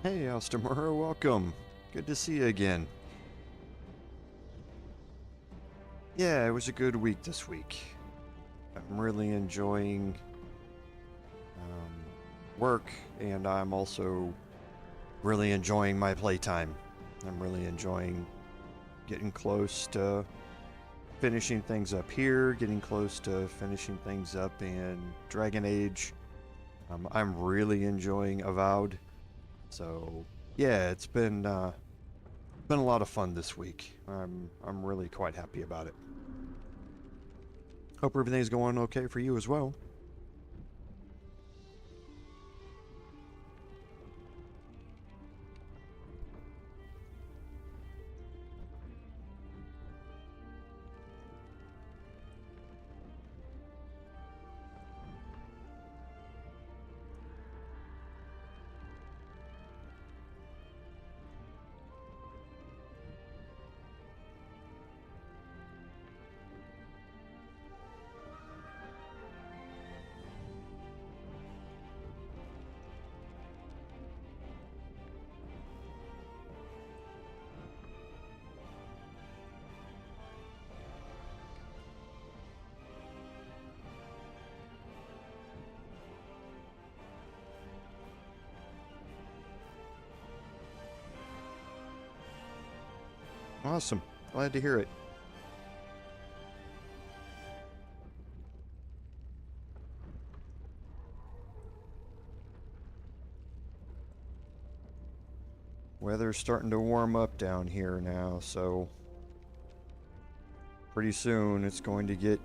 Hey, Alstamura, welcome. Good to see you again. Yeah, it was a good week this week. I'm really enjoying work, and I'm also really enjoying my playtime. I'm really enjoying getting close to finishing things up here, getting close to finishing things up in Dragon Age. I'm really enjoying Avowed. So yeah, it's been a lot of fun this week. I'm really quite happy about it. Hope everything's going okay for you as well. Awesome. Glad to hear it. Weather's starting to warm up down here now, so pretty soon it's going to get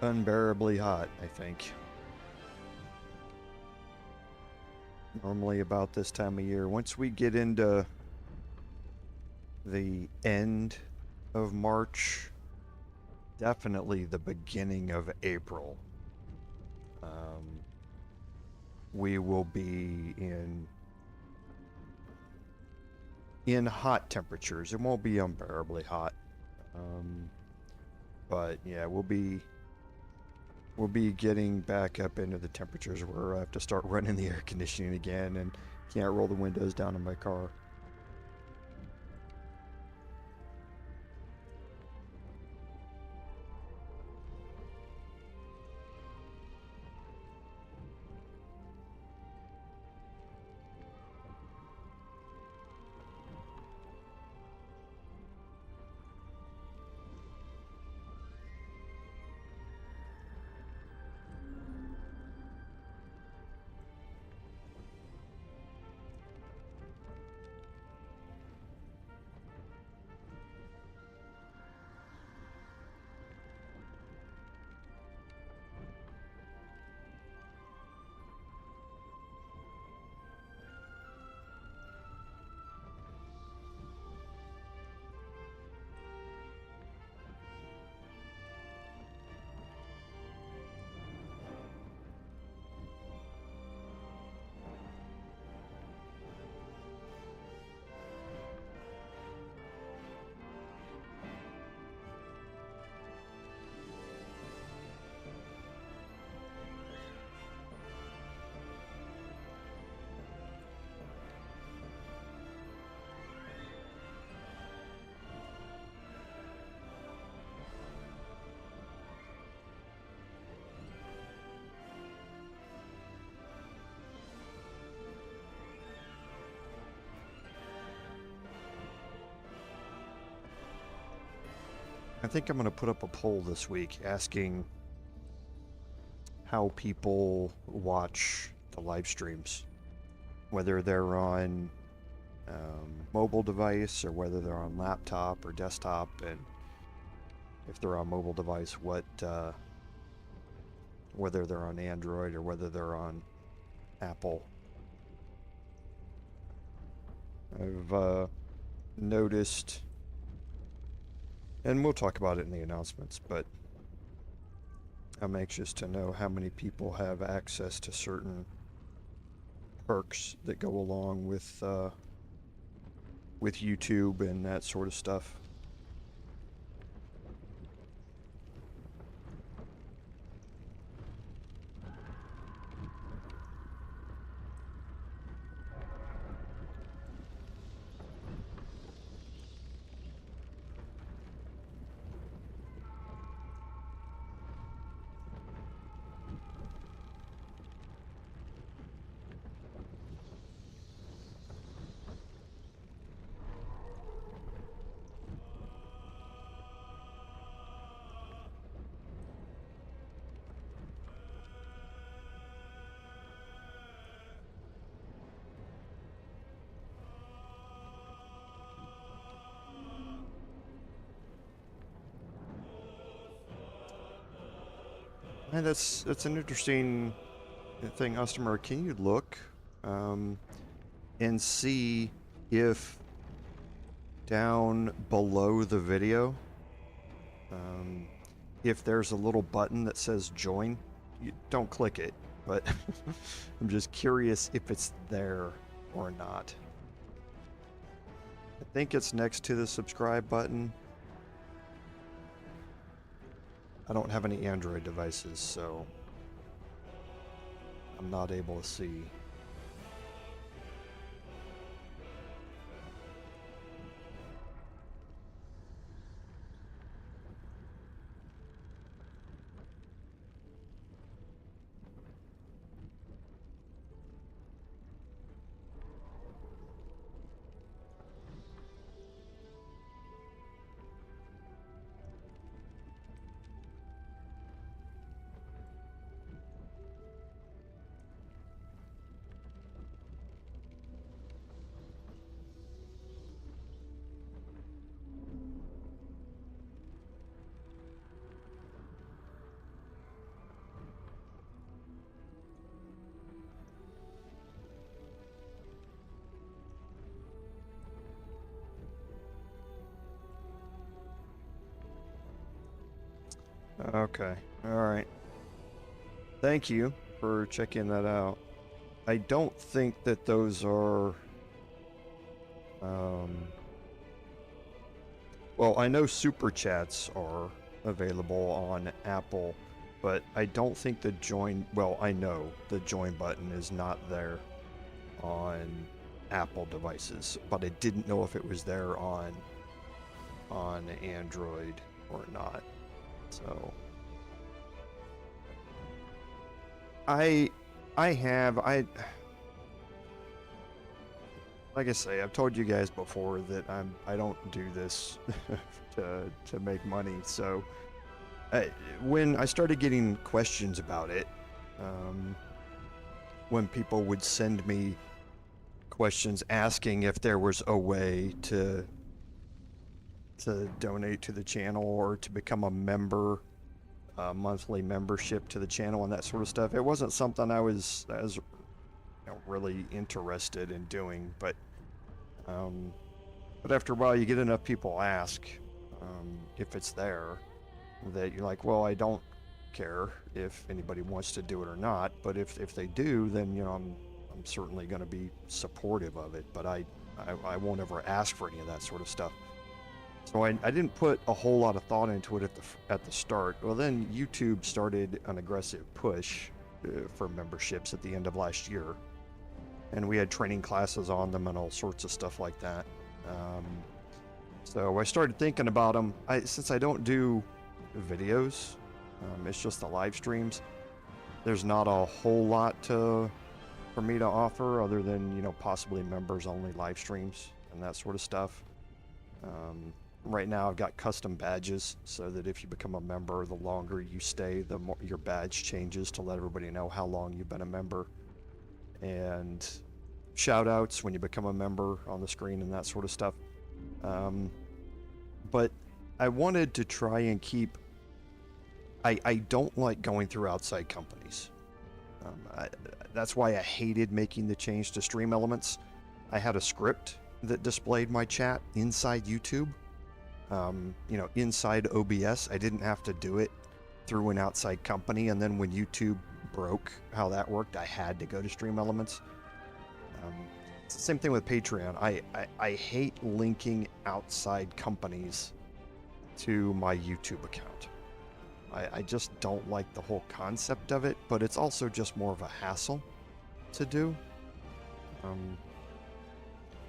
unbearably hot, I think. Normally about this time of year. Once we get into the end of March, definitely the beginning of April, we will be in hot temperatures. It won't be unbearably hot, but yeah, we'll be getting back up into the temperatures where I have to start running the air conditioning again and can't roll the windows down in my car. I think I'm going to put up a poll this week asking how people watch the live streams, whether they're on mobile device or whether they're on laptop or desktop, and if they're on mobile device, whether they're on Android or whether they're on Apple. I've noticed, and we'll talk about it in the announcements, but I'm anxious to know how many people have access to certain perks that go along with YouTube and that sort of stuff. And that's an interesting thing, customer. Can you look and see if down below the video, if there's a little button that says join? You don't click it, but I'm just curious if it's there or not. I think it's next to the subscribe button. I don't have any Android devices, so I'm not able to see. Okay, alright. Thank you for checking that out. I don't think that those are... well, I know Super Chats are available on Apple, but I don't think the join... Well, I know the join button is not there on Apple devices, but I didn't know if it was there on Android or not. So I like I say, I've told you guys before that I don't do this to make money. So when I started getting questions about it, when people would send me questions asking if there was a way to donate to the channel or to become a member, monthly membership to the channel and that sort of stuff, it wasn't something I was as really interested in doing. But after a while, you get enough people ask if it's there, that you're like, well, I don't care if anybody wants to do it or not. But if they do, then I'm certainly going to be supportive of it. But I won't ever ask for any of that sort of stuff. So I didn't put a whole lot of thought into it at the start. Well, then YouTube started an aggressive push for memberships at the end of last year, and we had training classes on them and all sorts of stuff like that. So I started thinking about them. Since I don't do videos, it's just the live streams. There's not a whole lot for me to offer other than possibly members only live streams and that sort of stuff. Right now I've got custom badges so that if you become a member, the longer you stay, the more your badge changes to let everybody know how long you've been a member. And shout outs when you become a member on the screen and that sort of stuff. But I wanted to try and keep... I don't like going through outside companies. That's why I hated making the change to Stream Elements. I had a script that displayed my chat inside YouTube. Inside OBS. I didn't have to do it through an outside company, and then when YouTube broke how that worked, I had to go to Stream Elements. It's the same thing with Patreon. I hate linking outside companies to my YouTube account. I just don't like the whole concept of it, but it's also just more of a hassle to do.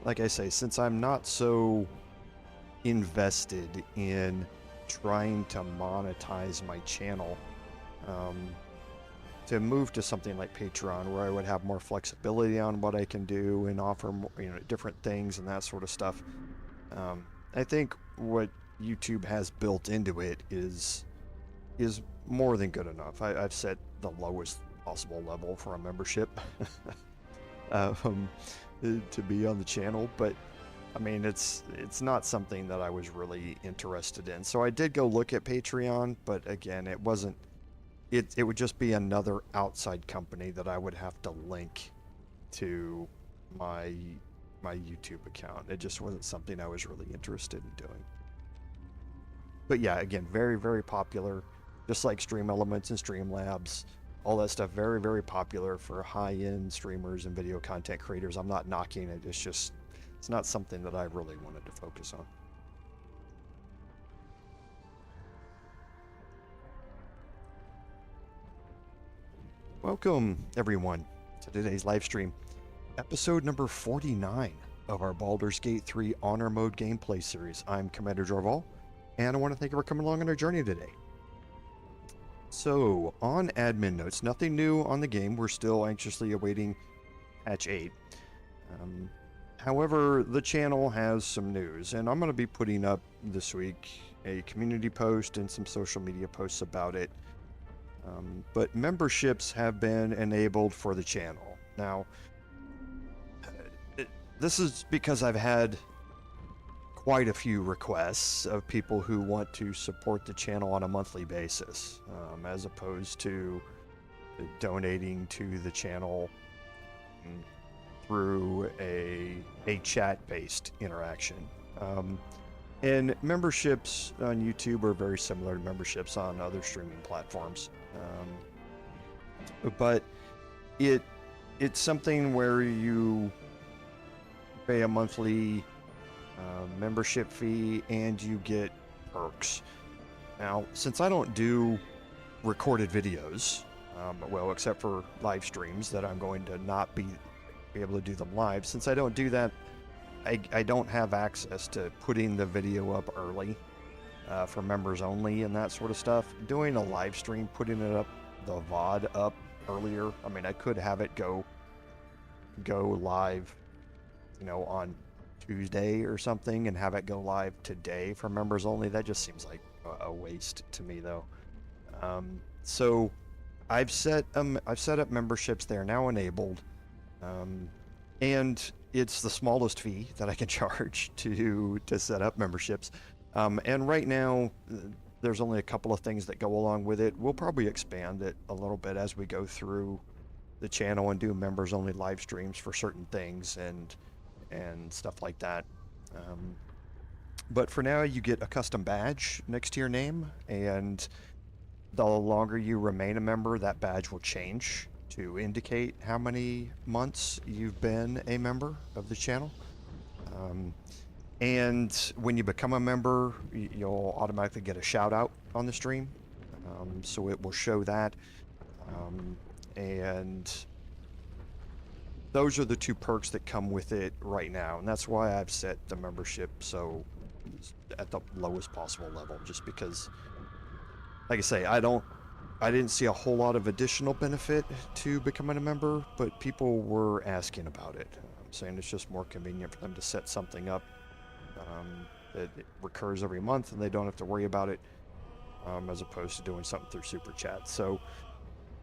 Like I say, since I'm not so invested in trying to monetize my channel, to move to something like Patreon where I would have more flexibility on what I can do and offer more, different things and that sort of stuff. I think what YouTube has built into it is more than good enough. I've set the lowest possible level for a membership to be on the channel, but I mean, it's not something that I was really interested in. So I did go look at Patreon, but again, it wasn't it would just be another outside company that I would have to link to my YouTube account. It just wasn't something I was really interested in doing. But yeah, again, very, very popular, just like Stream Elements and Streamlabs, all that stuff, very, very popular for high-end streamers and video content creators. I'm not knocking it, it's just, it's not something that I really wanted to focus on. Welcome, everyone, to today's live stream, episode number 49 of our Baldur's Gate 3 Honor Mode gameplay series. I'm Commander Jorval, and I want to thank you for coming along on our journey today. So, on admin notes, nothing new on the game. We're still anxiously awaiting patch 8. However, the channel has some news, and I'm going to be putting up this week a community post and some social media posts about it. But memberships have been enabled for the channel. Now, this is because I've had quite a few requests of people who want to support the channel on a monthly basis, as opposed to donating to the channel through a chat-based interaction. And memberships on YouTube are very similar to memberships on other streaming platforms. But it's something where you pay a monthly membership fee and you get perks. Now, since I don't do recorded videos, well, except for live streams that I'm going to not be able to do them live, since I don't do that, I don't have access to putting the video up early for members only and that sort of stuff. Doing a live stream, putting it up, the VOD up earlier, I mean, I could have it go live, you know, on Tuesday or something and have it go live today for members only. That just seems like a waste to me, though. So I've set up memberships. They're now enabled, and it's the smallest fee that I can charge to set up memberships. And right now, there's only a couple of things that go along with it. We'll probably expand it a little bit as we go through the channel and do members only live streams for certain things and stuff like that. But for now, you get a custom badge next to your name, and the longer you remain a member, that badge will change to indicate how many months you've been a member of the channel. And when you become a member, you'll automatically get a shout out on the stream. So it will show that. And those are the two perks that come with it right now. And that's why I've set the membership so at the lowest possible level, just because, like I say, I didn't see a whole lot of additional benefit to becoming a member, but people were asking about it, saying it's just more convenient for them to set something up that it recurs every month and they don't have to worry about it, as opposed to doing something through Super Chat. So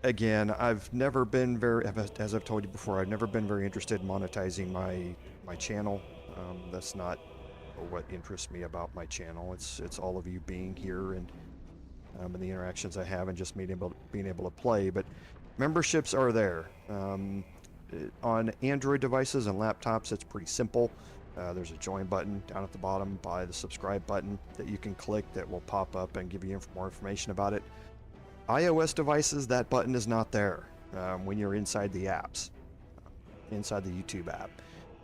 again, I've never been very, as I've told you before, I've never been very interested in monetizing my channel. That's not what interests me about my channel. It's all of you being here and the interactions I have and just being able to play. But memberships are there. On Android devices and laptops, it's pretty simple. There's a join button down at the bottom by the subscribe button that you can click that will pop up and give you more information about it. iOS devices, that button is not there when you're inside the apps, inside the YouTube app.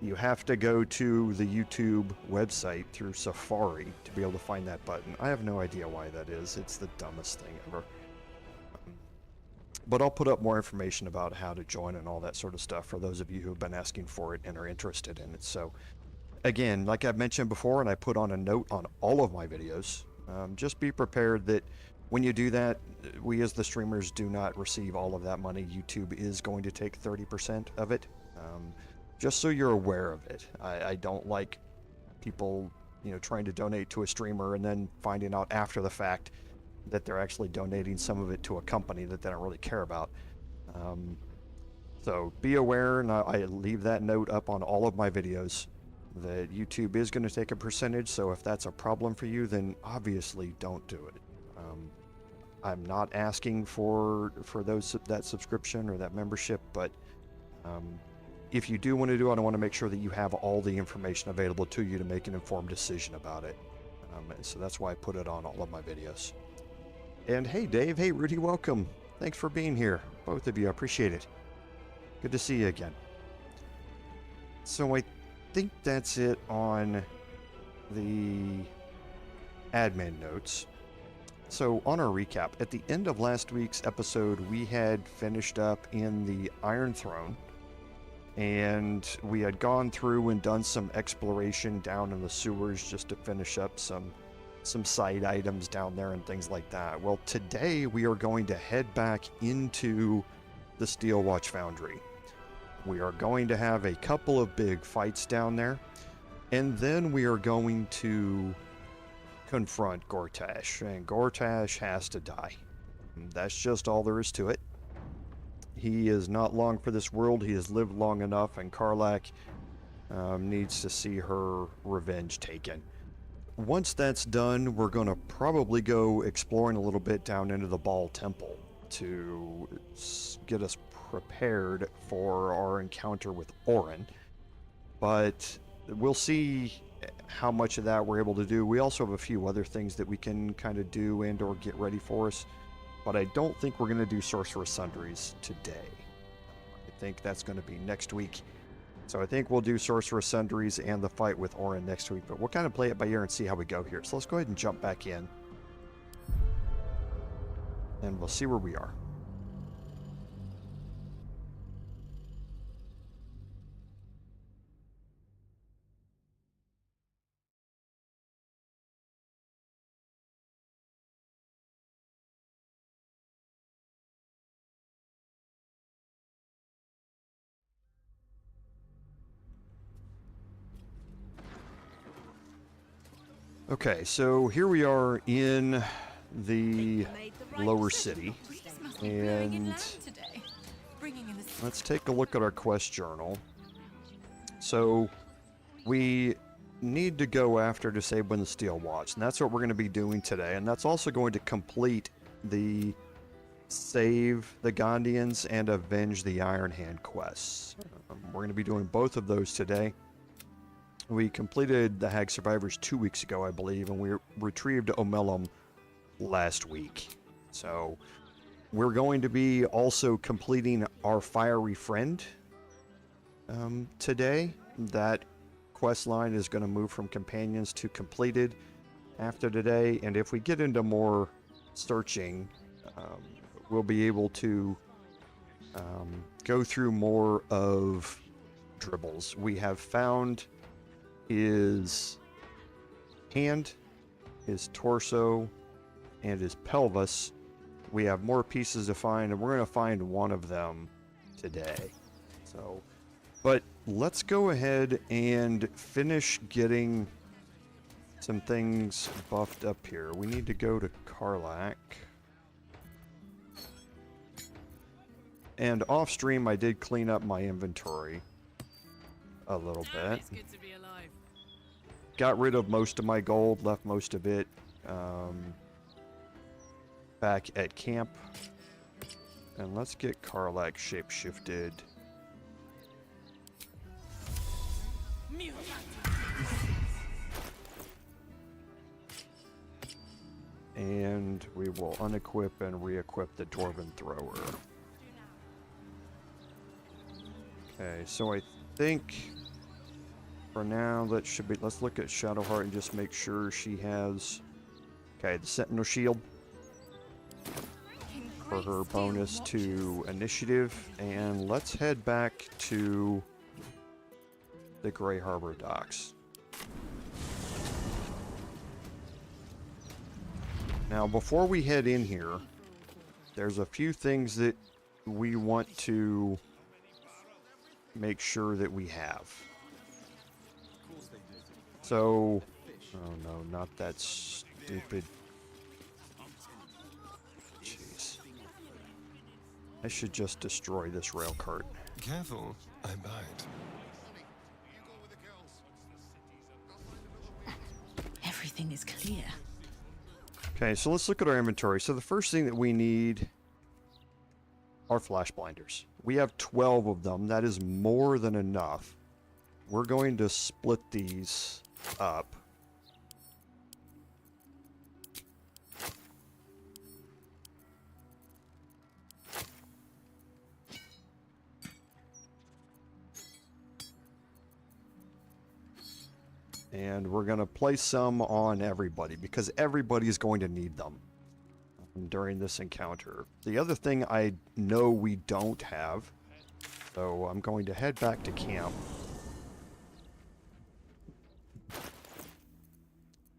You have to go to the YouTube website through Safari to be able to find that button. I have no idea why that is. It's the dumbest thing ever. But I'll put up more information about how to join and all that sort of stuff for those of you who have been asking for it and are interested in it. So again, like I've mentioned before, and I put on a note on all of my videos, just be prepared that when you do that, we as the streamers do not receive all of that money. YouTube is going to take 30% of it. Just so you're aware of it. I don't like people, you know, trying to donate to a streamer and then finding out after the fact that they're actually donating some of it to a company that they don't really care about. So be aware, and I leave that note up on all of my videos, that YouTube is going to take a percentage. So if that's a problem for you, then obviously don't do it. I'm not asking for that subscription or that membership, but if you do want to do it, I want to make sure that you have all the information available to you to make an informed decision about it. And so that's why I put it on all of my videos. And hey, Dave. Hey, Rudy. Welcome. Thanks for being here. Both of you. I appreciate it. Good to see you again. So I think that's it on the admin notes. So on our recap, at the end of last week's episode, we had finished up in the Iron Throne, and we had gone through and done some exploration down in the sewers just to finish up some side items down there and things like that. Well, today we are going to head back into the Steel Watcher Foundry. We are going to have a couple of big fights down there, and then we are going to confront Gortash, and Gortash has to die. That's just all there is to it. He is not long for this world. He has lived long enough, and Karlach needs to see her revenge taken. Once that's done, we're going to probably go exploring a little bit down into the Bhaal Temple to get us prepared for our encounter with Orin. But we'll see how much of that we're able to do. We also have a few other things that we can kind of do and or get ready for us, but I don't think we're going to do Sorcerous Sundries today. I think that's going to be next week. So I think we'll do Sorcerous Sundries and the fight with Orin next week, but we'll kind of play it by ear and see how we go here. So let's go ahead and jump back in, and we'll see where we are. Okay, so here we are in the lower city, and let's take a look at our quest journal. So we need to go after disabling the Steel Watch, and that's what we're going to be doing today, and that's also going to complete the save the Gondians and avenge the Iron Hand quests. We're going to be doing both of those today. We completed the Hag Survivors 2 weeks ago, I believe, and we retrieved Omelum last week. So we're going to be also completing our Fiery Friend today. That quest line is going to move from companions to completed after today, and if we get into more searching, we'll be able to go through more of Dribbles. We have found his hand, his torso, and his pelvis. We have more pieces to find, and we're going to find one of them today. So, but let's go ahead and finish getting some things buffed up here. We need to go to Karlach. And off stream, I did clean up my inventory a little bit. Got rid of most of my gold, left most of it back at camp. And let's get Karlach shape-shifted. And we will unequip and re-equip the Dwarven Thrower. Okay, so I think for now that should be, let's look at Shadowheart and just make sure she has, okay, the Sentinel Shield for her bonus to initiative, and let's head back to the Grey Harbor docks. Now before we head in here, there's a few things that we want to make sure that we have. So, oh no, not that stupid. Jeez. I should just destroy this rail cart. Careful, I bite. Everything is clear. Okay, so let's look at our inventory. So the first thing that we need are flash blinders. We have 12 of them. That is more than enough. We're going to split these up. And we're going to place some on everybody because everybody is going to need them during this encounter. The other thing I know we don't have, so I'm going to head back to camp.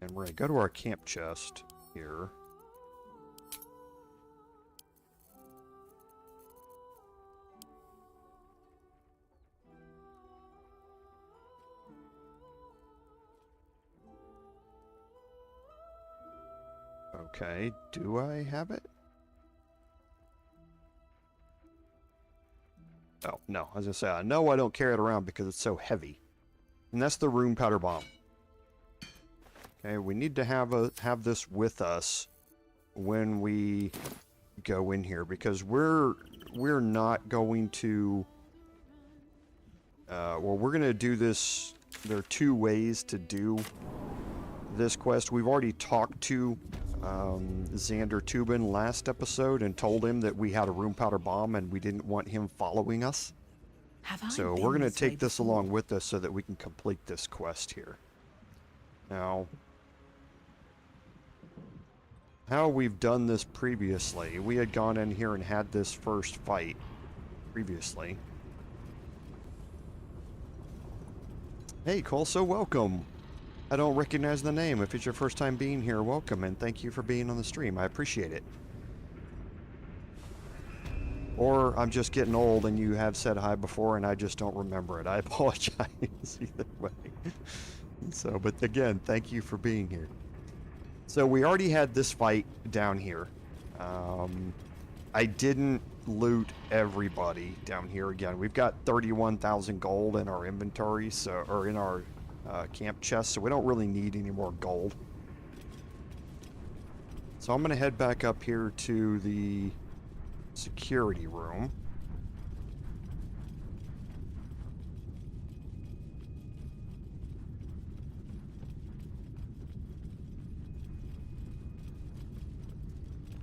And we're going to go to our camp chest here. Okay, do I have it? Oh, no, I was going to say, I know I don't carry it around because it's so heavy. And that's the rune powder bomb. Okay, we need to have this with us when we go in here because we're not going to... well, we're going to do this... There are two ways to do this quest. We've already talked to Xander Tubin last episode and told him that we had a rune powder bomb and we didn't want him following us. So we're going to take this along with us so that we can complete this quest here. Now, how we've done this previously, we had gone in here and had this first fight previously. Hey, Colso, welcome. I don't recognize the name. If it's your first time being here, welcome, and thank you for being on the stream. I appreciate it. Or I'm just getting old and you have said hi before and I just don't remember it. I apologize either way. So, but again, thank you for being here. So we already had this fight down here. I didn't loot everybody down here again. We've got 31,000 gold in our inventory, so, or in our camp chest, so we don't really need any more gold. So I'm going to head back up here to the security room.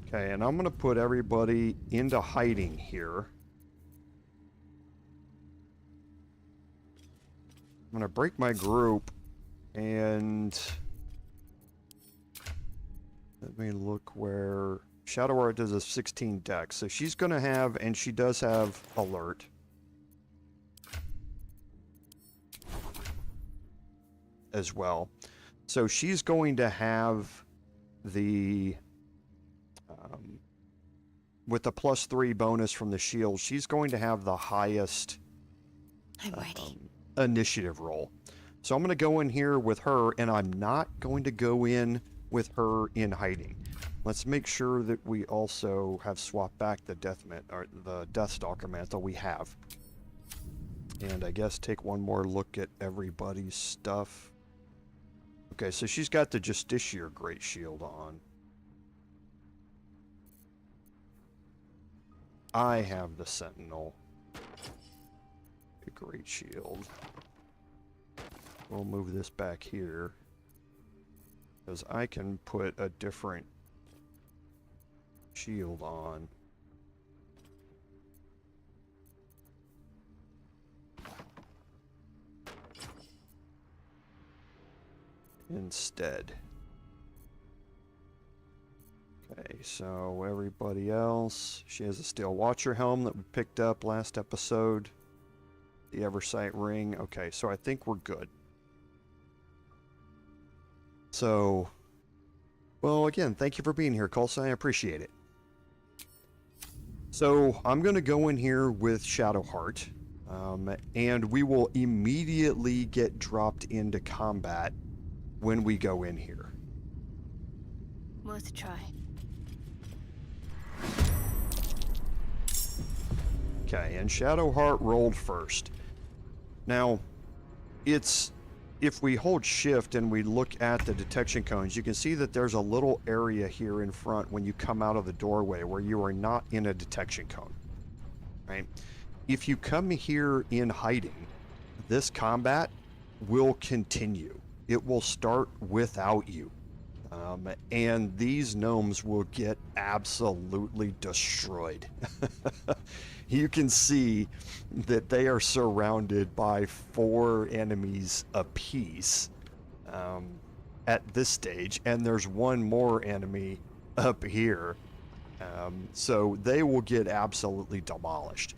Okay, and I'm going to put everybody into hiding here. I'm going to break my group and let me look where Shadow Art does a 16 dex. So she's going to have, and she does have alert. As well. So she's going to have the with the +3 bonus from the shield, she's going to have the highest initiative roll. So I'm going to go in here with her, and I'm not going to go in with her in hiding. Let's make sure that we also have swapped back the Deathstalker mantle we have. And I guess take one more look at everybody's stuff. Okay, so she's got the Justiciar Great Shield on. I have the Sentinel. The Great Shield. We'll move this back here. Because I can put a different shield on. Instead. Okay, so everybody else, she has a Steel Watcher helm that we picked up last episode. The Eversight ring. Okay, so I think we're good. So, well, again, thank you for being here, Colsa. I appreciate it. So, I'm going to go in here with Shadowheart, and we will immediately get dropped into combat when we go in here. Worth a try. Okay, and Shadowheart rolled first. Now, it's if we hold shift and we look at the detection cones, you can see that there's a little area here in front when you come out of the doorway where you are not in a detection cone, right? If you come here in hiding, this combat will continue. It will start without you. And these gnomes will get absolutely destroyed. You can see that they are surrounded by 4 enemies apiece at this stage, and there's one more enemy up here. So they will get absolutely demolished.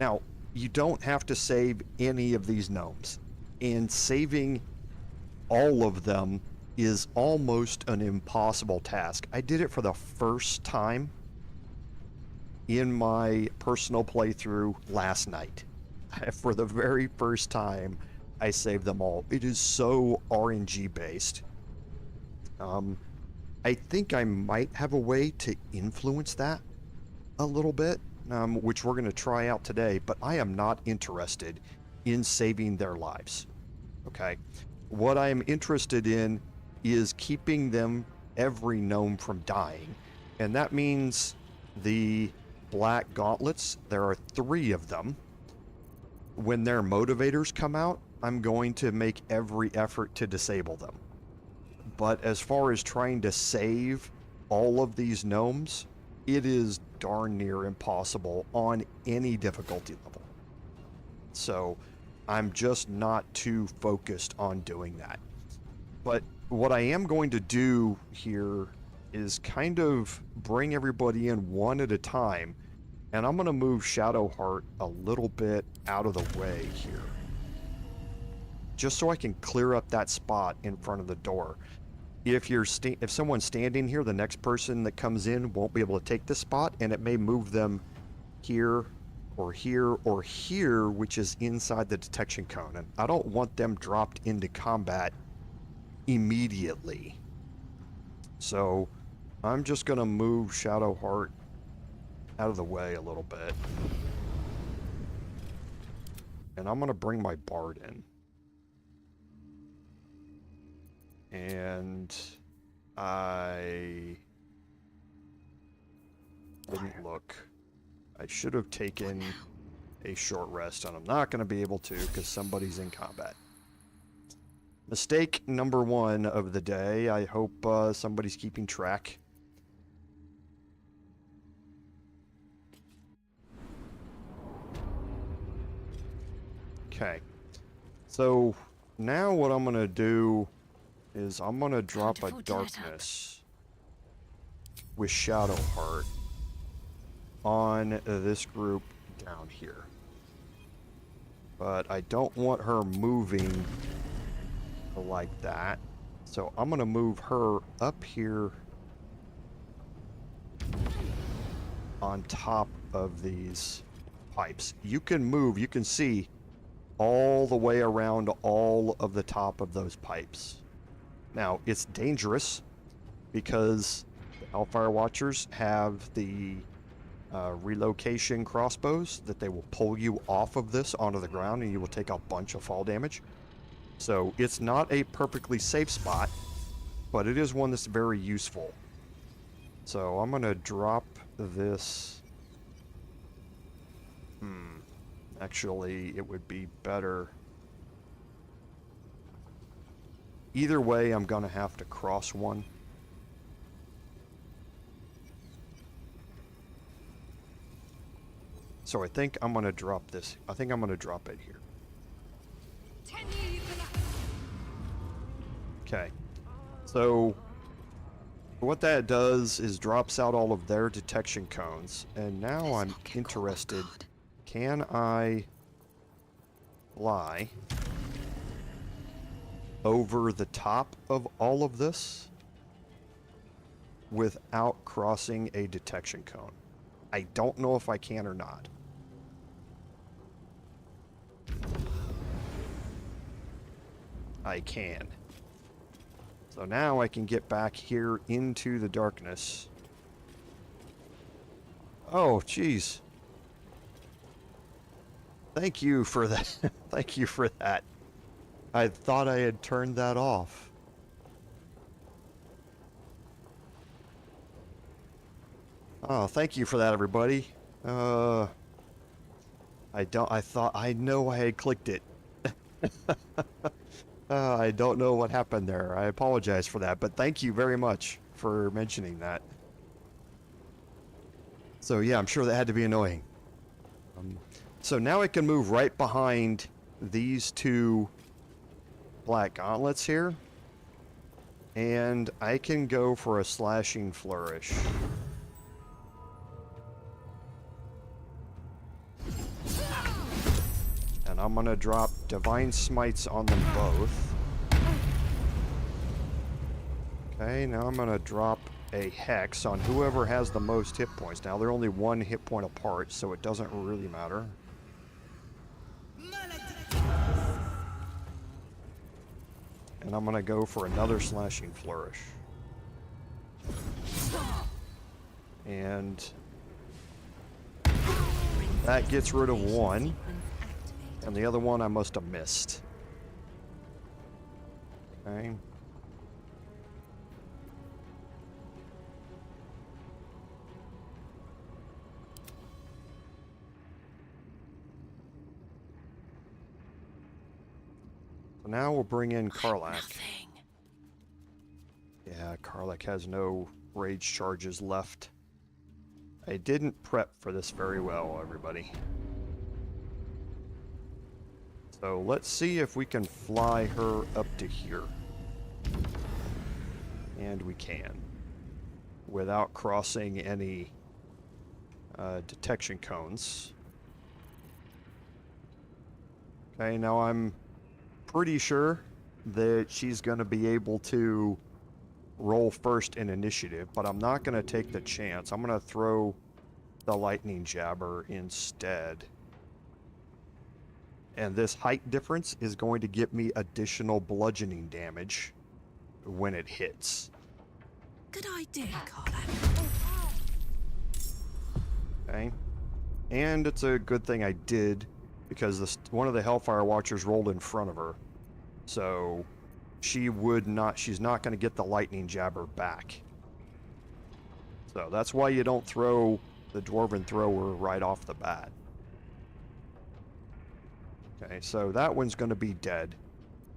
Now, you don't have to save any of these gnomes, and saving all of them is almost an impossible task. I did it for the first time in my personal playthrough last night. For the very first time, I saved them all. It is so RNG based. I think I might have a way to influence that a little bit, which we're going to try out today, but I am not interested in saving their lives. Okay? What I am interested in is keeping them, every gnome, from dying. And that means the black gauntlets, there are 3 of them. When their motivators come out, I'm going to make every effort to disable them. But as far as trying to save all of these gnomes, it is darn near impossible on any difficulty level. So I'm just not too focused on doing that. But what I am going to do here is kind of bring everybody in one at a time, and I'm going to move Shadowheart a little bit out of the way here, just so I can clear up that spot in front of the door. If someone's standing here, the next person that comes in won't be able to take this spot, and it may move them here or here or here, which is inside the detection cone, and I don't want them dropped into combat immediately. So I'm just gonna move Shadowheart out of the way a little bit, and I'm gonna bring my Bard in, and I didn't look. I should have taken a short rest, and I'm not going to be able to because somebody's in combat. Mistake number 1 of the day. I hope somebody's keeping track. Okay. So now what I'm going to do is I'm going to drop a darkness with Shadowheart on this group down here. But I don't want her moving like that. So I'm going to move her up here on top of these pipes. You can move, you can see all the way around all of the top of those pipes. Now, it's dangerous because the Hellfire Watchers have the relocation crossbows that they will pull you off of this onto the ground, and you will take a bunch of fall damage. So it's not a perfectly safe spot, but it is one that's very useful. So I'm going to drop this. Actually, it would be better. Either way, I'm going to have to cross one. So I think I'm going to drop this. I think I'm going to drop it here. Okay. So what that does is drops out all of their detection cones. And now I'm interested. Can I fly over the top of all of this without crossing a detection cone? I don't know if I can or not. I can. So now I can get back here into the darkness. Oh, jeez. Thank you for that. Thank you for that. I thought I had turned that off. Oh, thank you for that, everybody. I know I had clicked it. I don't know what happened there. I apologize for that, but thank you very much for mentioning that. So yeah, I'm sure that had to be annoying. So now I can move right behind these two black gauntlets here, and I can go for a slashing flourish. And I'm gonna drop divine smites on them both. Okay, now I'm gonna drop a hex on whoever has the most hit points. Now they're only 1 hit point apart, so it doesn't really matter. And I'm gonna go for another slashing flourish. And that gets rid of one. And the other one I must have missed. Okay. So now we'll bring in Karlach. Yeah, Karlach has no rage charges left. I didn't prep for this very well, everybody. So let's see if we can fly her up to here. And we can. Without crossing any detection cones. Okay, now I'm pretty sure that she's going to be able to roll first in initiative, but I'm not going to take the chance. I'm going to throw the lightning jabber instead. And this height difference is going to give me additional bludgeoning damage when it hits. Good idea, Carla. Okay. And it's a good thing I did, because one of the Hellfire Watchers rolled in front of her. So she's not going to get the lightning jabber back. So that's why you don't throw the Dwarven Thrower right off the bat. Okay, so that one's going to be dead.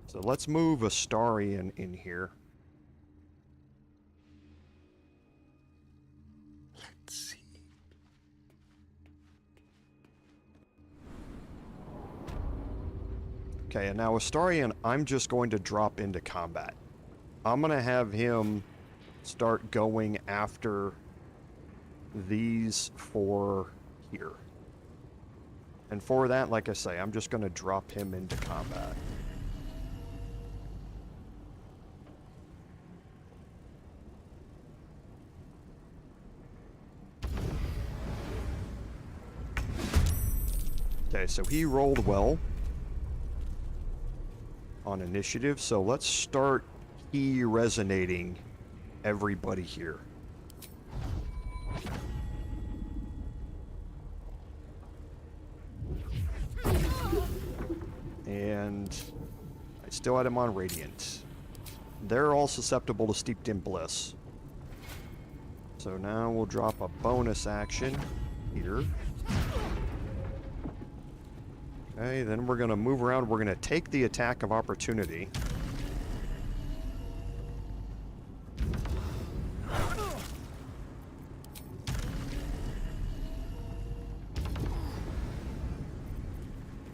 So let's move Astarion in here. Let's see. Okay, and now Astarion, I'm just going to drop into combat. I'm going to have him start going after these four here. And for that, like I say, I'm just going to drop him into combat. Okay, so he rolled well on initiative, so let's start key resonating everybody here. And I still had him on Radiant. They're all susceptible to Steeped in Bliss. So now we'll drop a bonus action here. Okay, then we're going to move around. We're going to take the attack of opportunity.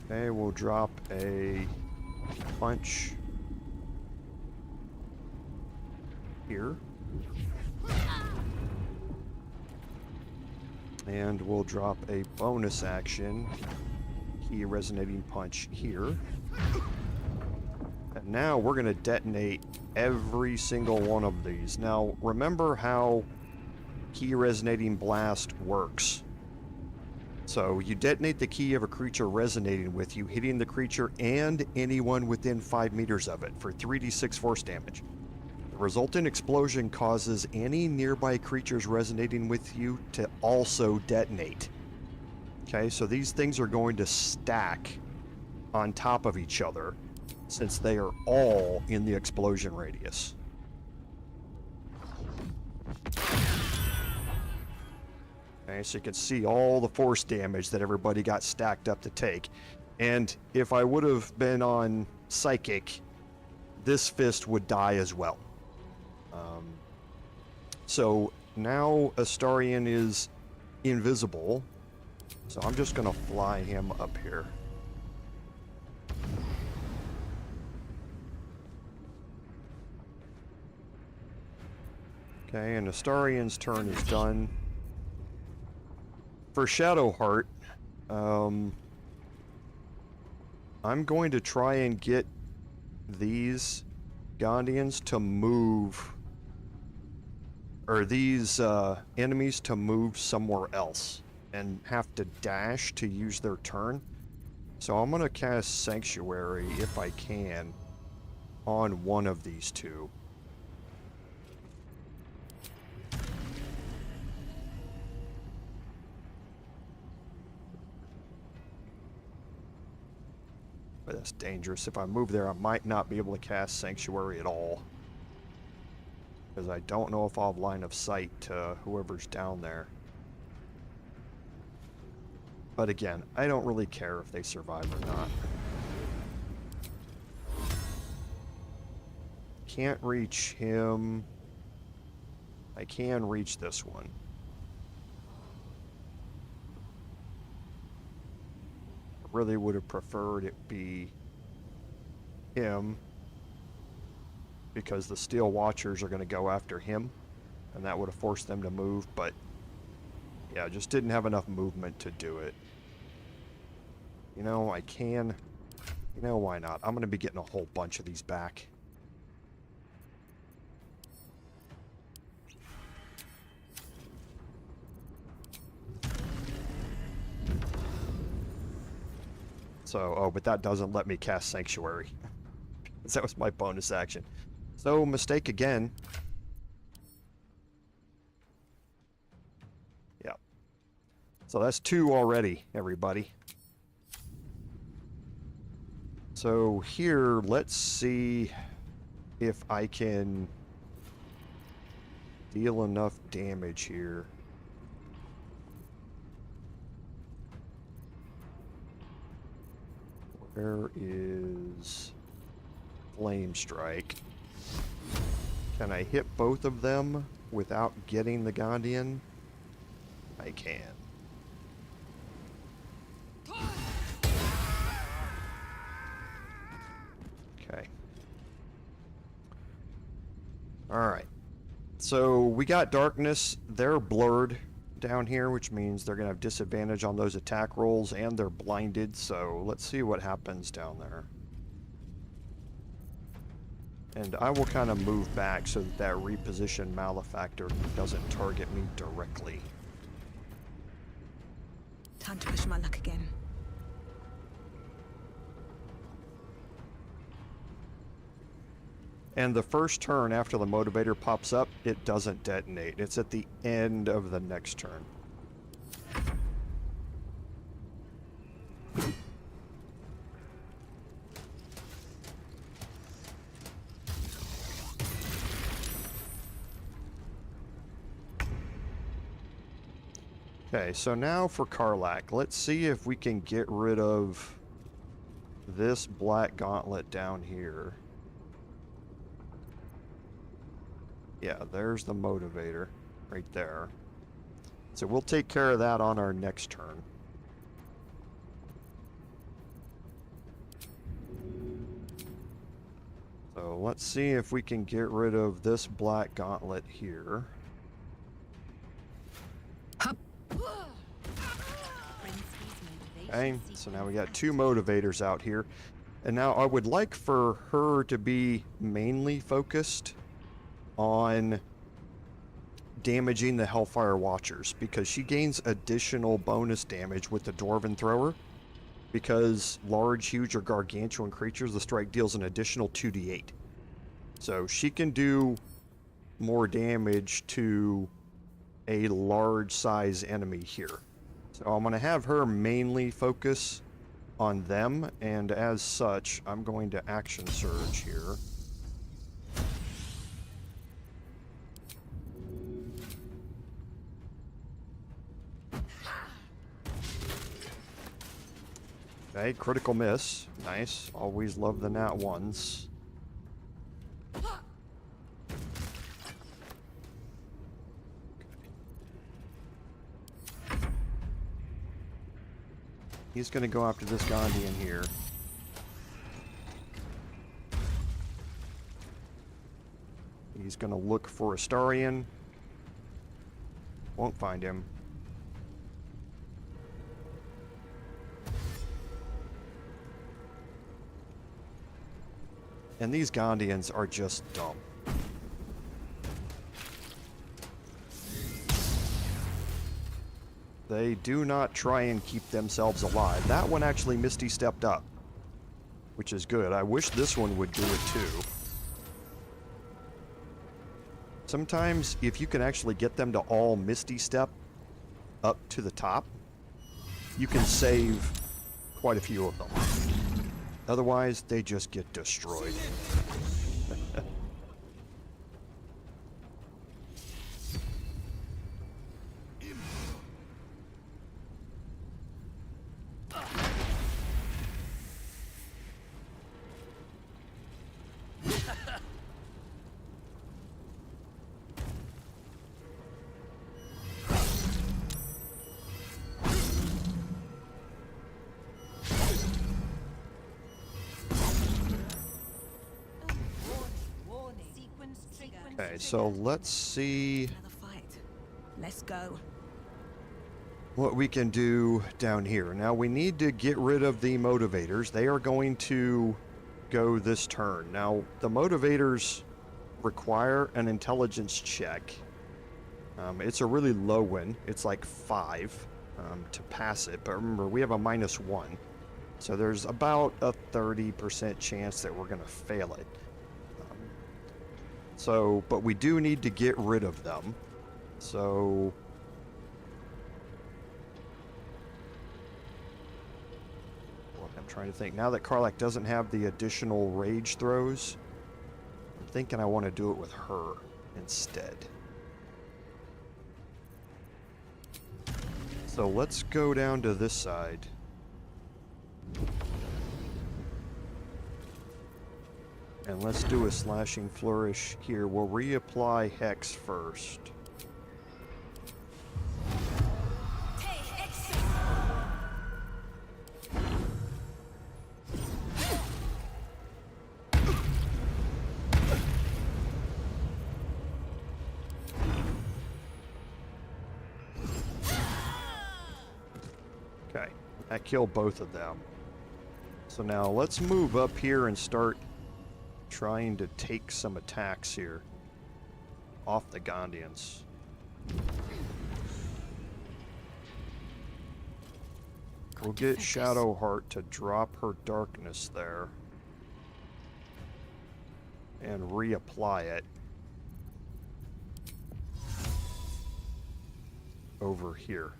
Okay, we'll drop a punch here. And we'll drop a bonus action, key resonating punch here. And now we're going to detonate every single one of these. Now, remember how key resonating blast works. So you detonate the key of a creature resonating with you, hitting the creature and anyone within 5 meters of it for 3d6 force damage. The resultant explosion causes any nearby creatures resonating with you to also detonate. Okay, so these things are going to stack on top of each other. since they are all in the explosion radius. Okay, so you can see all the force damage that everybody got stacked up to take. And if I would have been on Psychic, this fist would die as well. So now Astarion is invisible. So I'm just going to fly him up here. Okay, and Astarion's turn is done. For Shadowheart, I'm going to try and get these Gondians to move, or these enemies to move somewhere else and have to dash to use their turn. So I'm going to cast Sanctuary, if I can, on one of these two. But that's dangerous. If I move there, I might not be able to cast Sanctuary at all. Because I don't know if I'll have line of sight to whoever's down there. But again, I don't really care if they survive or not. Can't reach him. I can reach this one. Really would have preferred it be him, because the Steel Watchers are going to go after him, and that would have forced them to move, but yeah, just didn't have enough movement to do it. You know, I can, you know, why not? I'm going to be getting a whole bunch of these back. So, oh, but that doesn't let me cast Sanctuary. That was my bonus action. So, mistake again. Yeah. So that's 2 already, everybody. So here, let's see if I can deal enough damage here. Where is Flame Strike? Can I hit both of them without getting the Gondian? I can. Okay. Alright. So we got darkness. They're blurred down here, which means they're going to have disadvantage on those attack rolls, and they're blinded, so let's see what happens down there. And I will kind of move back so that that repositioned Malefactor doesn't target me directly. Time to push my luck again. And the first turn after the motivator pops up, it doesn't detonate. It's at the end of the next turn. Okay, so now for Karlach. Let's see if we can get rid of this black gauntlet down here. Yeah, there's the motivator right there. So we'll take care of that on our next turn. So let's see if we can get rid of this black gauntlet here. Okay, so now we got 2 motivators out here. And now I would like for her to be mainly focused on damaging the Hellfire Watchers, because she gains additional bonus damage with the Dwarven Thrower. Because large, huge, or gargantuan creatures, the strike deals an additional 2d8. So she can do more damage to a large size enemy here. So I'm going to have her mainly focus on them, and as such, I'm going to action surge here. Okay, critical miss. Nice. Always love the nat ones. He's going to go after this Gondian here. He's going to look for Astarion. Won't find him. And these Gondians are just dumb. They do not try and keep themselves alive. That one actually Misty stepped up, which is good. I wish this one would do it too. Sometimes, if you can actually get them to all Misty step up to the top, you can save quite a few of them. Otherwise, they just get destroyed. Okay, so let's see Another fight. Let's go. what we can do down here. Now we need to get rid of the motivators. They are going to go this turn. Now the motivators require an intelligence check. It's a really low one. It's like 5 to pass it. But remember, we have a -1. So there's about a 30% chance that we're going to fail it. But we do need to get rid of them. So I'm trying to think. Now that Karlach doesn't have the additional rage throws, I'm thinking I want to do it with her instead. So let's go down to this side. And let's do a slashing flourish here. We'll reapply Hex first. Okay, that killed both of them. So now let's move up here and start trying to take some attacks here off the Gondians. We'll get Shadowheart to drop her darkness there and reapply it over here.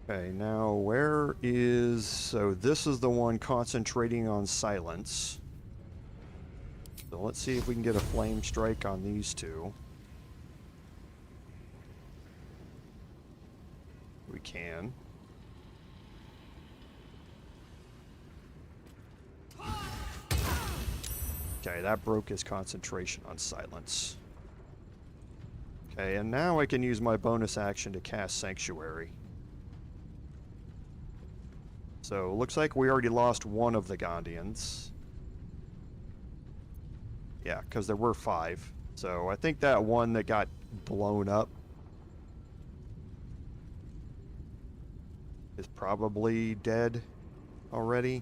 Okay, now where is... So this is the one concentrating on silence. So let's see if we can get a flame strike on these two. We can. Okay, that broke his concentration on silence. Okay, and now I can use my bonus action to cast Sanctuary. So, looks like we already lost one of the Gondians. Yeah, because there were 5. So, I think that one that got blown up is probably dead already.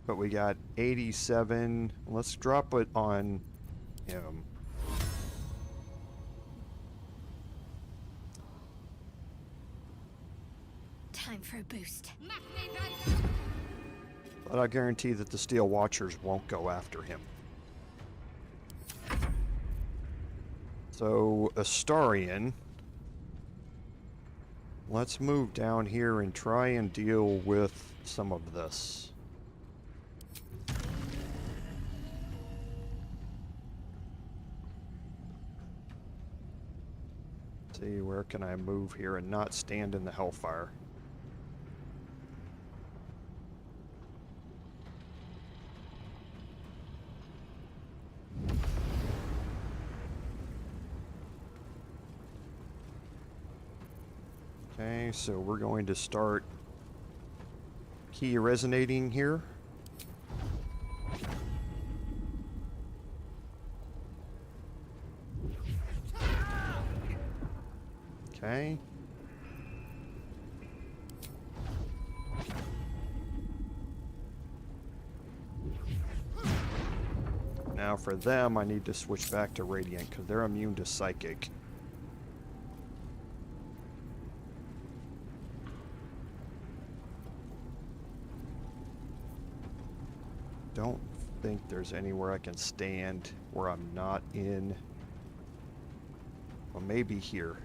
But we got 87. Let's drop it on him. Time for a boost. But I guarantee that the Steel Watchers won't go after him. So, Astarian, let's move down here and try and deal with some of this. See, where can I move here and not stand in the hellfire? Okay, so we're going to start key resonating here. Okay. Now for them, I need to switch back to Radiant because they're immune to Psychic. Don't think there's anywhere I can stand where I'm not in. Well, maybe here.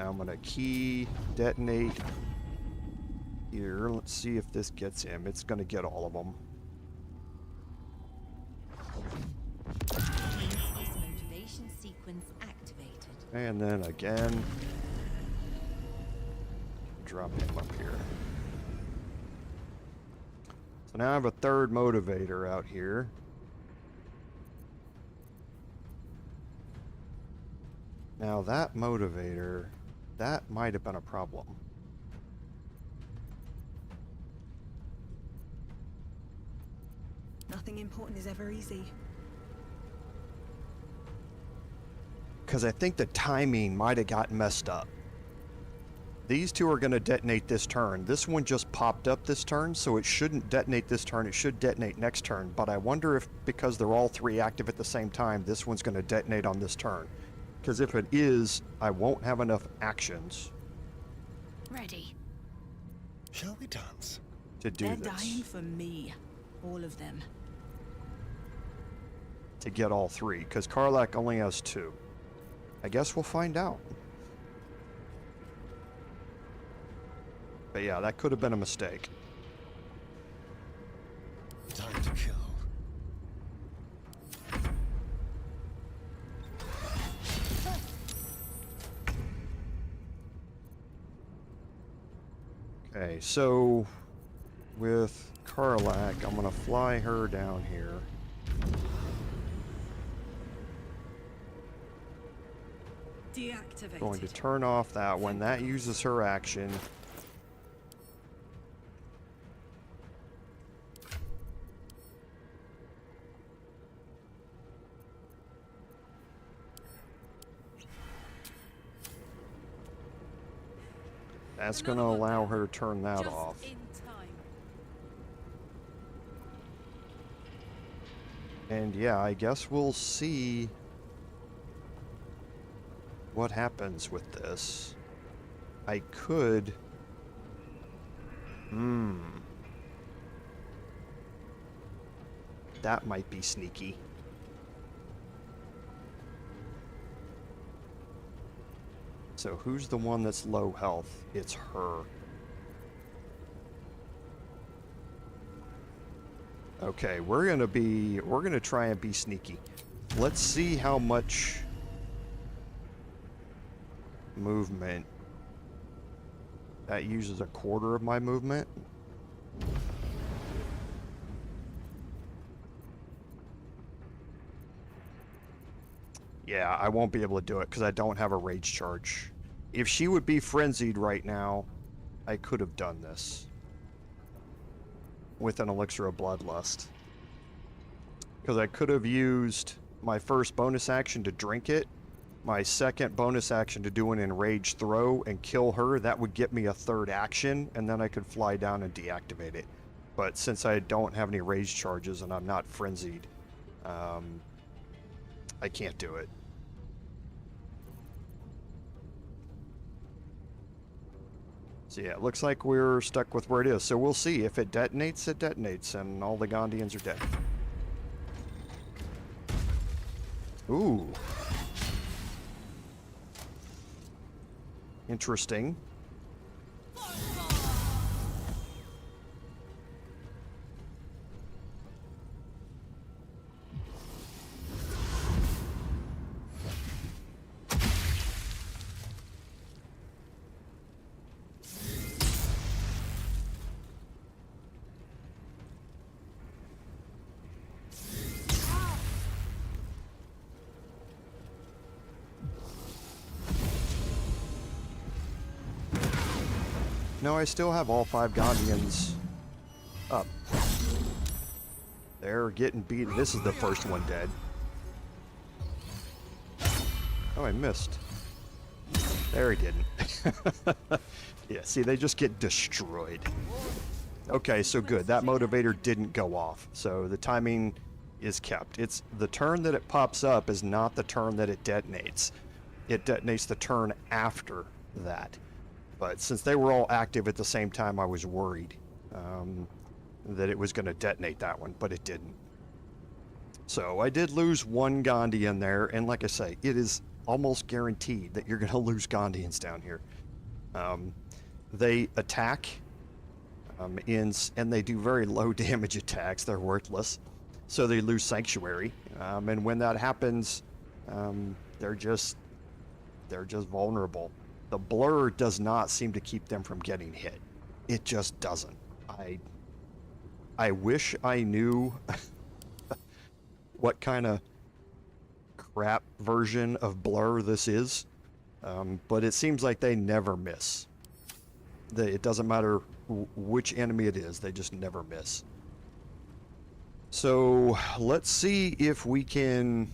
I'm gonna key detonate here. Let's see if this gets him. It's gonna get all of them. Motivation sequence activated. And then again, drop him up here. So now I have a third motivator out here. Now that motivator, that might have been a problem. Nothing important is ever easy. Because I think the timing might have gotten messed up. These two are going to detonate this turn. This one just popped up this turn, so it shouldn't detonate this turn. It should detonate next turn. But I wonder if, because they're all three active at the same time, this one's going to detonate on this turn. Because if it is, I won't have enough actions Ready. Shall we dance? to do They're this. dying for me. All of them. To get all three, because Karlach only has two. I guess we'll find out. But yeah, that could have been a mistake. Time to kill. Okay, so with Karlach, I'm gonna fly her down here. Deactivated. Going to turn off that one. That uses her action. That's going to allow her to turn that off. In time. And yeah, I guess we'll see what happens with this. I could... That might be sneaky. So who's the one that's low health? It's her. Okay, we're gonna try and be sneaky. Let's see how much movement. That uses a quarter of my movement. Yeah, I won't be able to do it because I don't have a rage charge. If she would be frenzied right now, I could have done this with an elixir of bloodlust. Because I could have used my first bonus action to drink it my second bonus action to do an enraged throw and kill her, that would get me a third action, and then I could fly down and deactivate it. But since I don't have any rage charges and I'm not frenzied, I can't do it. So yeah, it looks like we're stuck with where it is. So we'll see. If it detonates, and all the Gondians are dead. Ooh. Interesting. No, I still have all 5 Gondians up. They're getting beaten. This is the first one dead. Oh, I missed. There, he didn't. Yeah, see, they just get destroyed. Okay, so good. That motivator didn't go off. So the timing is kept. It's the turn that it pops up is not the turn that it detonates. It detonates the turn after that. But since they were all active at the same time, I was worried that it was going to detonate that one, but it didn't. So I did lose 1 Gondian there, and like I say, it is almost guaranteed that you're going to lose Gondians down here. They attack, and they do very low damage attacks. They're worthless, so they lose Sanctuary. And when that happens, they're just vulnerable. The blur does not seem to keep them from getting hit. It just doesn't. I wish I knew what kind of crap version of blur this is, but it seems like they never miss. It doesn't matter which enemy it is, they just never miss. So let's see if we can...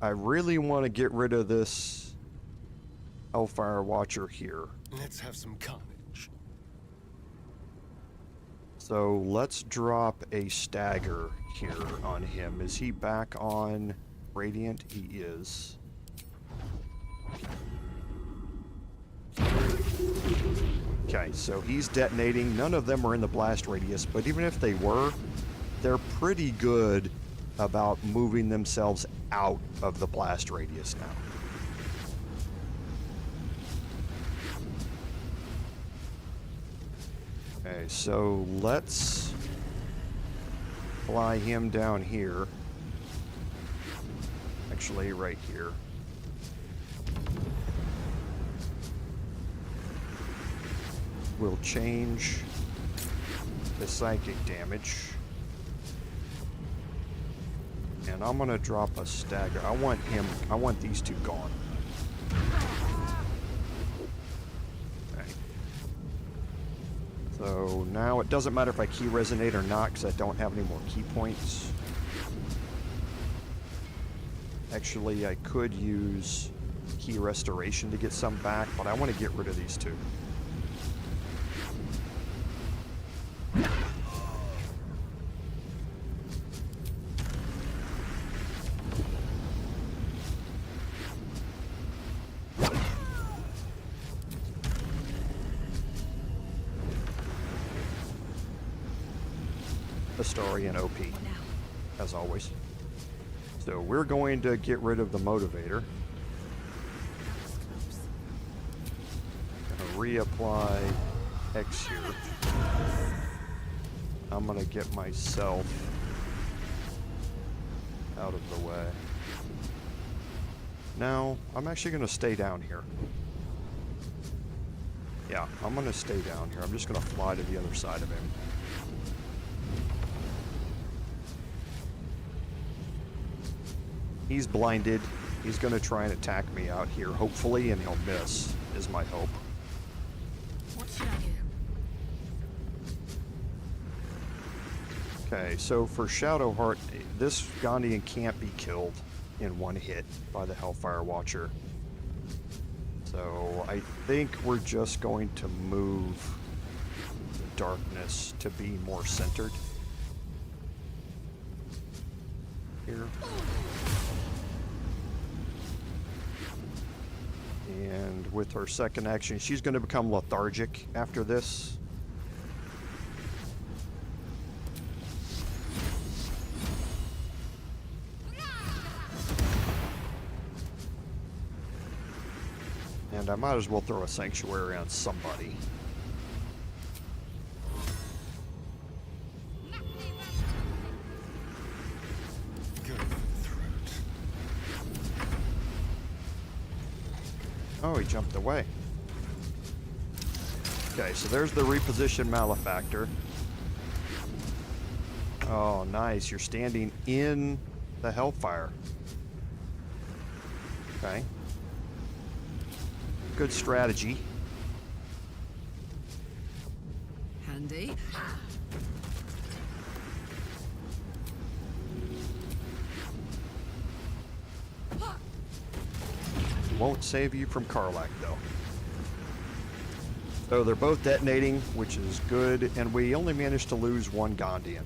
I really want to get rid of this Hellfire Watcher here. Let's have some carnage. So let's drop a stagger here on him. Is he back on Radiant? He is. Okay, so he's detonating. None of them are in the blast radius, but even if they were, they're pretty good about moving themselves out of the blast radius now. Okay, so let's fly him down here. Actually, right here. We'll change the psychic damage. And I'm gonna drop a stagger. I want these 2 gone. So now it doesn't matter if I key resonate or not because I don't have any more key points. Actually, I could use key restoration to get some back, but I want to get rid of these 2. Historian OP, as always. So we're going to get rid of the motivator. Gonna reapply X here. I'm gonna get myself out of the way. Now, I'm actually gonna stay down here. Yeah, I'm gonna stay down here. I'm just gonna fly to the other side of him. He's blinded. He's going to try and attack me out here, hopefully, and he'll miss, is my hope. What should I do? Okay, so for Shadowheart, this Gondian can't be killed. in one hit by the Hellfire Watcher. So I think we're just going to move the darkness to be more centered here. And with her second action, she's going to become lethargic after this. And I might as well throw a sanctuary on somebody. Go for the throat. Oh, he jumped away. Okay, so there's the repositioned malefactor. Oh, nice. You're standing in the Hellfire. Okay. Good strategy. Handy. Won't save you from Karlach, though. So they're both detonating, which is good, and we only managed to lose one Gondian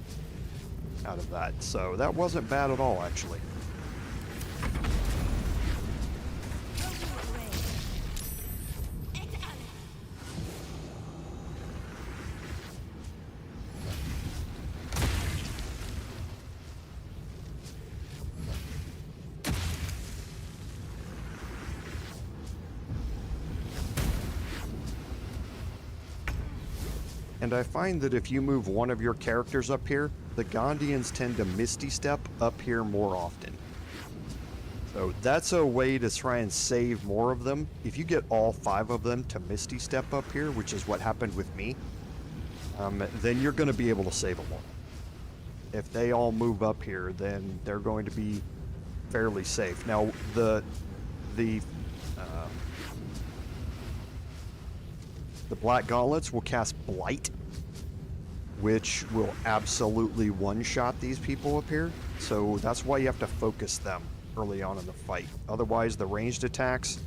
out of that. So that wasn't bad at all, actually. And I find that if you move one of your characters up here, the Gondians tend to Misty Step up here more often. So that's a way to try and save more of them. If you get all 5 of them to Misty Step up here, which is what happened with me, then you're going to be able to save them all. If they all move up here, then they're going to be fairly safe. Now, the Black Gauntlets will cast Blight, which will absolutely one-shot these people up here. So that's why you have to focus them early on in the fight. Otherwise, the ranged attacks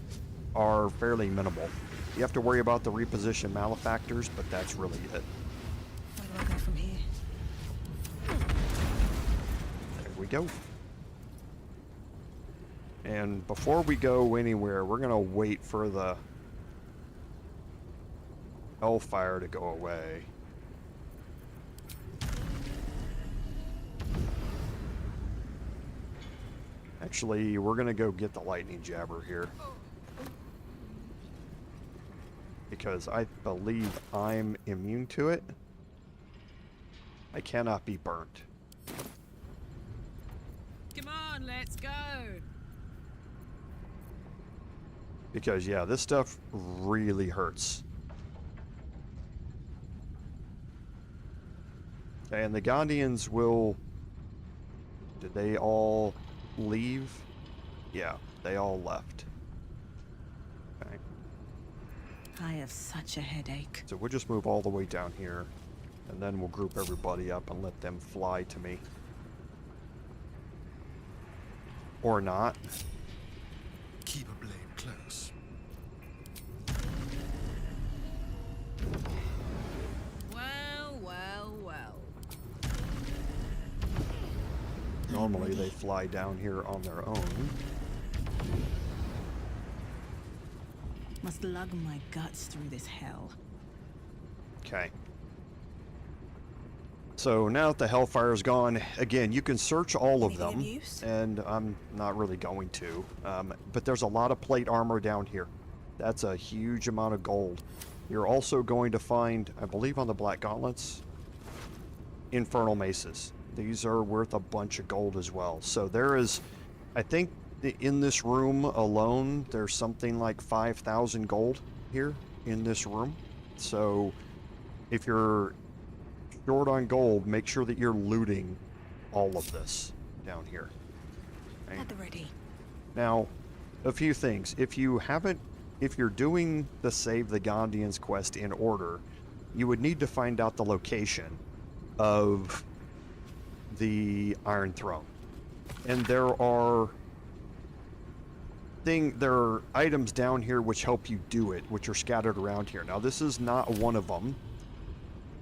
are fairly minimal. You have to worry about the repositioned malefactors, but that's really it. Where do I go from here? There we go. And before we go anywhere, we're gonna wait for the Hellfire to go away. Actually, we're gonna go get the lightning jabber here. Because I believe I'm immune to it. I cannot be burnt. Come on, let's go. Because, yeah, this stuff really hurts. Okay, and the Gondians will... Did they all leave? Yeah, they all left. Okay. I have such a headache. So we'll just move all the way down here, and then we'll group everybody up and let them fly to me. Or not. Keep a blade close. Well, well, well. Normally they fly down here on their own. Must lug my guts through this hell. Okay. So now that the Hellfire's gone, again, you can search all of Anything of them, use? and I'm not really going to. But there's a lot of plate armor down here. That's a huge amount of gold. You're also going to find, I believe on the Black Gauntlets, Infernal Maces. These are worth a bunch of gold as well. So there is, I think in this room alone, there's something like 5,000 gold here in this room. So if you're short on gold, make sure that you're looting all of this down here. Okay? At the ready. Now, a few things. If you're doing the Save the Gondians quest in order, you would need to find out the location of the Iron Throne. And there are there are items down here which help you do it, which are scattered around here. Now, this is not one of them.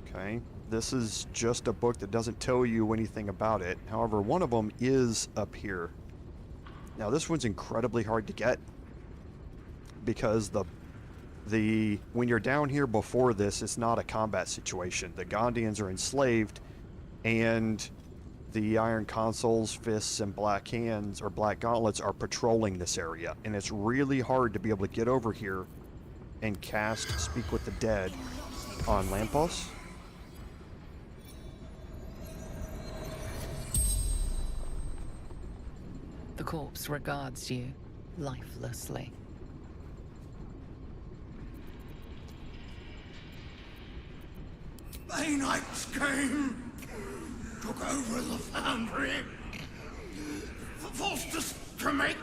Okay, this is just a book that doesn't tell you anything about it. However, one of them is up here. Now, this one's incredibly hard to get because when you're down here before this, it's not a combat situation. The Gondians are enslaved, and the Iron Consuls, Fists, and Black Hands, or Black Gauntlets, are patrolling this area, and it's really hard to be able to get over here and cast Speak with the Dead on Lampos. The corpse regards you lifelessly. Knights came, took over the foundry, forced us to make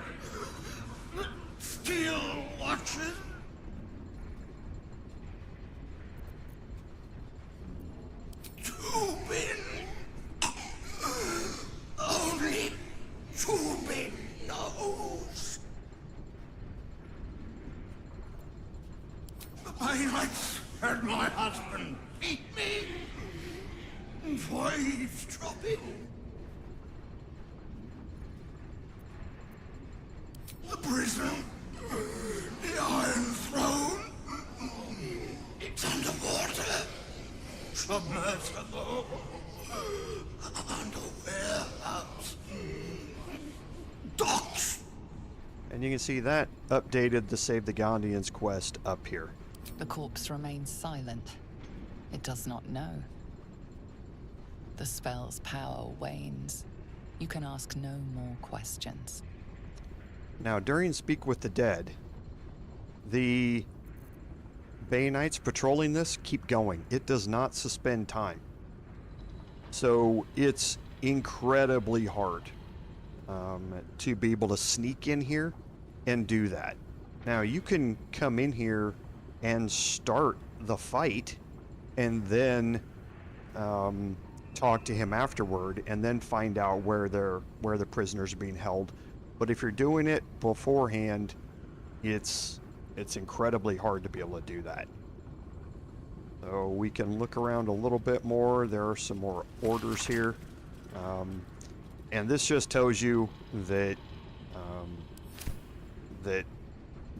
Steel Watchers. Tubin. Only Tubin knows. The Knights had my husband beat me for eavesdropping. The prison, the Iron Throne, it's underwater, submersible, under warehouse, docks. And you can see that updated the Save the Gondians quest up here. The corpse remains silent. It does not know. The spell's power wanes. You can ask no more questions. Now, during Speak with the Dead, the Bay Knights patrolling this keep going. It does not suspend time. So it's incredibly hard to be able to sneak in here and do that. Now, you can come in here and start the fight and then talk to him afterward and then find out where the prisoners are being held. But if you're doing it beforehand, it's incredibly hard to be able to do that. So we can look around a little bit more. There are some more orders here. And this just tells you that that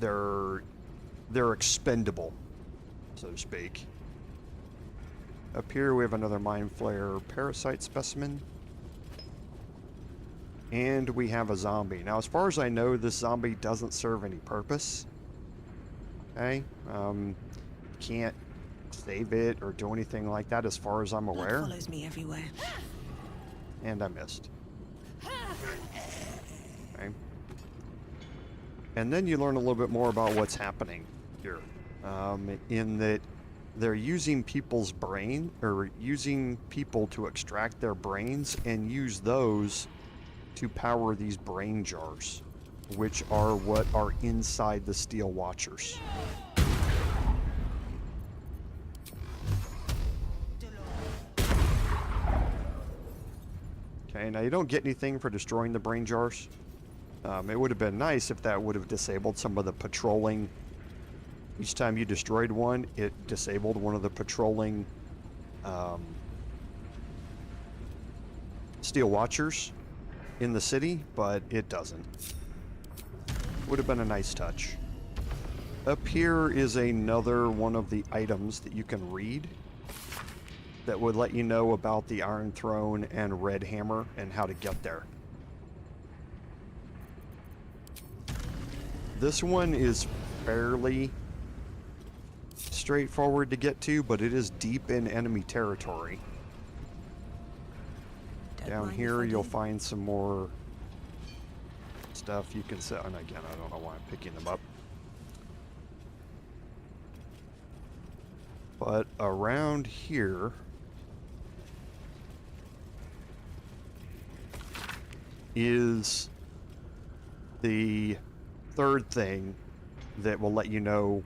they're expendable, so to speak. Up here we have another Mind Flayer parasite specimen. And we have a zombie. Now, as far as I know, this zombie doesn't serve any purpose. Okay? Can't save it or do anything like that as far as I'm aware. Blood follows me everywhere. And I missed. Okay. And then you learn a little bit more about what's happening here. In that they're using people's brain, or using people to extract their brains and use those to power these brain jars, which are what are inside the Steel Watchers. Okay, now you don't get anything for destroying the brain jars. It would have been nice if that would have disabled some of the patrolling. Each time you destroyed one, it disabled one of the patrolling Steel Watchers in the city, but it doesn't. Would have been a nice touch. Up here is another one of the items that you can read that would let you know about the Iron Throne and Red Hammer and how to get there. This one is fairly straightforward to get to, but it is deep in enemy territory. Down here you'll find some more stuff you can set, and again, I don't know why I'm picking them up. But around here is the third thing that will let you know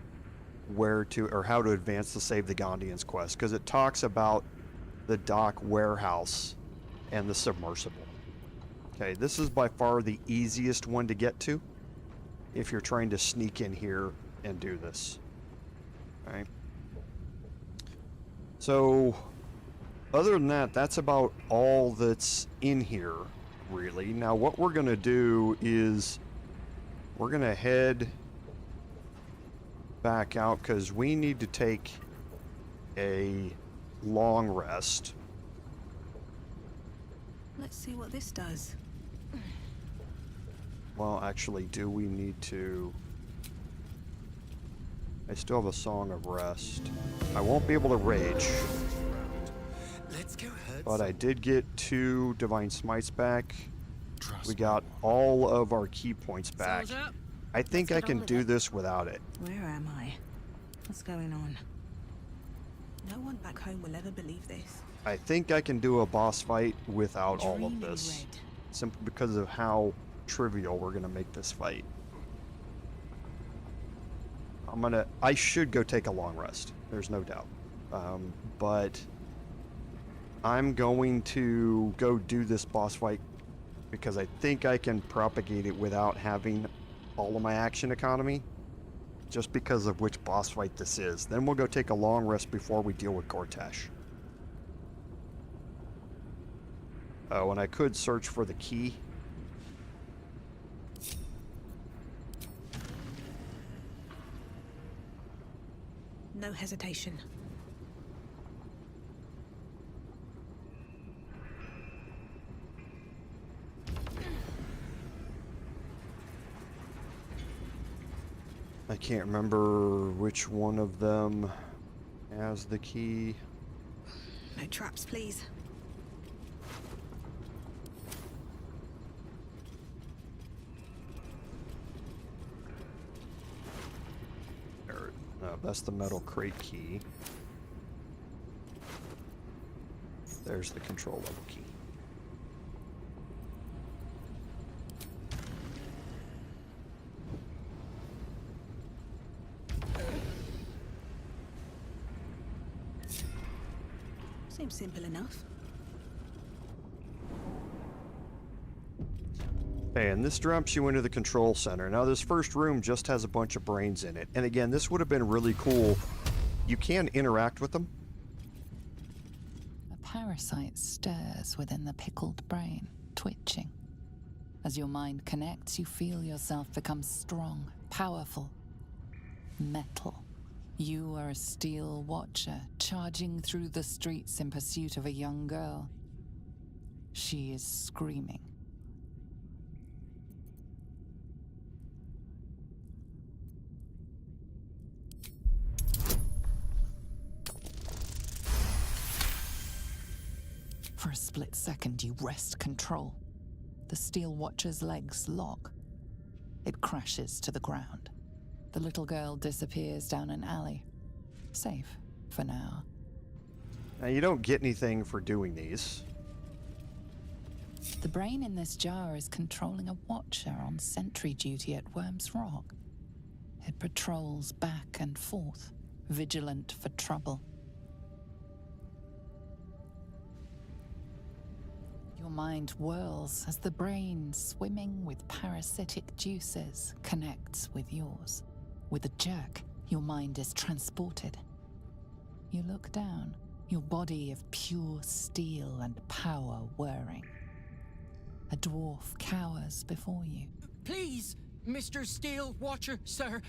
where to, or how to advance the Save the Gondians quest, because it talks about the dock warehouse and the submersible. Okay, this is by far the easiest one to get to. if you're trying to sneak in here and do this. Alright. So, other than that, that's about all that's in here, really. Now, what we're going to do is we're going to head back out because we need to take a long rest. Let's see what this does. Well, actually, do we need to... I still have a Song of Rest. I won't be able to rage. Let's go hurt But I did get 2 Divine Smites back. Trust We got all of our key points back. Soldier. I think I Let's get can on with do it. this without it. Where am I? What's going on? No one back home will ever believe this. I think I can do a boss fight without all of Dreaming this. red. Simply because of how trivial we're going to make this fight. I should go take a long rest. There's no doubt. But I'm going to go do this boss fight because I think I can propagate it without having all of my action economy, just because of which boss fight this is. Then we'll go take a long rest before we deal with Gortash. Oh, and I could search for the key. No hesitation. I can't remember which one of them has the key. No traps, please. That's the metal crate key. There's the control level key. Seems simple enough. Okay, and this drops you into the control center. Now, this first room just has a bunch of brains in it. And again, this would have been really cool. You can interact with them. A parasite stirs within the pickled brain, twitching. As your mind connects, you feel yourself become strong, powerful, metal. You are a Steel Watcher, charging through the streets in pursuit of a young girl. She is screaming. For a split second, you wrest control. The Steel Watcher's legs lock. It crashes to the ground. The little girl disappears down an alley. Safe for now. Now, you don't get anything for doing these. The brain in this jar is controlling a Watcher on sentry duty at Worm's Rock. It patrols back and forth, vigilant for trouble. Your mind whirls as the brain, swimming with parasitic juices, connects with yours. With a jerk, your mind is transported. You look down, your body of pure steel and power whirring. A dwarf cowers before you. Please, Mr. Steel Watcher, sir.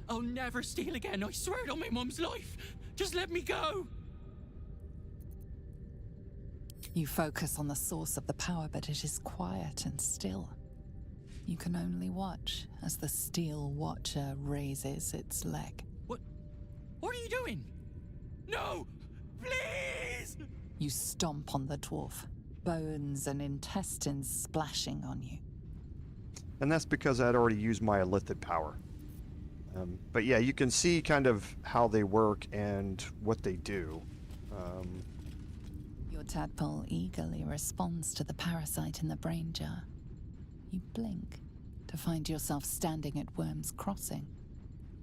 I'll never steal again, I swear it on my mum's life. Just let me go. You focus on the source of the power, but it is quiet and still. You can only watch as the Steel Watcher raises its leg. What are you doing? No! Please! You stomp on the dwarf, bones and intestines splashing on you. And that's because I'd already used my Illithid power. But yeah, you can see kind of how they work and what they do. Your tadpole eagerly responds to the parasite in the brain jar. You blink to find yourself standing at Worm's Crossing.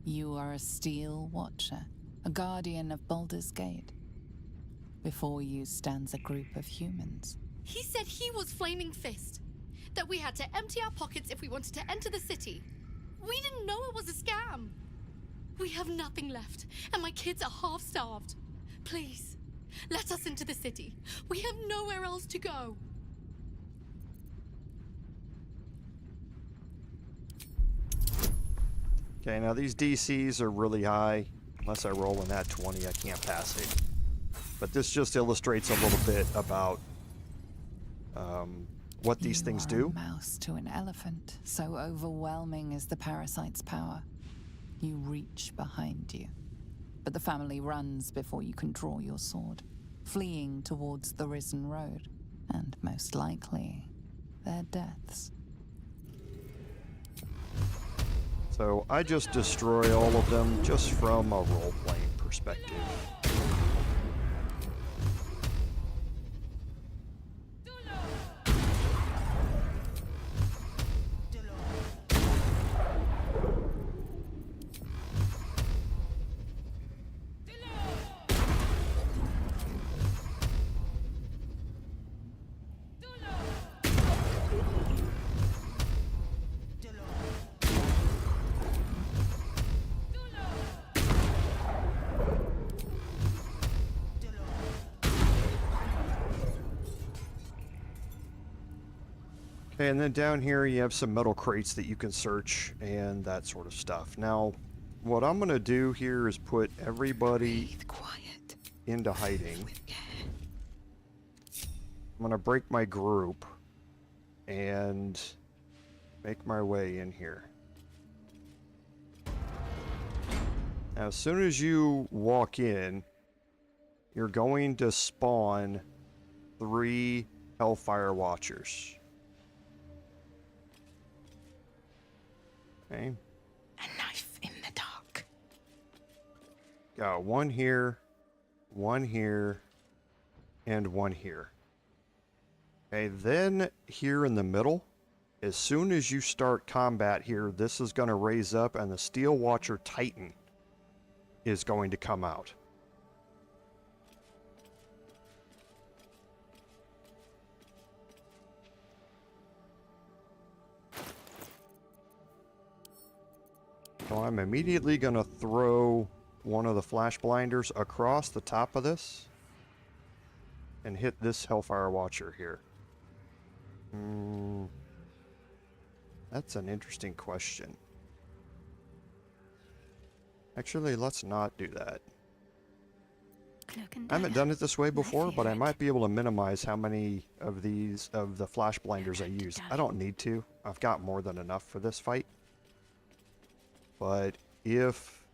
You are a Steel Watcher, a guardian of Baldur's Gate. Before you stands a group of humans. He said he was Flaming Fist. That we had to empty our pockets if we wanted to enter the city. We didn't know it was a scam. We have nothing left, and my kids are half-starved. Please, let us into the city. We have nowhere else to go. Okay, now these DCs are really high. Unless I roll in that 20, I can't pass it. But this just illustrates a little bit about what these things You are do. a mouse to an elephant, so overwhelming is the parasite's power. You reach behind you, but the family runs before you can draw your sword, fleeing towards the risen road, and most likely, their deaths. So I just destroy all of them just from a role-playing perspective. Okay, and then down here you have some metal crates that you can search and that sort of stuff. Now, what I'm going to do here is put everybody into hiding. I'm going to break my group and make my way in here. Now, as soon as you walk in, you're going to spawn 3 Hellfire Watchers. Okay. A knife in the dark. Got one here, and one here. Okay, then here in the middle, as soon as you start combat here, this is going to raise up and the Steel Watcher Titan is going to come out. So I'm immediately going to throw one of the flash blinders across the top of this and hit this Hellfire Watcher here. That's an interesting question. Actually, let's not do that. I haven't done it this way before, but I might be able to minimize how many of these, of the flash blinders I use. I don't need to. I've got more than enough for this fight. But if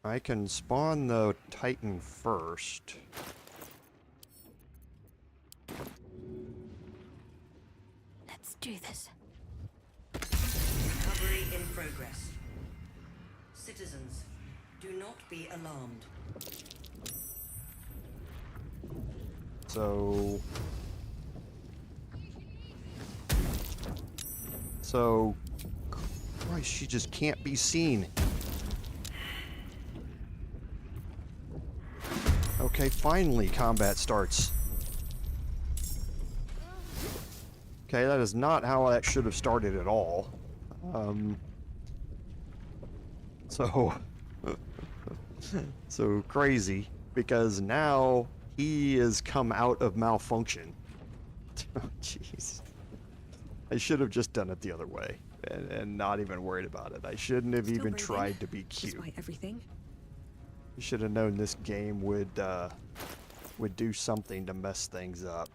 I can spawn the Titan first. Let's do this. Recovery in progress. Citizens, do not be alarmed. So, Christ, she just can't be seen. Okay, finally combat starts. Okay, that is not how that should have started at all. So crazy, because now he has come out of malfunction. Oh, jeez. I should have just done it the other way and not even worried about it. I shouldn't have even tried to be cute. Despite everything. You should have known this game would do something to mess things up.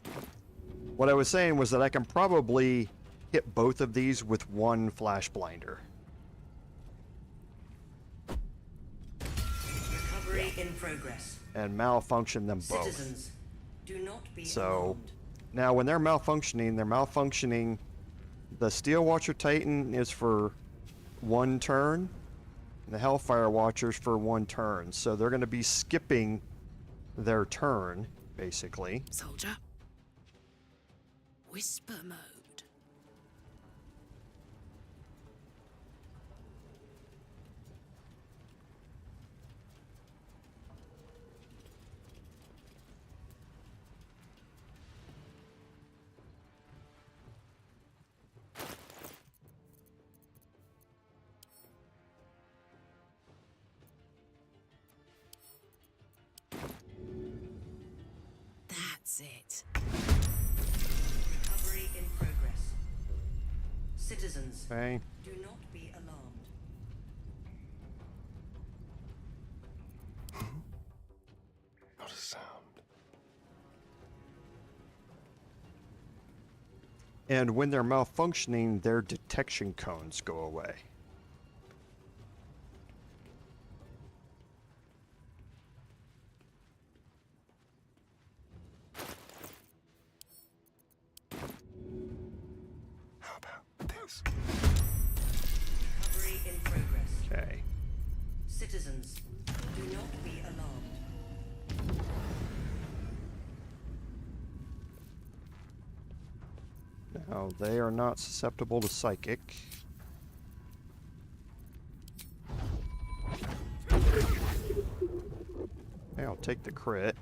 What I was saying was that I can probably hit both of these with one flash blinder. Recovery in progress. And malfunction them both. Citizens, do not be So alarmed. now when they're malfunctioning. The Steel Watcher Titan is for 1 turn. And the Hellfire Watchers for 1 turn. So they're going to be skipping their turn, basically. Soldier. Whisper mode. Citizens, Okay. do not be alarmed. Not a sound. And when they're malfunctioning, their detection cones go away. How about this? Recovery in progress. Okay. Citizens, do not be alarmed. Now, they are not susceptible to psychic. Okay, I'll take the crit.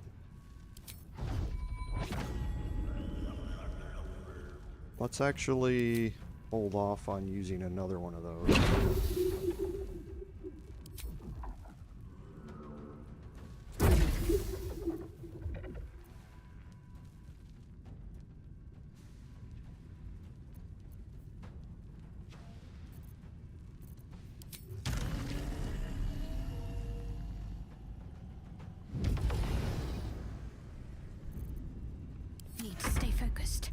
Let's actually hold off on using another one of those. Need to stay focused.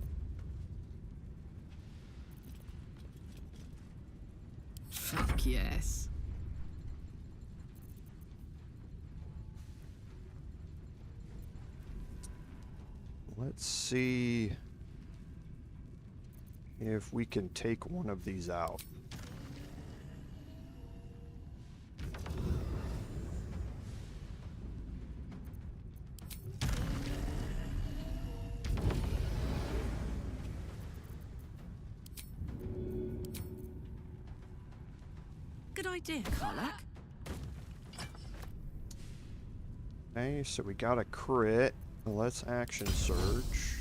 Fuck yes. Let's see if we can take one of these out. Good idea, Karlak. Okay, so we got a crit. Let's action surge.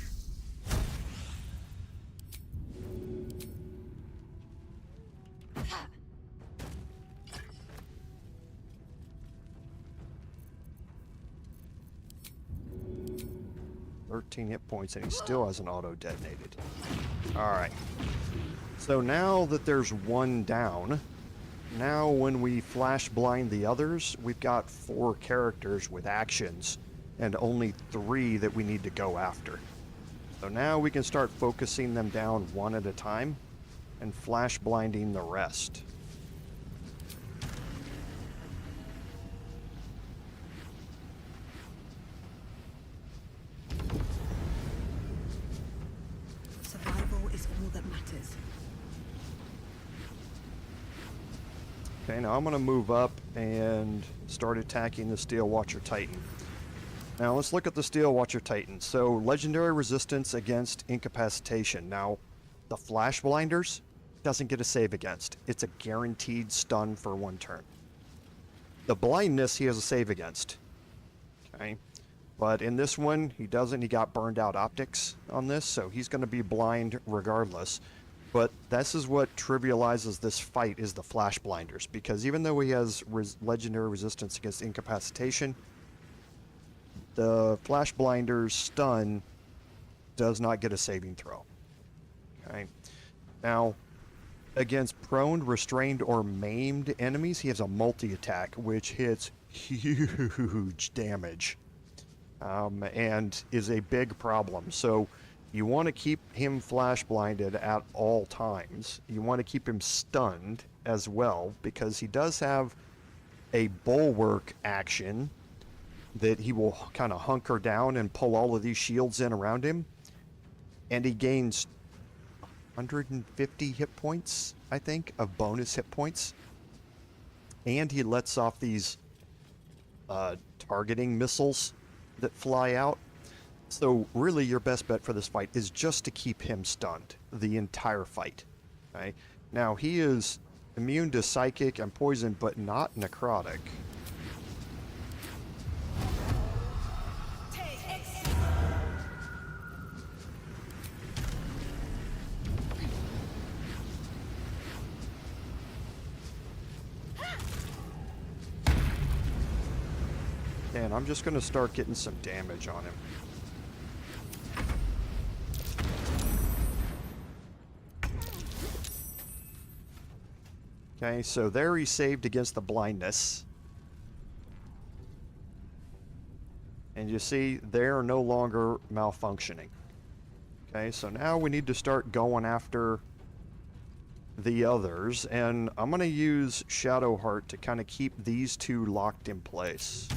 Hit points, and he still hasn't auto-detonated. Alright. So now that there's one down, now when we flash blind the others, we've got 4 characters with actions and only 3 that we need to go after. So now we can start focusing them down one at a time and flash blinding the rest. Survival is all that matters. Okay, now I'm going to move up and start attacking the Steel Watcher Titan. Now let's look at the Steel Watcher Titan. So, legendary resistance against incapacitation. Now, the Flash Blinders doesn't get a save against. It's a guaranteed stun for 1 turn. The blindness he has a save against. Okay, but in this one he doesn't. He got burned out optics on this, so he's going to be blind regardless. But this is what trivializes this fight, is the Flash Blinders, because even though he has legendary resistance against incapacitation, the Flash Blinders stun does not get a saving throw. Okay. Now, against prone, restrained, or maimed enemies, he has a multi-attack, which hits huge damage, and is a big problem. So you want to keep him flash blinded at all times. You want to keep him stunned as well, because he does have a bulwark action that he will kind of hunker down and pull all of these shields in around him, and he gains 150 hit points, I think, of bonus hit points, and he lets off these targeting missiles that fly out. So really your best bet for this fight is just to keep him stunned the entire fight. Okay? Now he is immune to psychic and poison, but not necrotic. And I'm just going to start getting some damage on him. Okay, so there he saved against the blindness. And you see, they're no longer malfunctioning. Okay, so now we need to start going after the others, and I'm going to use Shadowheart to kind of keep these two locked in place.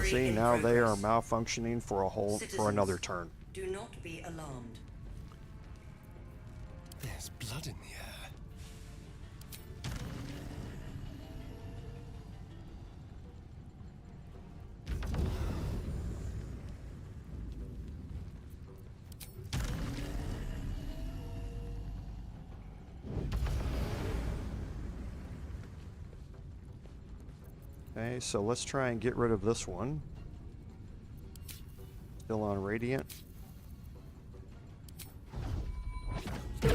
See, now they are malfunctioning for another turn. Do not be alarmed. There's blood in the air. Okay, so let's try and get rid of this one. Still on Radiant. Okay,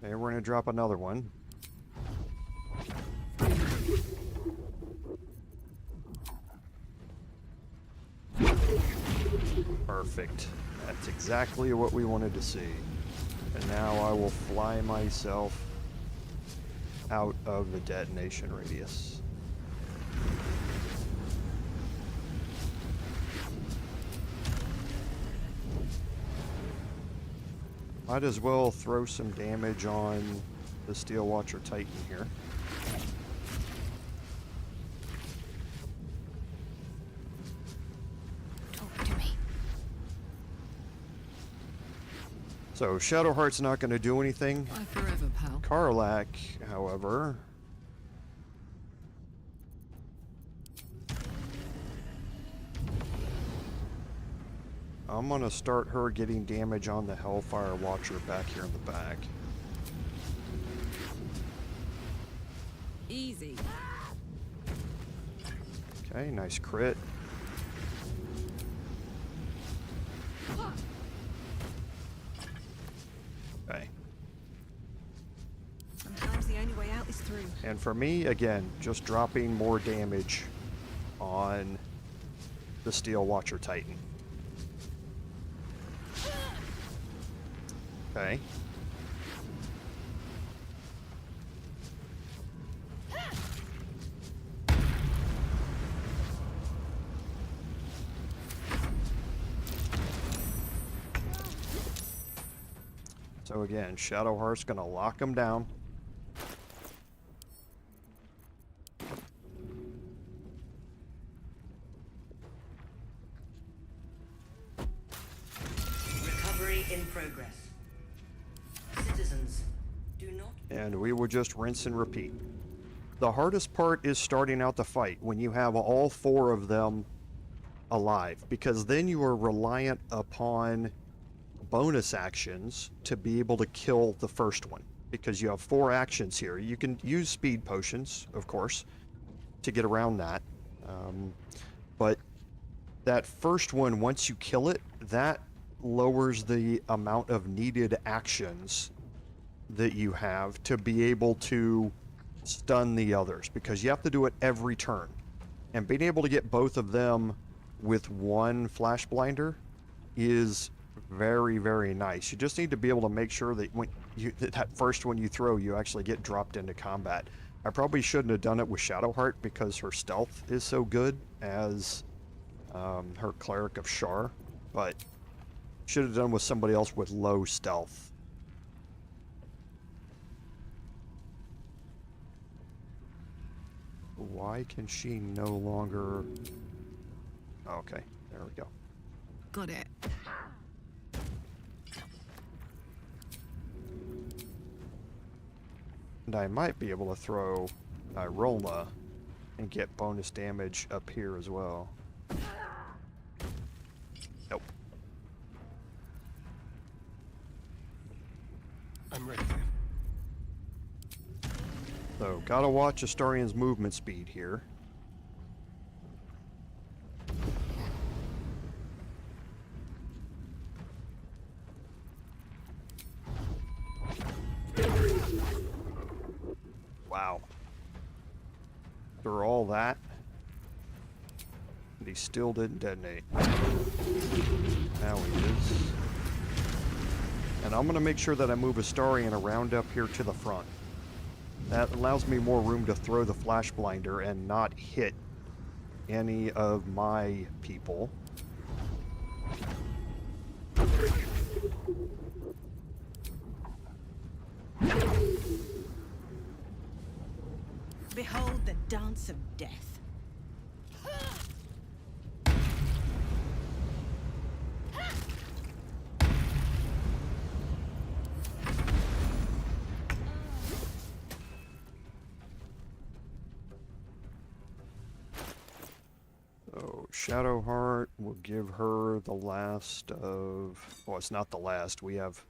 we're going to drop another one. Perfect. That's exactly what we wanted to see. And now I will fly myself out of the detonation radius. Might as well throw some damage on the Steel Watcher Titan here. Talk to me. So Shadowheart's not going to do anything. Bye forever, pal. Karlach, however, I'm going to start her getting damage on the Hellfire Watcher back here in the back. Easy. Okay, nice crit. Okay. Sometimes the only way out is through. And for me, again, just dropping more damage on the Steel Watcher Titan. Okay. So again, Shadowheart's gonna lock him down. Recovery in progress. Citizens, do not... And we will just rinse and repeat. The hardest part is starting out the fight when you have all four of them alive, because then you are reliant upon bonus actions to be able to kill the first one, because you have 4 actions here. You can use speed potions, of course, to get around that. But that first one, once you kill it, that lowers the amount of needed actions that you have to be able to stun the others, because you have to do it every turn. And being able to get both of them with one flash blinder is very, very nice. You just need to be able to make sure that when that first one you throw, you actually get dropped into combat. I probably shouldn't have done it with Shadowheart because her stealth is so good as her Cleric of Shar, but should have done with somebody else with low stealth. Why can she no longer... Okay, there we go. Got it. And I might be able to throw Irola and get bonus damage up here as well. Nope. I'm ready. So, gotta watch Astarian's movement speed here. Wow. After all that, and he still didn't detonate. Now he is. And I'm going to make sure that I move Astarion around up here to the front. That allows me more room to throw the flash blinder and not hit any of my people. Behold the dance of death. So Shadowheart will give her the last of... Well, it's not the last. We have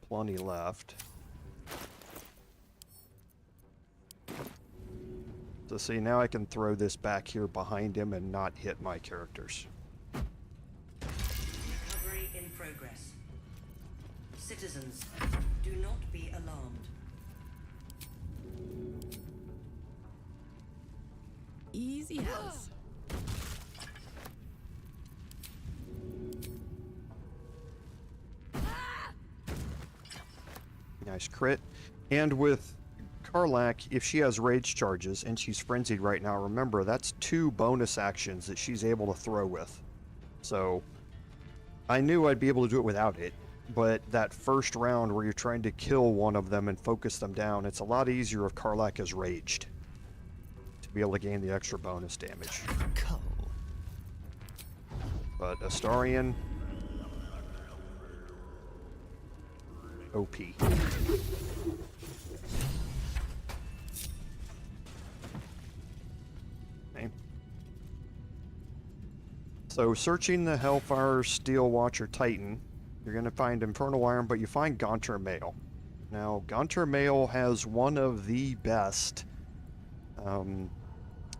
plenty left. So see, now I can throw this back here behind him and not hit my characters. Recovery in progress. Citizens, do not be alarmed. Easy as. Nice crit. And with Karlach, if she has rage charges and she's frenzied right now, remember that's 2 bonus actions that she's able to throw with. So I knew I'd be able to do it without it, but that first round where you're trying to kill one of them and focus them down, it's a lot easier if Karlach is raged to be able to gain the extra bonus damage. Cool. But Astarion, OP. Okay. So searching the Hellfire Steel Watcher Titan, you're going to find Infernal Iron, but you find Gaunter Mail. Now, Gaunter Mail has one of the best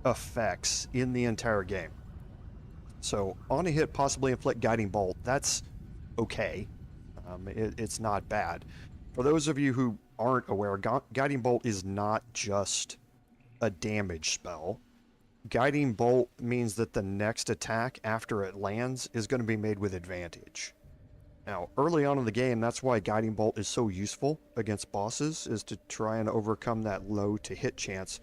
effects in the entire game. So on a hit, possibly inflict Guiding Bolt. That's okay. It's not bad. For those of you who aren't aware, Guiding Bolt is not just a damage spell. Guiding Bolt means that the next attack after it lands is going to be made with advantage. Now, early on in the game, that's why Guiding Bolt is so useful against bosses, is to try and overcome that low to hit chance.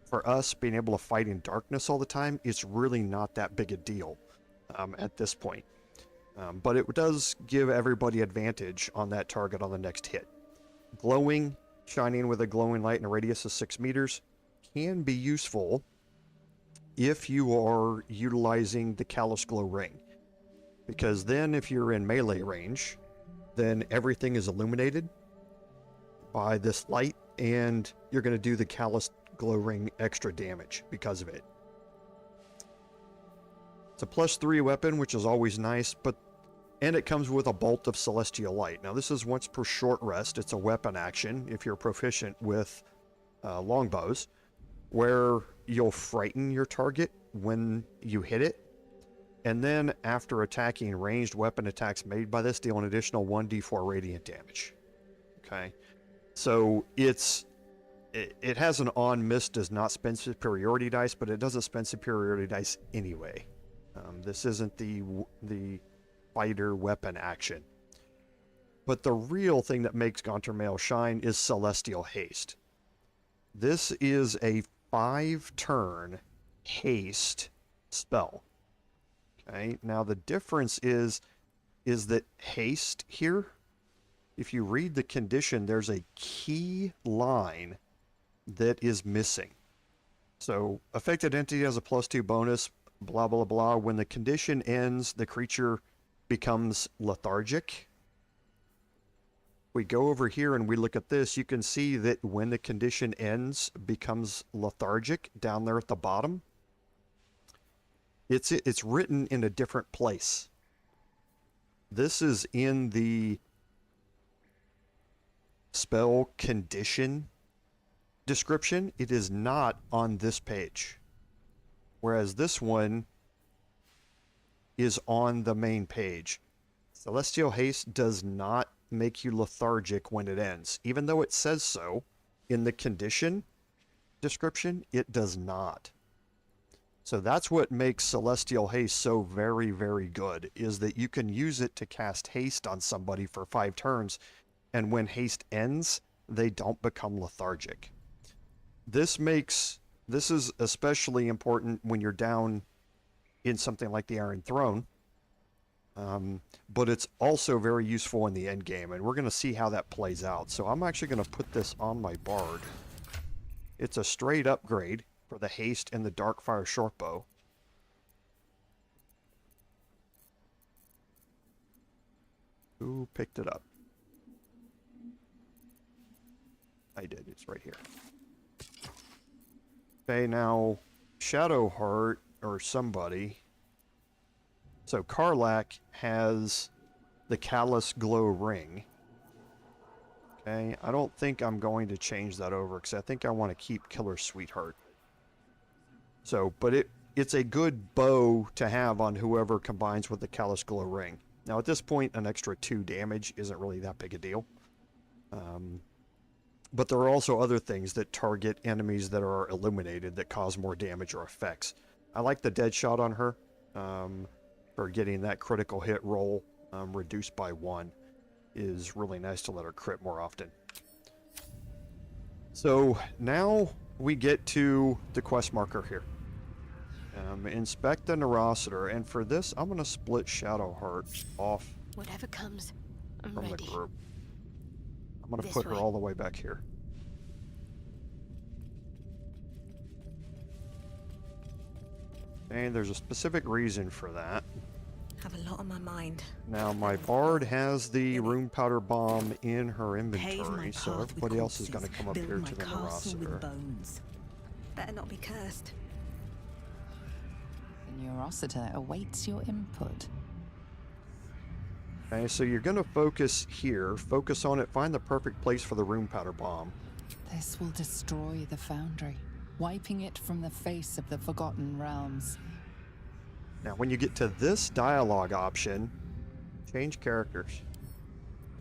For us, being able to fight in darkness all the time, it's really not that big a deal at this point. But it does give everybody advantage on that target on the next hit. Glowing, shining with a glowing light in a radius of 6 meters, can be useful if you are utilizing the Callous Glow Ring. Because then if you're in melee range, then everything is illuminated by this light, and you're going to do the Callous Glow Ring extra damage because of it. It's a +3 weapon, which is always nice, and it comes with a bolt of celestial light. Now this is once per short rest. It's a weapon action if you're proficient with longbows, where you'll frighten your target when you hit it, and then after attacking, ranged weapon attacks made by this deal an additional 1d4 radiant damage. Okay, so it has an on miss does not spend superiority dice, but it doesn't spend superiority dice anyway. This isn't the fighter weapon action. But the real thing that makes Gaunter Mail shine is Celestial Haste. This is a 5-turn haste spell. Okay, now the difference is that haste here, if you read the condition, there's a key line that is missing. So affected entity has a +2 bonus, blah blah blah. When the condition ends, the creature becomes lethargic. We go over here and we look at this, you can see that when the condition ends, becomes lethargic down there at the bottom. It's written in a different place. This is in the spell condition description. It is not on this page. Whereas this one is on the main page. Celestial Haste does not make you lethargic when it ends. Even though it says so in the condition, description, it does not. So that's what makes Celestial Haste so very, very good, is that you can use it to cast haste on somebody for 5 turns, and when haste ends, they don't become lethargic. This is especially important when you're down in something like the Iron Throne, but it's also very useful in the end game, and we're going to see how that plays out. So I'm actually going to put this on my Bard. It's a straight upgrade for the haste and the Darkfire shortbow. Who picked it up? I did. It's right here. Okay, now Shadowheart or somebody. So Karlach has the Callous Glow Ring. Okay, I don't think I'm going to change that over because I think I want to keep Killer Sweetheart. So, but it's a good bow to have on whoever combines with the Callous Glow Ring. Now at this point, an extra 2 damage isn't really that big a deal. But there are also other things that target enemies that are illuminated that cause more damage or effects. I like the dead shot on her for getting that critical hit roll reduced by 1. Is really nice to let her crit more often. So now we get to the quest marker here. Inspect the Neurocitor, and for this I'm going to split Shadowheart off Whatever comes, I'm from ready. the group. I'm going to This put her way. all the way back here. And there's a specific reason for that. Have a lot on my mind. Now my Bard has the Rune Powder Bomb in her Pave my inventory, so path with everybody else is going to corpses, come up build here my to the castle with Neurocitor. bones. Better not be cursed. The Neurocitor awaits your input. Okay, so you're going to focus here, focus on it, find the perfect place for the Rune Powder Bomb. This will destroy the Foundry, wiping it from the face of the Forgotten Realms. Now when you get to this dialogue option, change characters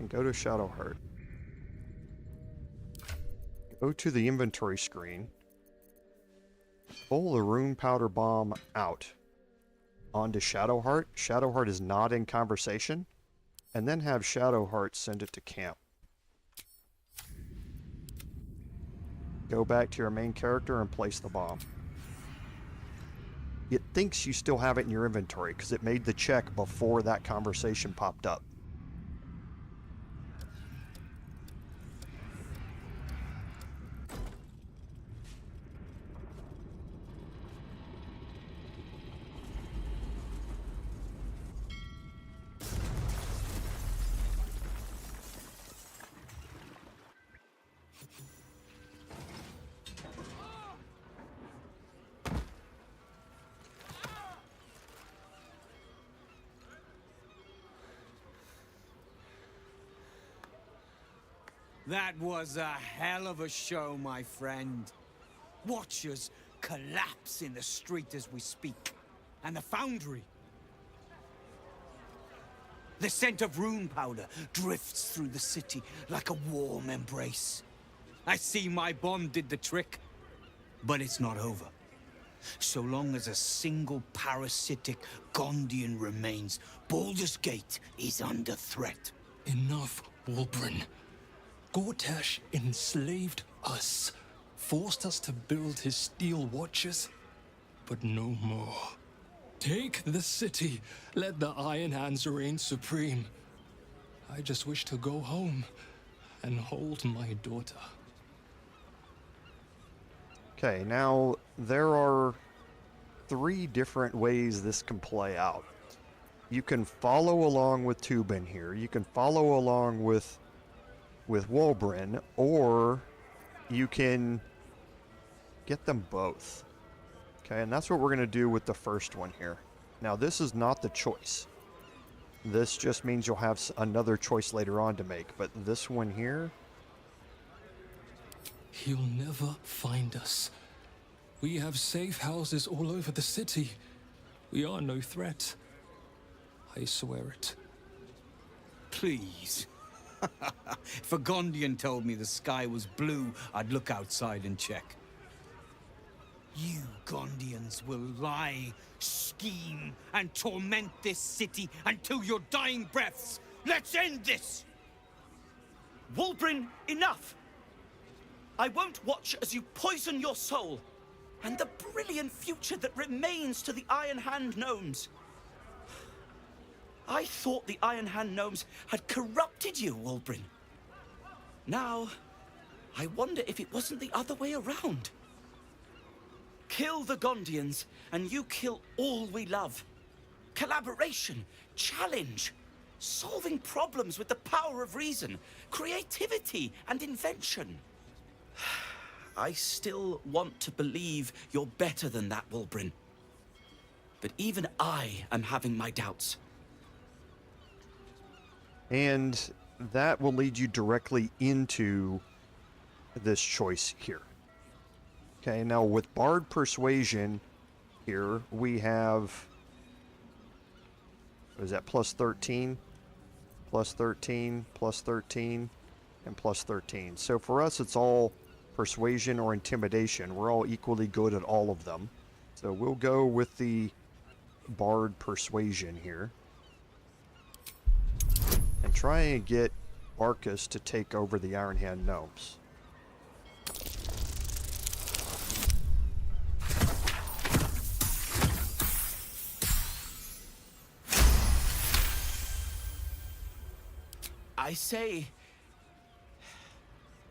and go to Shadowheart. Go to the inventory screen, pull the Rune Powder Bomb out onto Shadowheart. Shadowheart is not in conversation, and then have Shadowheart send it to camp. Go back to your main character and place the bomb. It thinks you still have it in your inventory because it made the check before that conversation popped up. That was a hell of a show, my friend. Watchers collapse in the street as we speak. And the Foundry. The scent of rune powder drifts through the city like a warm embrace. I see my bomb did the trick, but it's not over. So long as a single parasitic Gondian remains, Baldur's Gate is under threat. Enough, Wolbrin. Gortash enslaved us, forced us to build his Steel Watchers, but no more. Take the city, let the Iron Hands reign supreme. I just wish to go home and hold my daughter. Okay, now there are 3 different ways this can play out. You can follow along with Tubin here, you can follow along with Wolbrin, or you can get them both. Okay, and that's what we're going to do with the first one here. Now this is not the choice. This just means you'll have another choice later on to make, but this one here... He'll never find us. We have safe houses all over the city. We are no threat. I swear it. Please. If a Gondian told me the sky was blue, I'd look outside and check. You Gondians will lie, scheme, and torment this city until your dying breaths. Let's end this! Wulbrin, enough! I won't watch as you poison your soul, and the brilliant future that remains to the Iron Hand gnomes. I thought the Iron Hand gnomes had corrupted you, Wulbrin. Now, I wonder if it wasn't the other way around. Kill the Gondians, and you kill all we love. Collaboration, challenge, solving problems with the power of reason, creativity, and invention. I still want to believe you're better than that, Wulbrin. But even I am having my doubts. And that will lead you directly into this choice here. Okay, now with Bard Persuasion here, we have, what is that, plus 13, plus 13, plus 13, and plus 13. So for us, it's all Persuasion or Intimidation. We're all equally good at all of them. So we'll go with the Bard Persuasion here. And try and get Arcus to take over the Iron Hand gnomes.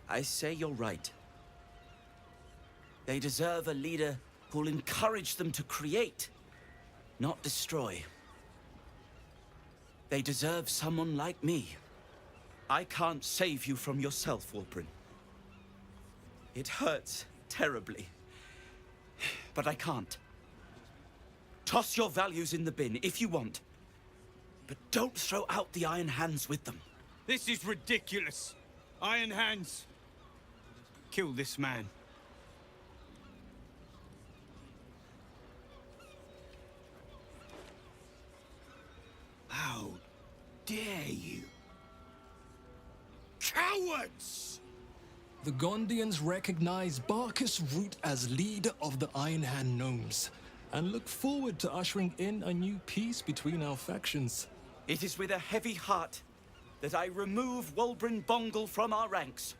I say you're right. They deserve a leader who'll encourage them to create, not destroy. They deserve someone like me. I can't save you from yourself, Wulbrin. It hurts terribly, but I can't. Toss your values in the bin if you want, but don't throw out the Iron Hands with them. This is ridiculous. Iron Hands. Kill this man. How dare you? Cowards! The Gondians recognize Barkus Root as leader of the Iron Hand gnomes, and look forward to ushering in a new peace between our factions. It is with a heavy heart that I remove Wulbrin Bongle from our ranks.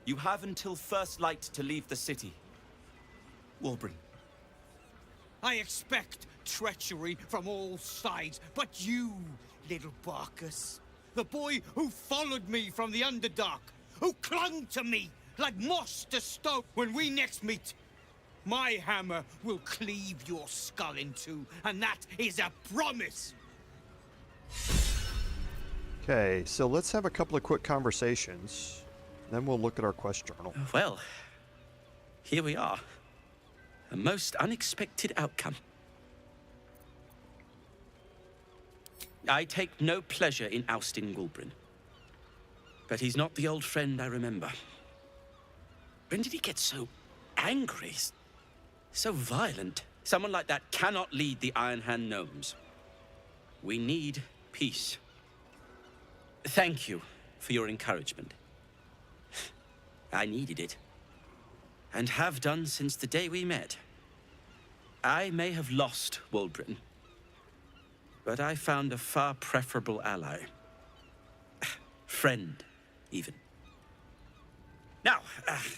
You have until first light to leave the city. Wulbrin. I expect treachery from all sides, but you, little Barkus, the boy who followed me from the Underdark, who clung to me like moss to stone, when we next meet, my hammer will cleave your skull in two, and that is a promise. Okay, so let's have a couple of quick conversations. Then we'll look at our quest journal. Well, here we are. A most unexpected outcome. I take no pleasure in ousting Wulbrin. But he's not the old friend I remember. When did he get so angry? So violent? Someone like that cannot lead the Iron Hand gnomes. We need peace. Thank you for your encouragement. I needed it. And have done since the day we met. I may have lost Wulbrin, but I found a far preferable ally. Friend, even. Now,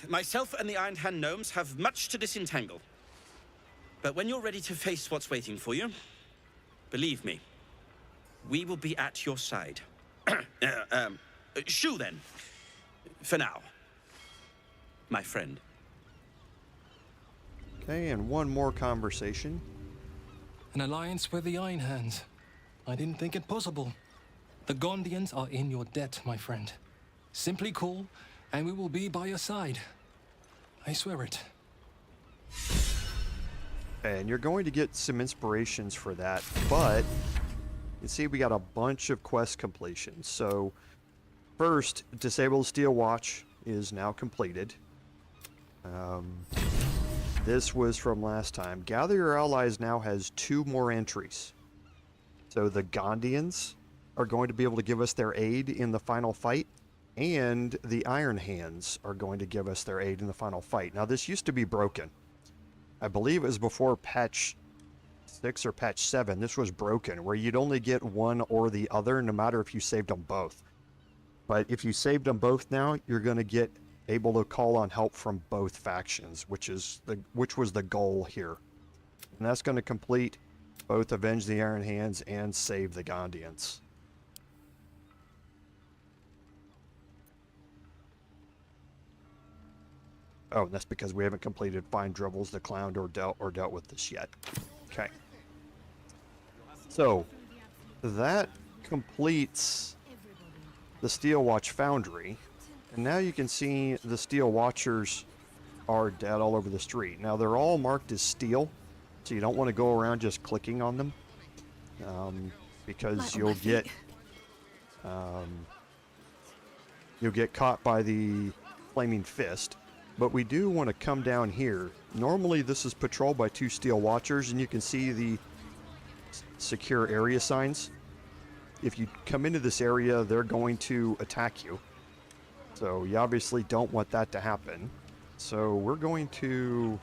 myself and the Iron Hand gnomes have much to disentangle. But when you're ready to face what's waiting for you, believe me, we will be at your side. Shoo then, for now, my friend. Okay, and one more conversation. An alliance with the Iron Hands. I didn't think it possible. The Gondians are in your debt, my friend. Simply call, and we will be by your side. I swear it. And you're going to get some inspirations for that, but you see we got a bunch of quest completions. So first, disable Steel Watch is now completed. This was from last time. Gather Your Allies now has 2 more entries. So the Gondians are going to be able to give us their aid in the final fight. and the Iron Hands are going to give us their aid in the final fight. Now, this used to be broken. I believe it was before patch 6 or patch 7. This was broken, where you'd only get one or the other, no matter if you saved them both. But if you saved them both now, you're going to get able to call on help from both factions, which was the goal here. And that's going to complete both Avenge the Iron Hands and save the Gondians. Oh, and that's because we haven't completed Find Dribbles the Clown or dealt with this yet. Okay. So, that completes the Steel Watch Foundry. And now you can see the Steel Watchers are dead all over the street. Now, they're all marked as steel, so you don't want to go around just clicking on them. Because you'll get caught by the Flaming Fist. But we do want to come down here. Normally this is patrolled by 2 Steel Watchers, and you can see the secure area signs. If you come into this area, they're going to attack you. So you obviously don't want that to happen. So we're going to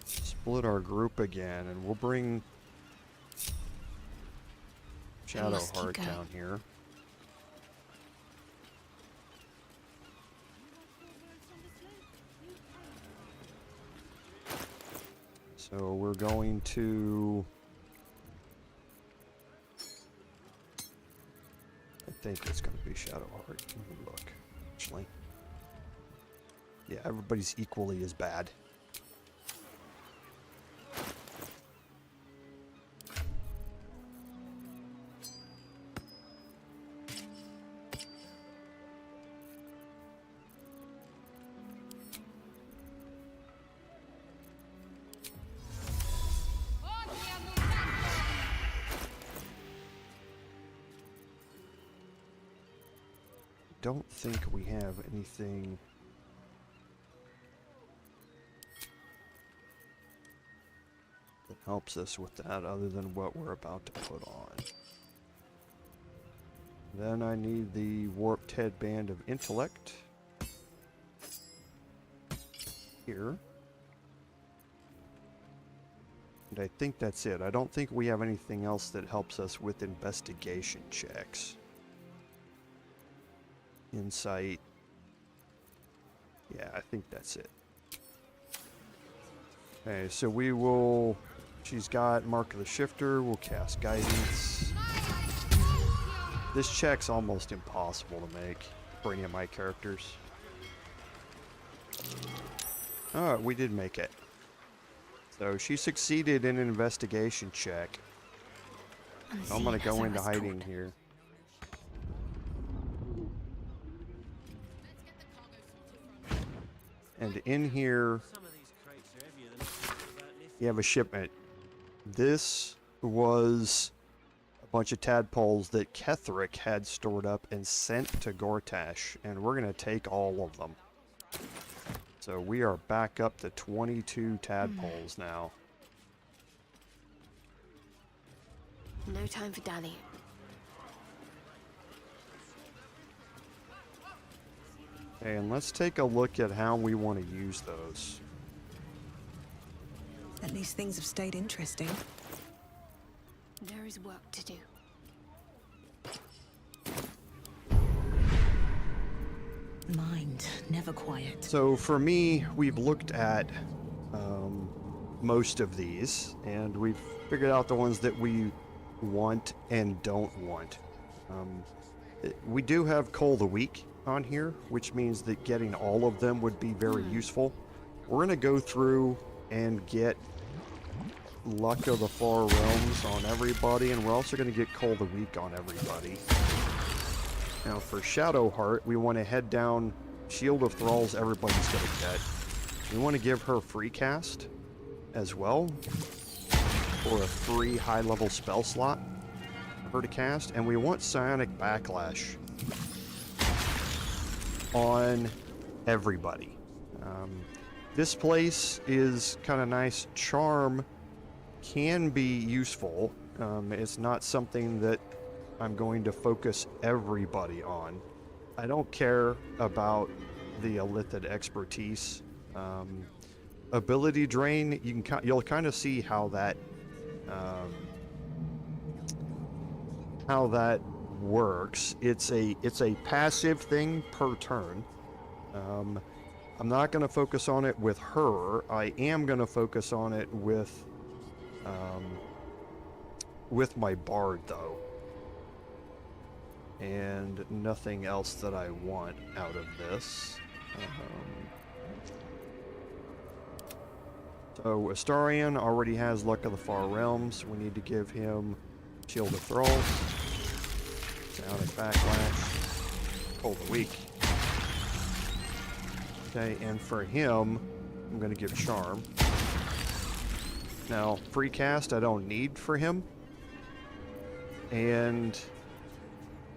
split our group again, and we'll bring Shadowheart down here. So we're going to... I think it's going to be Shadowheart. Let me look, actually. Yeah, everybody's equally as bad. Don't think we have anything that helps us with that other than what we're about to put on. Then I need the Warped Headband of Intellect here. And I think that's it. I don't think we have anything else that helps us with investigation checks. Insight. Yeah, I think that's it. Okay, so we will... She's got Mark of the Shifter. We'll cast Guidance. This check's almost impossible to make for any of my characters. Oh, we did make it. So she succeeded in an investigation check. I'm gonna go into hiding here. And in here, you have a shipment. This was a bunch of tadpoles that Ketherick had stored up and sent to Gortash, and we're going to take all of them. So we are back up to 22 tadpoles now. No time for Danny. Okay, and let's take a look at how we want to use those. At least things have stayed interesting. There is work to do. Mind, never quiet. So for me, we've looked at most of these, and we've figured out the ones that we want and don't want. We do have Coal of the Week on here, which means that getting all of them would be very useful. We're going to go through and get Luck of the Far Realms on everybody, and we're also going to get Coal of the Week on everybody. Now for Shadowheart, we want to head down Shield of Thralls. Everybody's going to get. We want to give her free cast as well, for a free high-level spell slot for her to cast, and we want Psionic Backlash on everybody. This place is kind of nice. Charm can be useful. It's not something that I'm going to focus everybody on. I don't care about the Illithid expertise. Ability drain, you'll kind of see how that works. It's a passive thing per turn. I'm not going to focus on it with her. I am going to focus on it with my bard though, and nothing else that I want out of this. So Astarion already has Luck of the Far Realms. We need to give him Shield of Thralls, Psionic Backlash, Hold the Weak. Okay, and for him, I'm going to give Charm. Now, free cast I don't need for him. And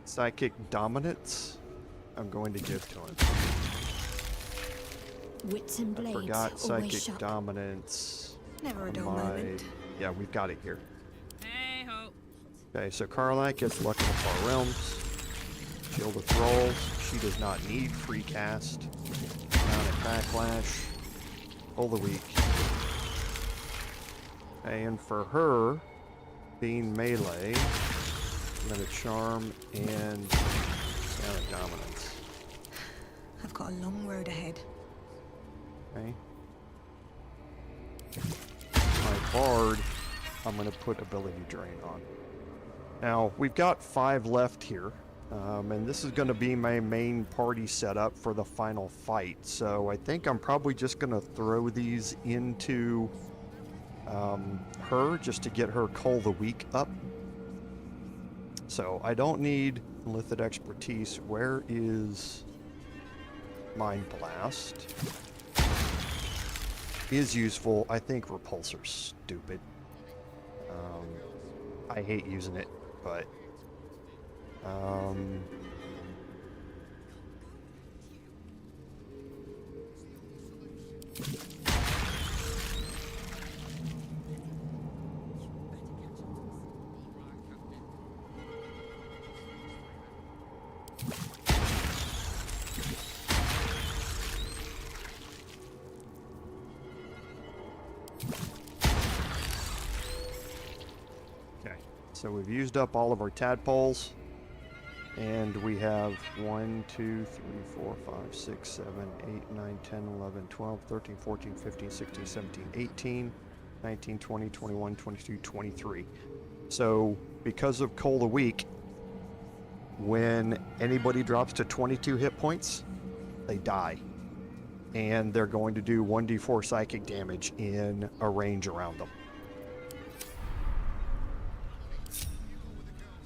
Psychic Dominance I'm going to give to him. Wits and blades. I forgot Psychic sharp. Dominance. Never a dull My... moment. Yeah, we've got it here. Hey ho. Okay, so Karlak gets Luck of the Far Realms. Shield of Thralls. She does not need free cast. Psionic Backlash. Hold the Weak. Okay, and for her, being melee, I'm going to Charm and Psionic Dominance. I've got a long road ahead. Okay. My Bard, I'm going to put Ability Drain on. Now, we've got 5 left here, and this is going to be my main party setup for the final fight, so I think I'm probably just going to throw these into her, just to get her Cull the Weak up. So, I don't need Illithid Expertise. Where is Mind Blast? Is useful. I think Repulsor's stupid. I hate using it, but so we've used up all of our tadpoles, and we have 1, 2, 3, 4, 5, 6, 7, 8, 9, 10, 11, 12, 13, 14, 15, 16, 17, 18, 19, 20, 21, 22, 23. So because of Cull the Weak, when anybody drops to 22 hit points, they die. And they're going to do 1d4 psychic damage in a range around them.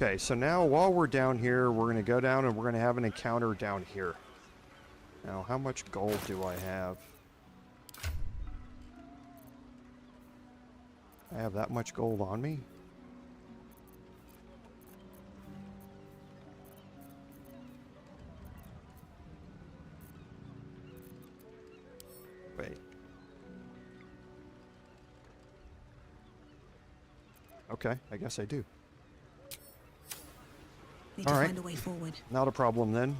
Okay, so now while we're down here, we're going to go down and we're going to have an encounter down here. Now, how much gold do I have? I have that much gold on me? Wait. Okay, I guess I do. Need to find a way forward. Not a problem then.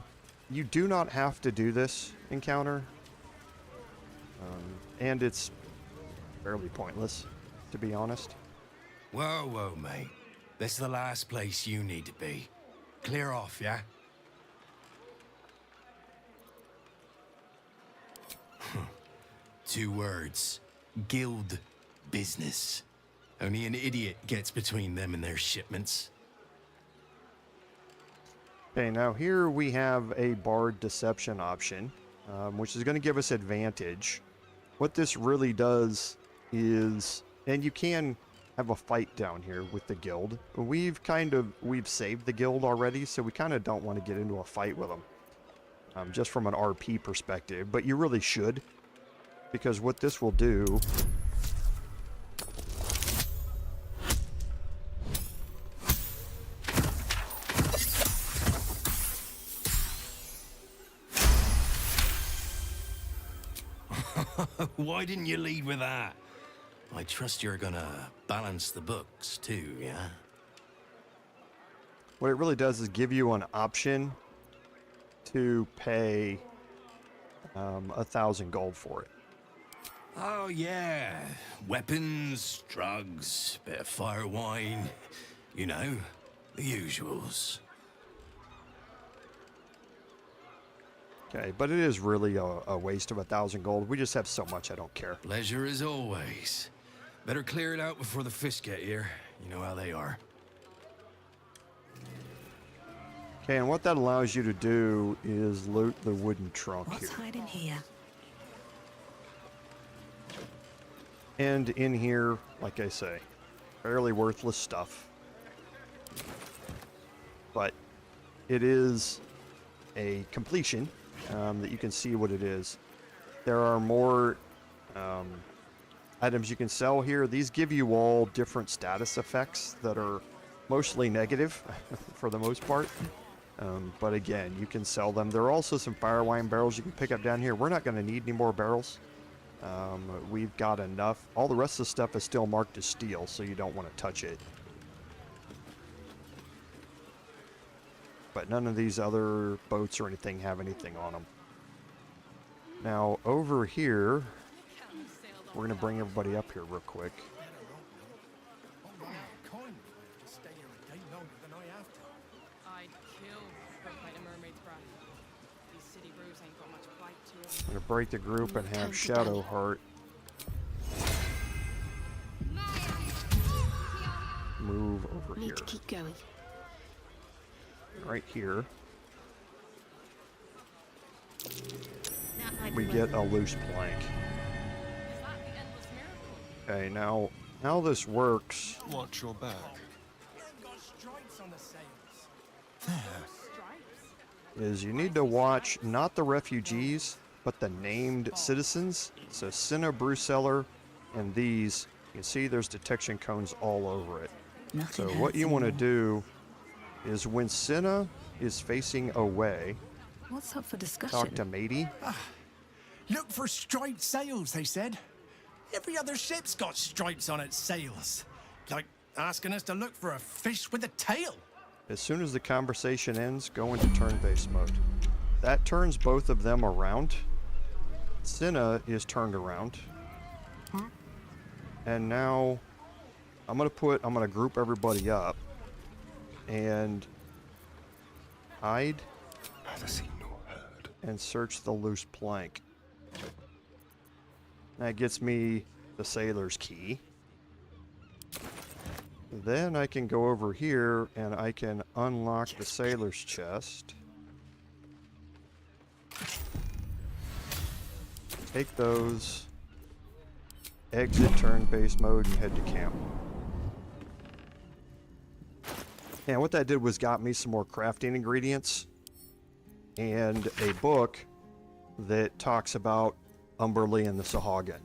You do not have to do this encounter. And it's fairly pointless, to be honest. Whoa, whoa, mate. This is the last place you need to be. Clear off, yeah? 2 words. Guild business. Only an idiot gets between them and their shipments. Okay, now here we have a Bard Deception option, which is going to give us advantage. What this really does is, and you can have a fight down here with the guild. We've saved the guild already, so we kind of don't want to get into a fight with them, just from an RP perspective, but you really should, because what this will do Why didn't you lead with that? I trust you're gonna balance the books too, yeah? what it really does is give you an option to pay 1,000 gold for it. Oh, yeah. Weapons, drugs, bit of fire wine. You know, the usuals. Okay, but it is really a waste of 1,000 gold. We just have so much, I don't care. Pleasure as always. Better clear it out before the fish get here. You know how they are. Okay, and what that allows you to do is loot the wooden trunk What's here. hiding here? And in here, like I say, fairly worthless stuff. But it is a completion that you can see what it is. There are more items you can sell here. These give you all different status effects that are mostly negative for the most part. But again, you can sell them. There are also some fire wine barrels you can pick up down here. We're not going to need any more barrels. We've got enough. All the rest of the stuff is still marked as steel, so you don't want to touch it. But none of these other boats or anything have anything on them. Now, over here, we're going to bring everybody up here real quick. I'm going to break the group and have Shadowheart move over here. Need to keep going. Right here. We get a loose plank. Okay, now how this works. Watch your back. Is you need to watch not the refugees, but the named citizens. So Cinna, Bruceller, and these. You can see there's detection cones all over it. Nothing So what you want to do is when Cinna is facing away, What's up for discussion? talk to Matey. Look for striped sails, they said. Every other ship's got stripes on its sails. Like asking us to look for a fish with a tail. As soon as the conversation ends, go into turn-based mode. That turns both of them around. Cinna is turned around. And now I'm gonna group everybody up and hide and search the loose plank. That gets me the sailor's key. Then I can go over here and I can unlock the sailor's chest. Take those, exit turn-based mode, and head to camp. And what that did was got me some more crafting ingredients and a book that talks about Umberlee and the Sahagin.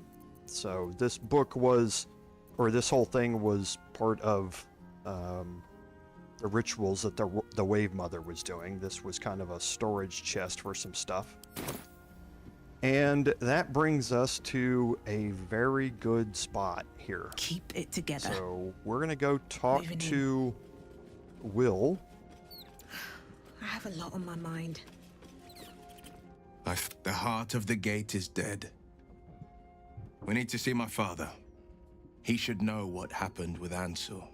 So this book was, or this whole thing was part of the rituals that the Wave Mother was doing. This was kind of a storage chest for some stuff. And that brings us to a very good spot here. Keep it together. So we're going to go talk to Will. I have a lot on my mind. The heart of the gate is dead. We need to see my father. He should know what happened with Ansel.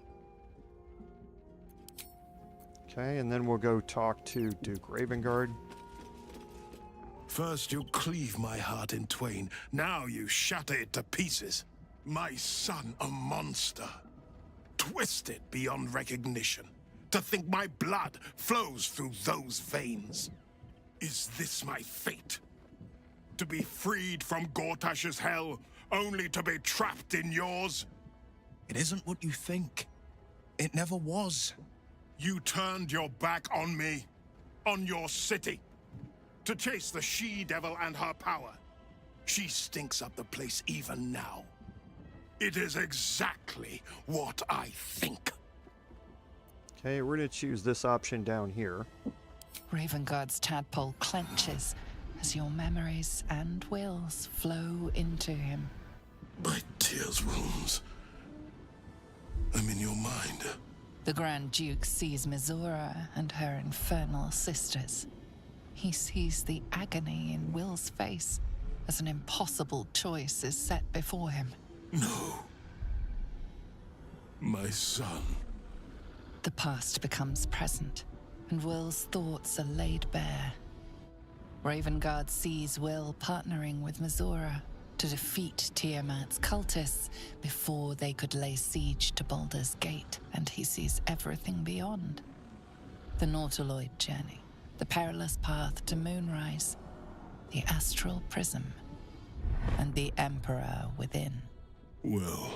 Okay, and then we'll go talk to Duke Ravengard. First you cleave my heart in twain, now you shatter it to pieces. My son a monster, twisted beyond recognition. To think my blood flows through those veins. Is this my fate? To be freed from Gortash's hell, only to be trapped in yours? It isn't what you think. It never was. You turned your back on me, on your city, to chase the she-devil and her power. She stinks up the place even now. It is exactly what I think. Okay, we're going to choose this option down here. Ravengard's tadpole clenches as your memories and wills flow into him. My tears wounds. I'm in your mind. The Grand Duke sees Mizora and her infernal sisters. He sees the agony in Will's face as an impossible choice is set before him. No. My son. The past becomes present, and Will's thoughts are laid bare. Ravengard sees Will partnering with Mizora to defeat Tiamat's cultists before they could lay siege to Baldur's Gate, and he sees everything beyond. The Nautiloid journey, the perilous path to Moonrise, the astral prism, and the Emperor within. Well,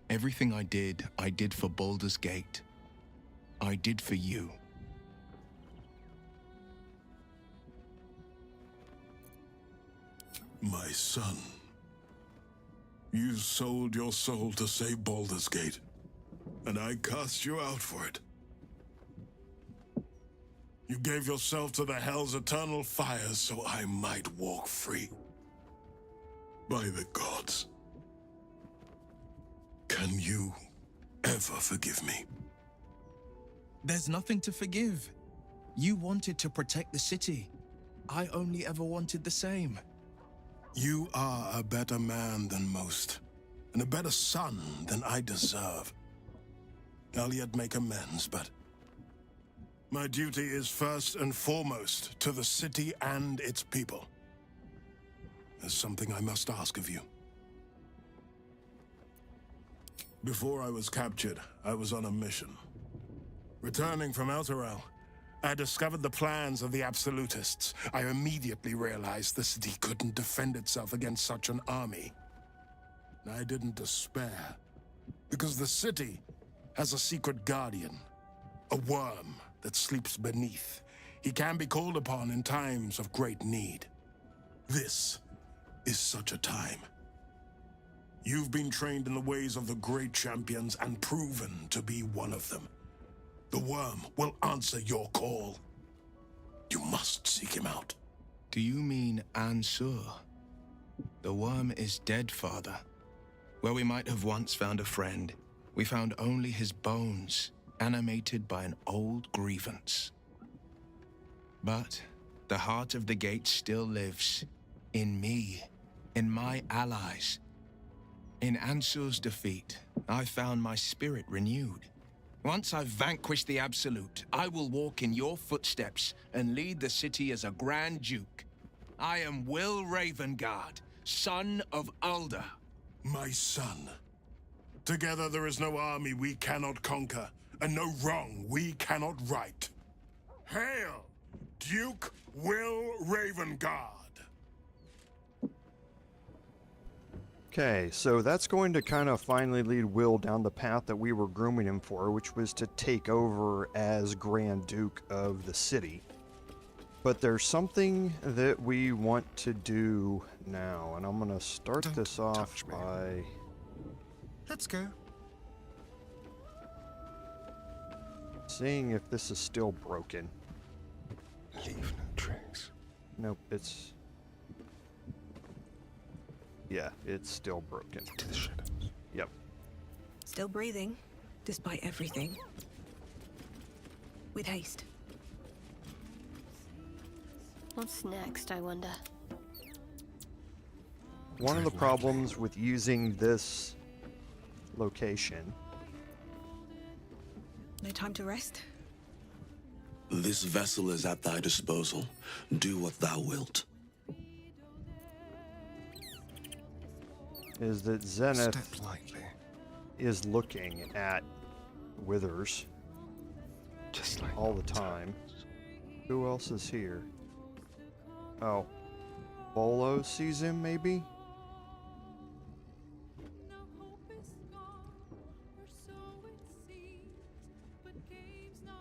everything I did for Baldur's Gate. I did for you. My son. You sold your soul to save Baldur's Gate, and I cast you out for it. You gave yourself to the Hell's eternal fires so I might walk free. By the gods. Can you ever forgive me? There's nothing to forgive. You wanted to protect the city. I only ever wanted the same. You are a better man than most, and a better son than I deserve. I'll yet make amends, but my duty is first and foremost to the city and its people. There's something I must ask of you. Before I was captured, I was on a mission. Returning from Elturel, I discovered the plans of the Absolutists. I immediately realized the city couldn't defend itself against such an army. I didn't despair, because the city has a secret guardian, a worm that sleeps beneath. He can be called upon in times of great need. This is such a time. You've been trained in the ways of the great champions and proven to be one of them. The worm will answer your call. You must seek him out. Do you mean Ansur? The worm is dead, Father. Where we might have once found a friend, we found only his bones, animated by an old grievance. But the heart of the gate still lives. In me, in my allies. In Ansur's defeat, I found my spirit renewed. Once I've vanquished the Absolute, I will walk in your footsteps and lead the city as a Grand Duke. I am Will Ravengard, son of Ulder. My son. Together there is no army we cannot conquer, and no wrong we cannot right. Hail, Duke Will Ravengard! Okay, so that's going to kind of finally lead Will down the path that we were grooming him for, which was to take over as Grand Duke of the city. But there's something that we want to do now, and I'm going to start this off by... Let's go. Seeing if this is still broken. Leave no trace. Nope, it's... Yeah, it's still broken. To the shadows. Yep. Still breathing, despite everything. With haste. What's next, I wonder? One of the problems with using this location... No time to rest? This vessel is at thy disposal. Do what thou wilt. Is that Zenith is looking at Withers just like all the time. Who else is here? Oh, Bolo sees him, maybe?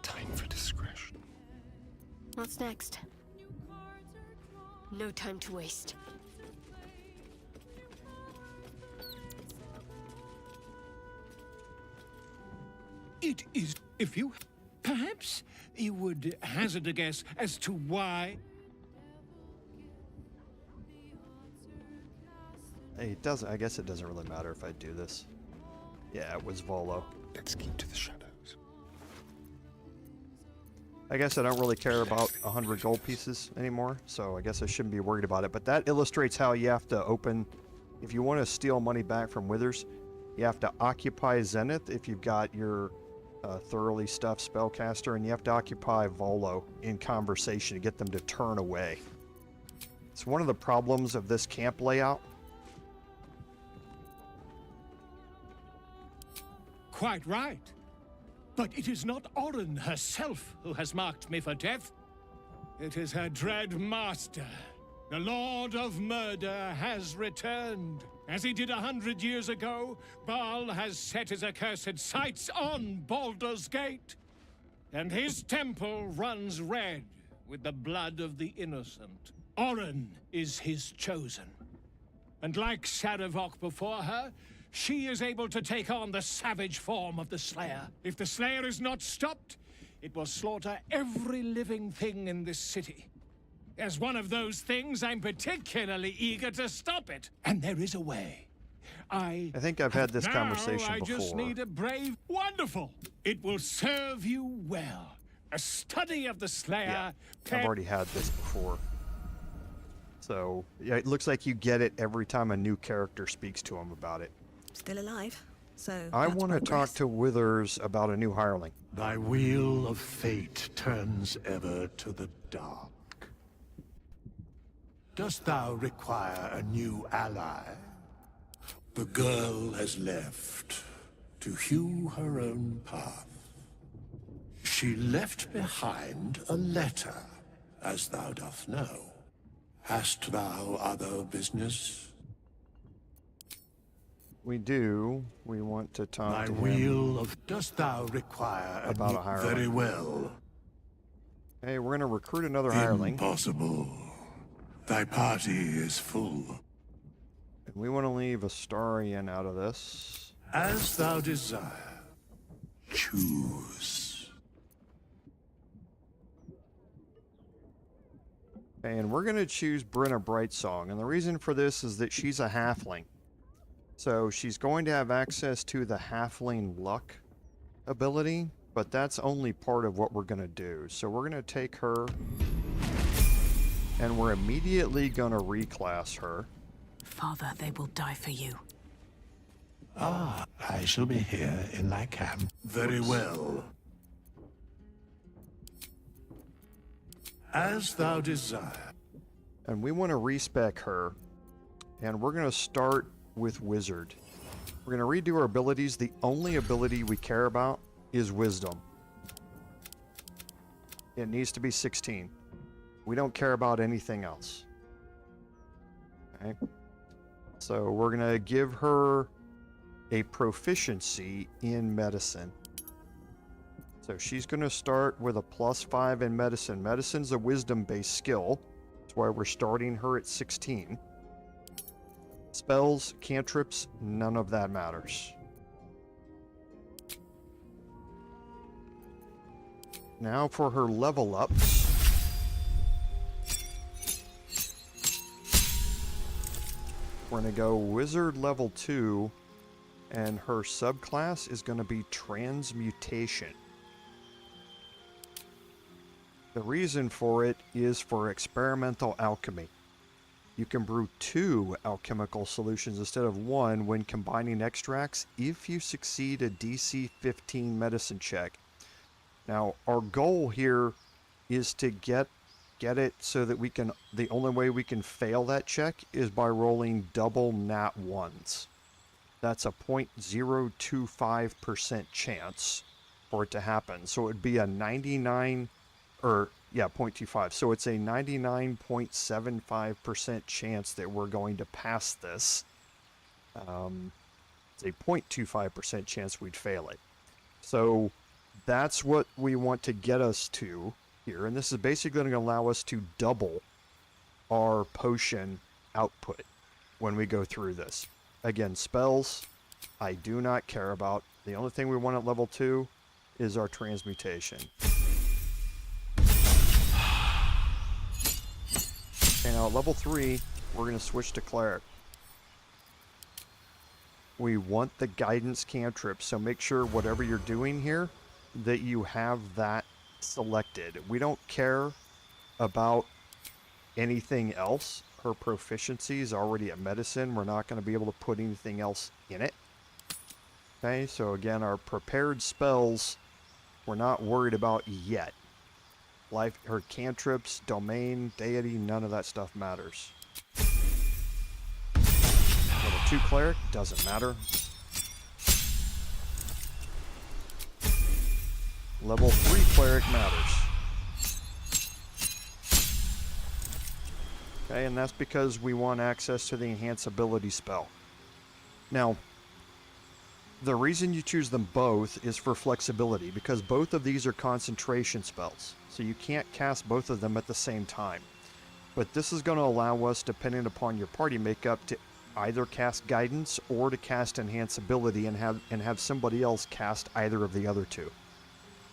Time for discretion. What's next? No time to waste. It is, if you... Perhaps you would hazard a guess as to why... Hey, it doesn't. I guess it doesn't really matter if I do this. Yeah, it was Volo. Let's keep to the shadows. I guess I don't really care about 100 gold pieces anymore, so I guess I shouldn't be worried about it. But that illustrates how you have to open, if you want to steal money back from Withers, you have to occupy Zenith if you've got your thoroughly stuffed spellcaster, and you have to occupy Volo in conversation to get them to turn away. It's one of the problems of this camp layout. Quite right. But it is not Orin herself who has marked me for death. It is her dread master. The Lord of Murder has returned. As he did 100 years ago, Bhaal has set his accursed sights on Baldur's Gate. And his temple runs red with the blood of the innocent. Orin is his chosen. And like Sarevok before her, she is able to take on the savage form of the Slayer. If the Slayer is not stopped, it will slaughter every living thing in this city. As one of those things, I'm particularly eager to stop it. And there is a way. I think I've had this conversation I before. just need a brave... Wonderful! It will serve you well. A study of the Slayer... I've already had this before. So, yeah, it looks like you get it every time a new character speaks to him about it. Still alive, so I want to talk to Withers about a new hireling. Thy wheel of fate turns ever to the dark. Dost thou require a new ally? The girl has left to hew her own path. She left behind a letter, as thou doth know. Hast thou other business? We do. We want to talk to him. Thy wheel of... Dost thou require about a hireling? Very well. Hey, we're going to recruit another hireling. Impossible. Thy party is full. And we want to leave Astarion out of this. As thou desire. Choose. And we're going to choose Brenna Brightsong. And the reason for this is that she's a halfling. So she's going to have access to the halfling luck ability, but that's only part of what we're going to do. So we're going to take her, and we're immediately going to reclass her. Father, they will die for you. Ah, I shall be here in thy camp. Very well. As thou desire. And we want to respec her, and we're going to start with Wizard. We're going to redo our abilities. The only ability we care about is Wisdom. It needs to be 16. We don't care about anything else. Okay. So we're going to give her a proficiency in medicine. So she's going to start with a +5 in medicine. Medicine's a wisdom-based skill. That's why we're starting her at 16. Spells, cantrips, none of that matters. Now for her level ups. We're going to go Wizard level 2, and her subclass is going to be Transmutation. The reason for it is for experimental alchemy. You can brew 2 alchemical solutions instead of 1 when combining extracts if you succeed a DC 15 medicine check. Now, our goal here is to get it so that we can, the only way we can fail that check is by rolling double nat 1s. That's a 0.025% chance for it to happen. So it would be a 0.25. So it's a 99.75% chance that we're going to pass this. It's a 0.25% chance we'd fail it. So that's what we want to get us to here. And this is basically going to allow us to double our potion output when we go through this. Again, spells, I do not care about. The only thing we want at level 2 is our transmutation. Okay, now at level 3, we're going to switch to Cleric. We want the guidance cantrip, so make sure whatever you're doing here, that you have that selected. We don't care about anything else. Her proficiency is already at medicine. We're not going to be able to put anything else in it. Okay, so again, our prepared spells, we're not worried about yet. Her cantrips, domain, deity, none of that stuff matters. Level 2 cleric, doesn't matter. Level 3 cleric matters. Okay, and that's because we want access to the enhance ability spell. Now, the reason you choose them both is for flexibility, because both of these are concentration spells, so you can't cast both of them at the same time. But this is going to allow us, depending upon your party makeup, to either cast guidance or to cast enhance ability and have somebody else cast either of the other two.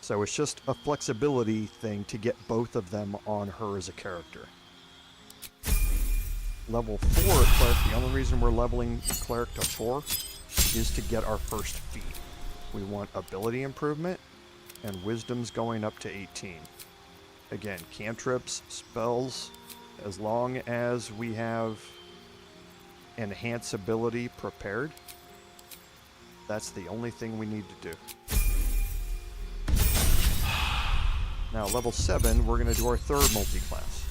So it's just a flexibility thing to get both of them on her as a character. Level 4 at cleric, the only reason we're leveling cleric to 4 is to get our first feat. We want ability improvement, and wisdom's going up to 18. Again, cantrips, spells, as long as we have enhance ability prepared, that's the only thing we need to do. Now, level 7, we're going to do our third multi-class.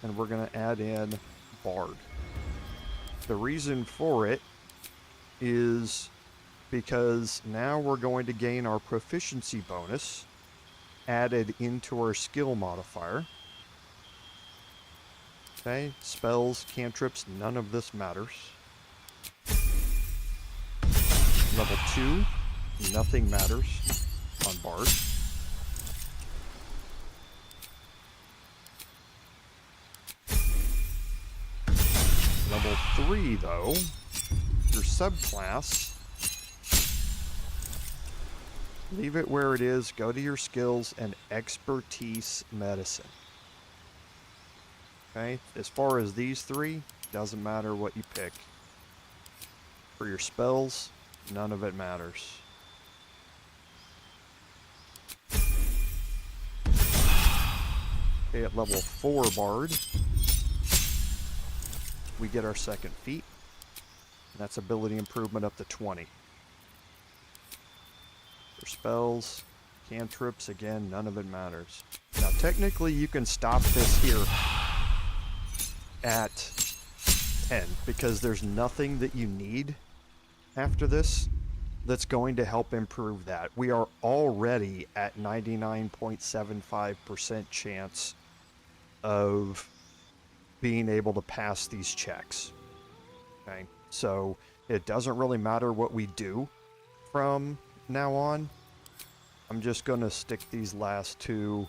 And we're going to add in Bard. The reason for it is because now we're going to gain our proficiency bonus added into our skill modifier. Okay, spells, cantrips, none of this matters. Level 2, nothing matters on Bard. Level 3, though, your subclass, leave it where it is, go to your skills and expertise medicine. Okay, as far as these three, doesn't matter what you pick. For your spells, none of it matters. Okay, at level 4 Bard, we get our second feat, and that's ability improvement up to 20. For spells, cantrips, again, none of it matters. Now, technically, you can stop this here at 10, because there's nothing that you need after this that's going to help improve that. We are already at 99.75% chance of being able to pass these checks. Okay, so it doesn't really matter what we do from now on. I'm just going to stick these last two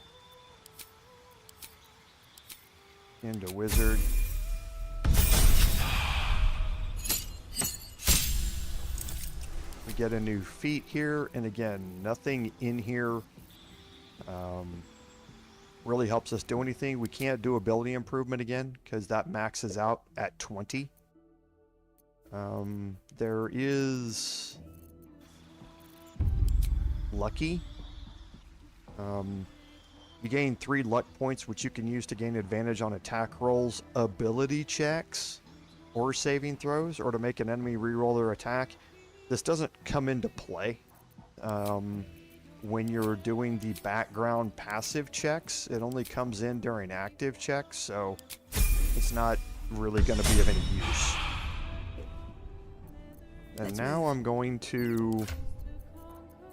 into wizard. We get a new feat here, and again, nothing in here really helps us do anything. We can't do ability improvement again because that maxes out at 20. There is lucky. You gain 3 luck points, which you can use to gain advantage on attack rolls, ability checks, or saving throws, or to make an enemy reroll their attack. This doesn't come into play when you're doing the background passive checks. It only comes in during active checks, so it's not really going to be of any use. And now I'm going to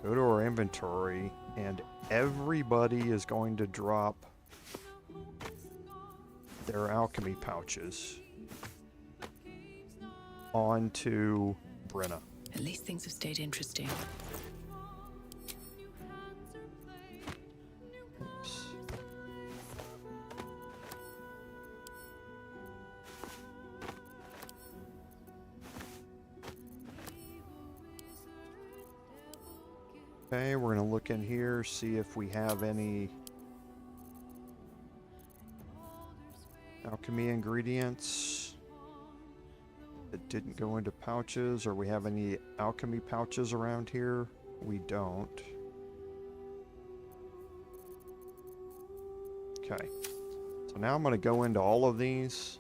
go to our inventory, and everybody is going to drop their alchemy pouches onto Brenna. At least things have stayed interesting. Oops. Okay, we're going to look in here, see if we have any alchemy ingredients that didn't go into pouches, or we have any alchemy pouches around here. We don't. Okay. So now I'm going to go into all of these.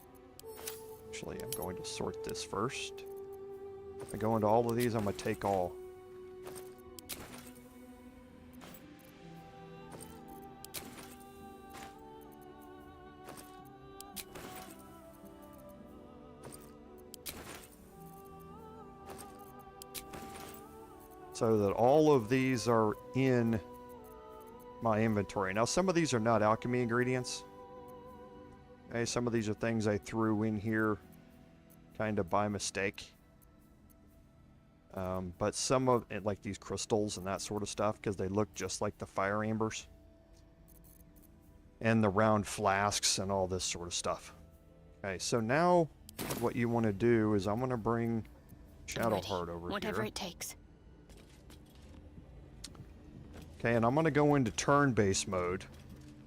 Actually, I'm going to sort this first. If I go into all of these, I'm going to take all. So that all of these are in my inventory. Now, some of these are not alchemy ingredients. Okay, some of these are things I threw in here kind of by mistake. But some of it, like these crystals and that sort of stuff, because they look just like the fire ambers. And the round flasks and all this sort of stuff. Okay, so now what you want to do is I'm going to bring Shadowheart over Whatever here. it takes. Okay, and I'm going to go into turn-based mode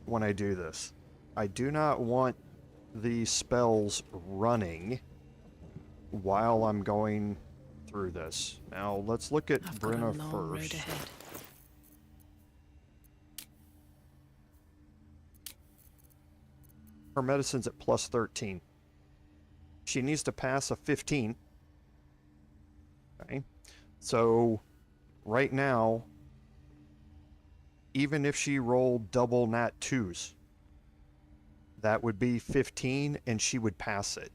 when I do this. I do not want the spells running while I'm going through this. Now, let's look at Brenna first. Her medicine's at plus 13. She needs to pass a 15. Okay, so right now, even if she rolled double nat 2s, that would be 15 and she would pass it.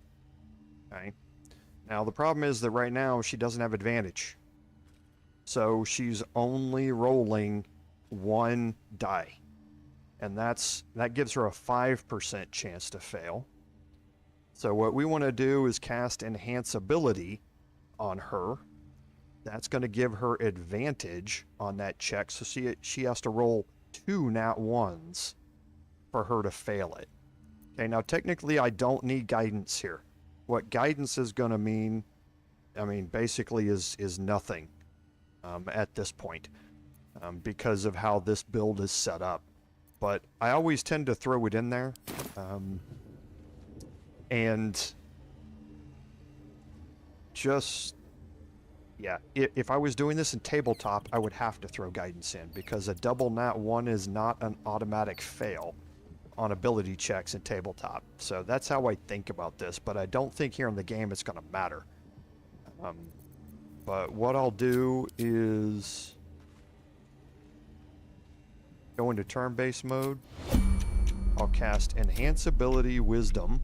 Okay. Now the problem is that right now she doesn't have advantage. So she's only rolling 1 die. And that gives her a 5% chance to fail. So what we want to do is cast Enhance Ability on her. That's going to give her advantage on that check. So she has to roll 2 nat 1s for her to fail it. Okay, now technically I don't need guidance here. What guidance is going to mean, I mean, basically is nothing at this point because of how this build is set up. But I always tend to throw it in there. And just... yeah, if I was doing this in tabletop, I would have to throw guidance in because a double nat 1 is not an automatic fail on ability checks in tabletop. So that's how I think about this, but I don't think here in the game it's going to matter. But what I'll do is go into turn-based mode. I'll cast Enhance Ability Wisdom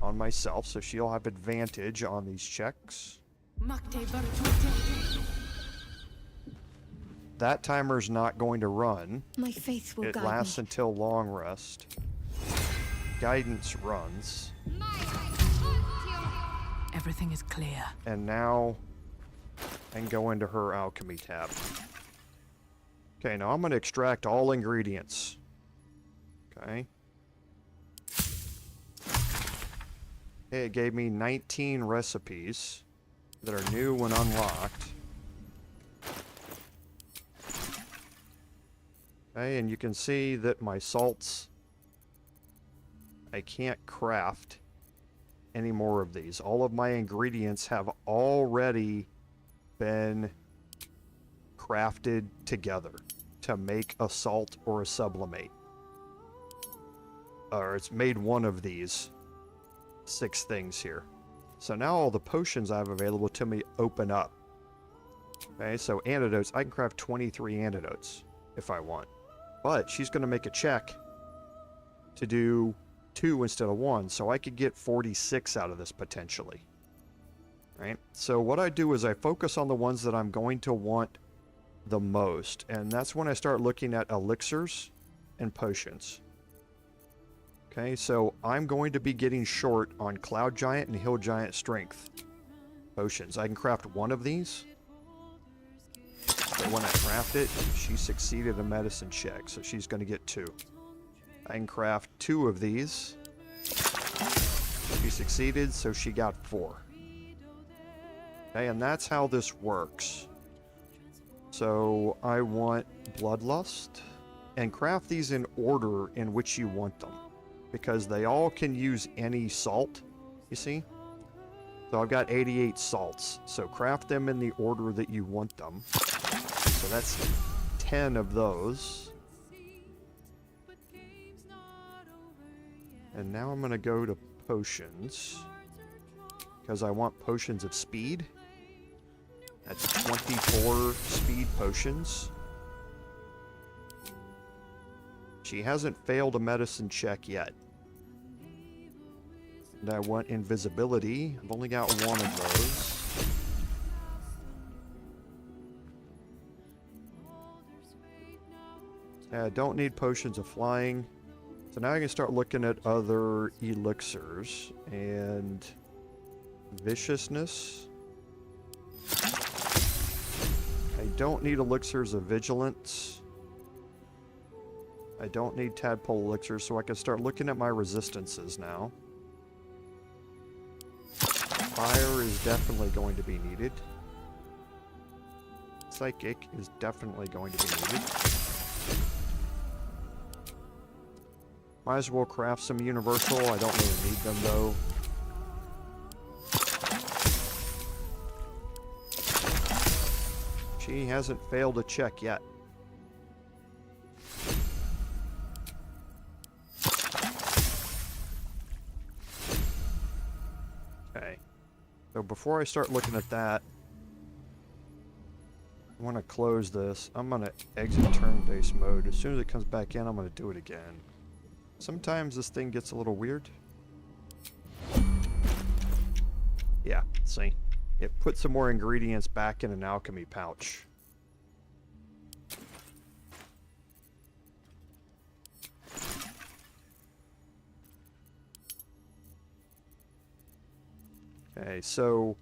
on myself, so she'll have advantage on these checks. That timer's not going to run. My faith will It guide lasts me. until long rest. Guidance runs. Everything is clear. And now I can go into her alchemy tab. Okay, now I'm going to extract all ingredients. Okay. It gave me 19 recipes that are new when unlocked. Okay, and you can see that my salts, I can't craft any more of these. All of my ingredients have already been crafted together to make a salt or a sublimate. Or it's made one of these 6 things here. So now all the potions I have available to me open up. Okay, so antidotes, I can craft 23 antidotes if I want. But she's going to make a check to do 2 instead of 1, so I could get 46 out of this potentially. Right? So what I do is I focus on the ones that I'm going to want the most, and that's when I start looking at elixirs and potions. Okay, so I'm going to be getting short on Cloud Giant and Hill Giant Strength potions. I can craft 1 of these. But when I craft it, she succeeded a medicine check, so she's going to get 2. I can craft 2 of these. She succeeded, so she got 4. Okay, and that's how this works. So I want Bloodlust, and craft these in order in which you want them, because they all can use any salt, you see? So I've got 88 salts, so craft them in the order that you want them. So that's 10 of those. And now I'm going to go to potions. Because I want potions of speed. That's 24 speed potions. She hasn't failed a medicine check yet. And I want invisibility. I've only got one of those. I don't need potions of flying. So now I can start looking at other elixirs. And viciousness. I don't need elixirs of vigilance. I don't need tadpole elixirs, so I can start looking at my resistances now. Fire is definitely going to be needed. Psychic is definitely going to be needed. Might as well craft some universal. I don't really need them though. She hasn't failed a check yet. Okay. So before I start looking at that, I want to close this. I'm going to exit turn-based mode. As soon as it comes back in, I'm going to do it again. Sometimes this thing gets a little weird. Yeah, see? It put some more ingredients back in an alchemy pouch. Okay, so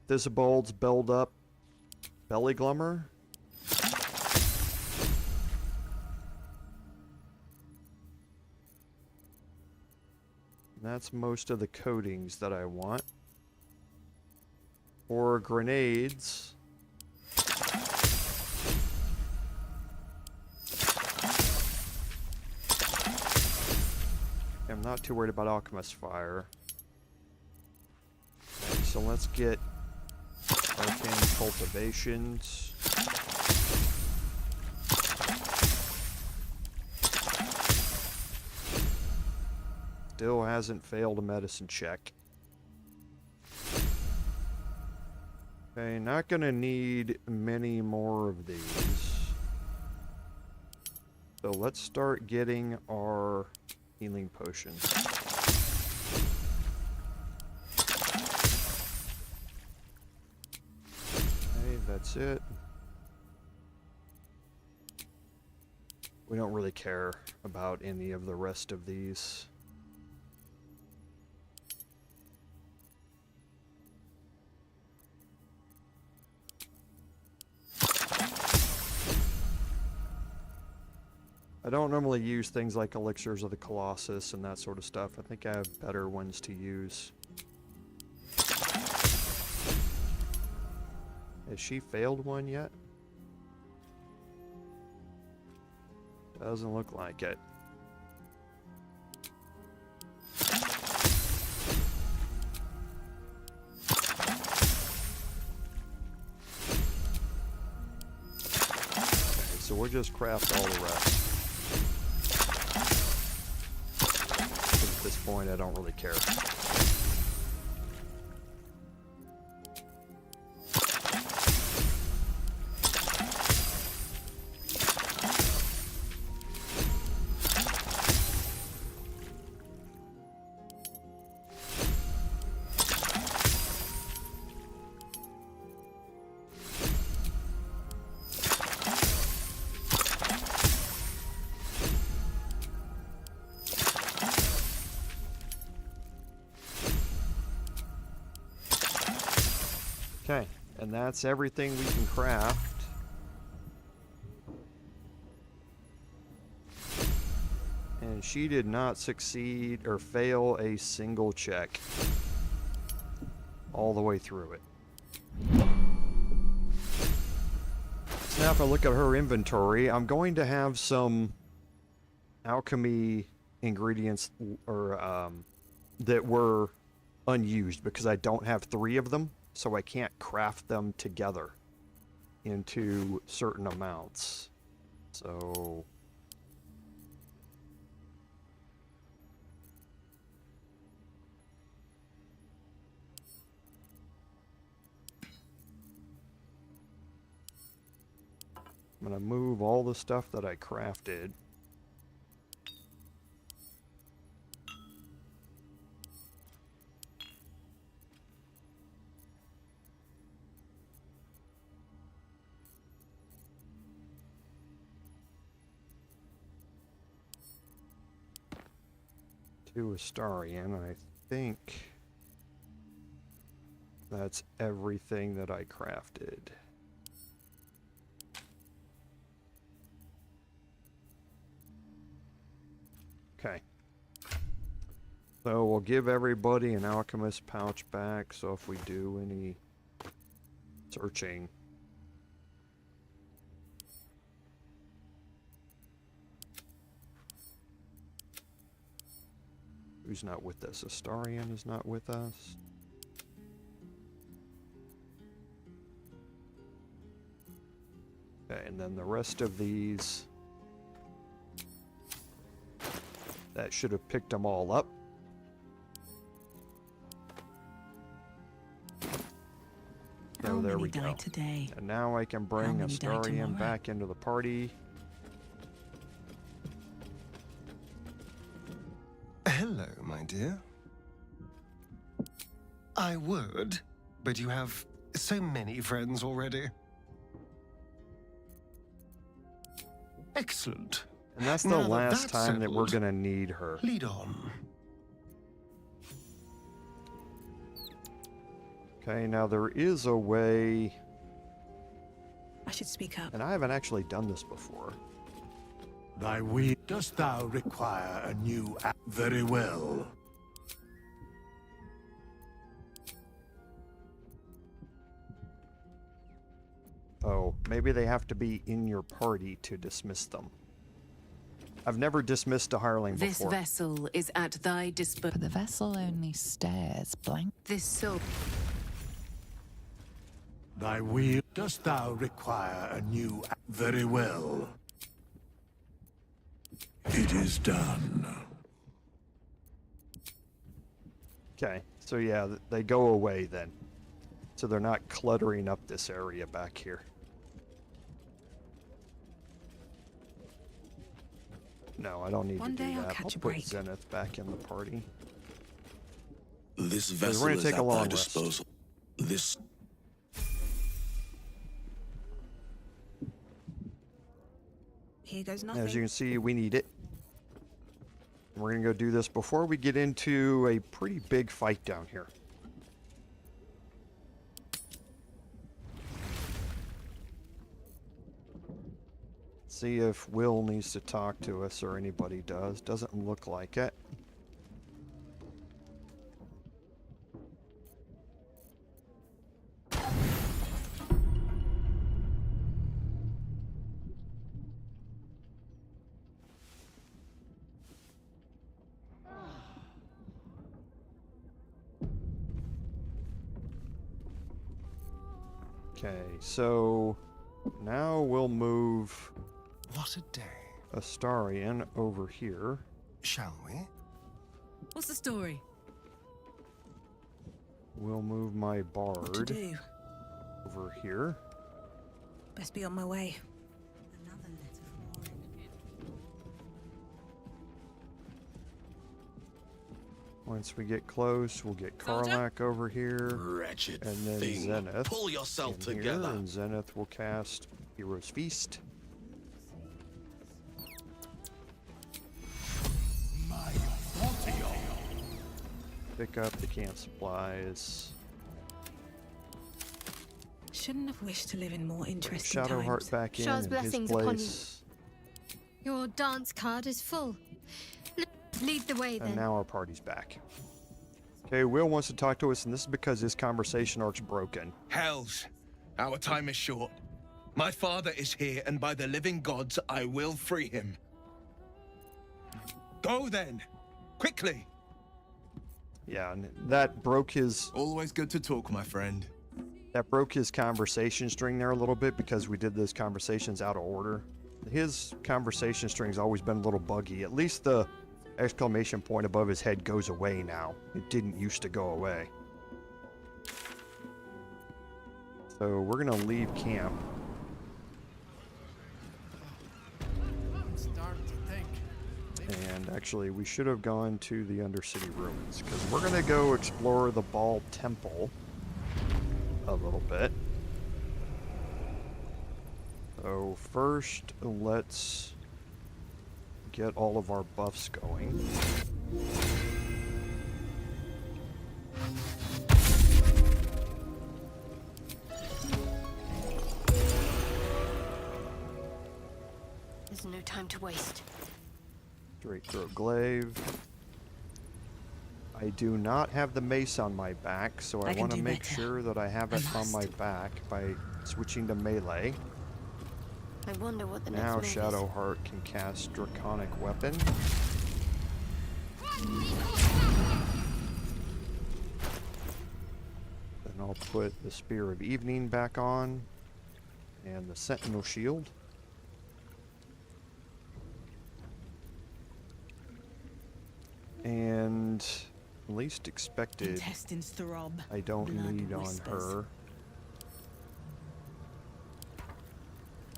Thistlebolt's build up belly glummer. That's most of the coatings that I want. Or grenades. I'm not too worried about Alchemist Fire. Okay, so let's get Arcane Cultivations. Still hasn't failed a medicine check. Okay, not gonna need many more of these. So let's start getting our healing potions. Okay, that's it. We don't really care about any of the rest of these. I don't normally use things like elixirs of the Colossus and that sort of stuff. I think I have better ones to use. Has she failed one yet? Doesn't look like it. Okay, so we'll just craft all the rest. At this point, I don't really care. Okay, and that's everything we can craft. And she did not succeed or fail a single check all the way through it. So now if I look at her inventory, I'm going to have some alchemy ingredients or that were unused because I don't have 3 of them. So I can't craft them together into certain amounts. So I'm gonna move all the stuff that I crafted. To Astarian, I think that's everything that I crafted. Okay. So we'll give everybody an alchemist pouch back, so if we do any searching. Who's not with us? Astarian is not with us. Okay, and then the rest of these, that should have picked them all up. So there we go. Today? And now I can bring Astarian back into the party. Hello, my dear. I would, but you have so many friends already. Excellent. And that's the last time that we're gonna need her. Lead on. Okay, now there is a way. I should speak up. And I haven't actually done this before. Thy will. Dost thou require a new app? Very well. Oh, maybe they have to be in your party to dismiss them. I've never dismissed a hireling before. This vessel is at thy disposal. But the vessel only stares blank. This silk. Thy will. Dost thou require a new app? Very well. It is done. Okay, so yeah, they go away then. So they're not cluttering up this area back here. No, I don't need to do that. I'll put Zenith back in the party. This vessel is at thy disposal. This... Here goes nothing. As you can see, we need it. We're going to go do this before we get into a pretty big fight down here. See if Will needs to talk to us or anybody does. Doesn't look like it. Okay, so now we'll move what a day. Astarian over here. Shall we? What's the story? We'll move my bard over here. Best be on my way. Once we get close, we'll get Karlach over here. Wretched and then thing. Zenith. Pull yourself in together. Here, and Zenith will cast Hero's Feast. Pick up the camp supplies. Shouldn't have wished to live in more interesting times. Shadowheart back in Shah's his blessings upon you. place. Your dance card is full. Lead the way, then. And now our party's back. Okay, Will wants to talk to us, and this is because his conversation arc's broken. Hells, our time is short. My father is here, and by the living gods, I will free him. Go then, quickly. Yeah, and that broke his... Always good to talk, my friend. That broke his conversation string there a little bit because we did those conversations out of order. His conversation string's always been a little buggy. At least the exclamation point above his head goes away now. It didn't used to go away. So we're gonna leave camp. And actually, we should have gone to the Undercity Ruins, because we're going to go explore the Bhaal Temple a little bit. So first, let's get all of our buffs going. There's no time to waste. Straight throat glaive. I do not have the mace on my back, so I want to make sure that I have it on my back by switching to melee. I wonder what the Now next move is. Shadowheart can cast Draconic Weapon. Then I'll put the Spear of Evening back on, and the Sentinel Shield. And least expected, Intestines throb. I don't Blood need on whispers. her.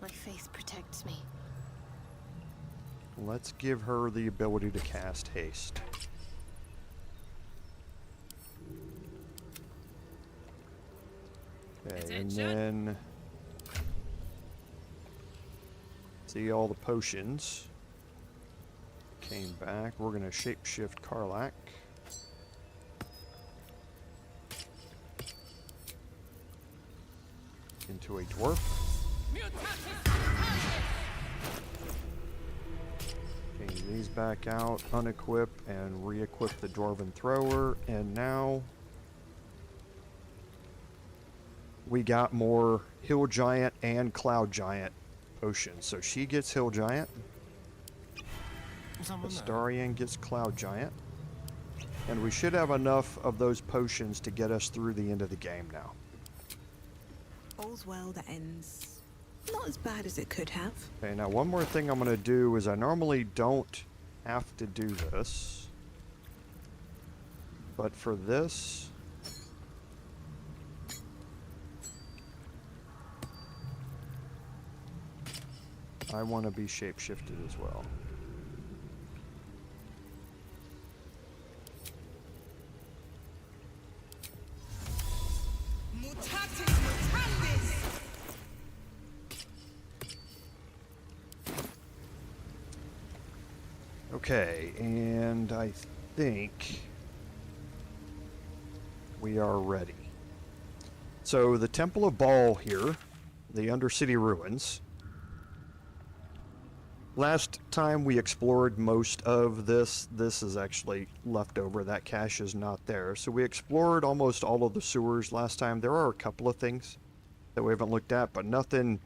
My faith protects me. Let's give her the ability to cast haste. Okay, and then see all the potions. Came back. We're gonna shapeshift Karlach. Into a dwarf. Taking these back out, unequip and re-equip the Dwarven Thrower, and now we got more Hill Giant and Cloud Giant potions. So she gets Hill Giant. Astarion gets Cloud Giant. And we should have enough of those potions to get us through the end of the game now. All's well that ends not as bad as it could have. Okay, now one more thing I'm going to do is I normally don't have to do this. But for this, I want to be shapeshifted as well. Okay, and I think we are ready. So the Temple of Bhaal here, the Undercity Ruins. Last time we explored most of this. This is actually left over. That cache is not there. So we explored almost all of the sewers last time. There are a couple of things that we haven't looked at, but nothing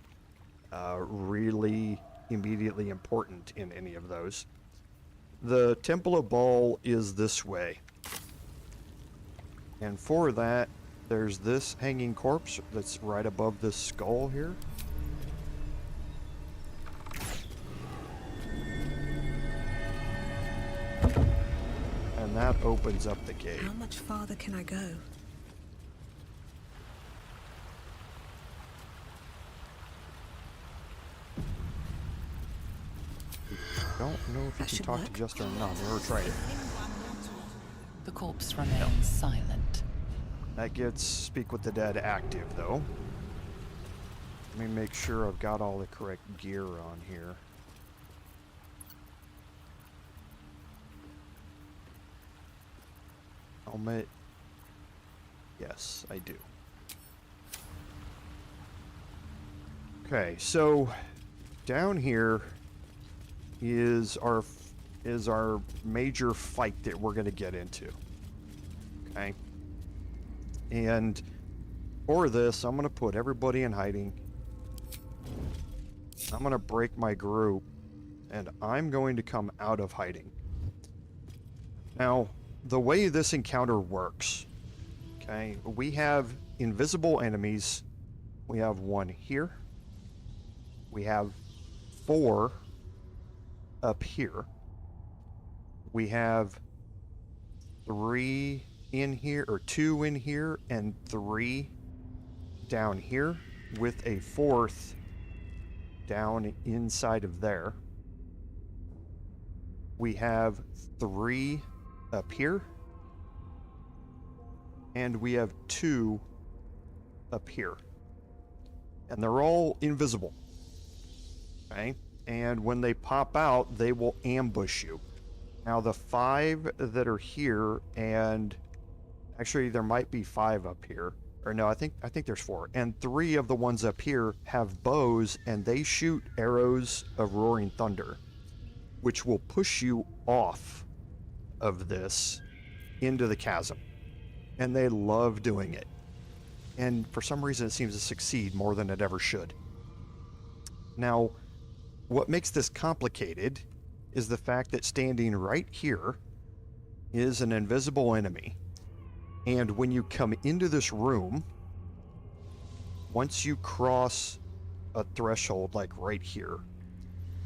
really immediately important in any of those. The Temple of Bhaal is this way. And for that, there's this hanging corpse that's right above this skull here. And that opens up the gate. How much farther can I go? Don't know if you can talk to Jester or not. Never tried it. The corpse remains silent. That gets Speak with the Dead active, though. Let me make sure I've got all the correct gear on here. Helmet. Yes, I do. Okay, so down here is our major fight that we're going to get into. Okay? And for this, I'm going to put everybody in hiding. I'm going to break my group, and I'm going to come out of hiding. Now, the way this encounter works, okay, we have invisible enemies. We have one here. We have 4 up here. We have 3 in here, or 2 in here, and 3 down here, with a 4th down inside of there. We have 3 up here. And we have 2 up here. And they're all invisible. Okay? And when they pop out, they will ambush you. Now the 5 that are here, and actually there might be 5 up here. Or no, I think there's 4. And 3 of the ones up here have bows, and they shoot arrows of roaring thunder, which will push you off of this into the chasm. And they love doing it. And for some reason it seems to succeed more than it ever should. Now, what makes this complicated is the fact that standing right here is an invisible enemy. And when you come into this room, once you cross a threshold like right here,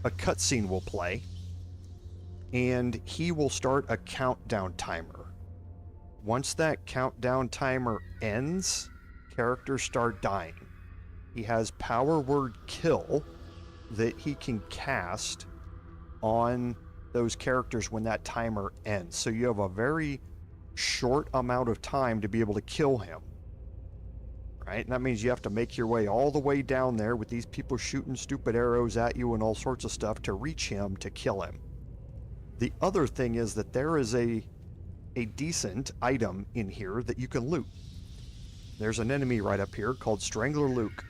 a cutscene will play, and he will start a countdown timer. Once that countdown timer ends, characters start dying. He has power word kill that he can cast on those characters when that timer ends. So you have a very short amount of time to be able to kill him. Right? And that means you have to make your way all the way down there with these people shooting stupid arrows at you and all sorts of stuff to reach him to kill him. The other thing is that there is a decent item in here that you can loot. There's an enemy right up here called Strangler Luke.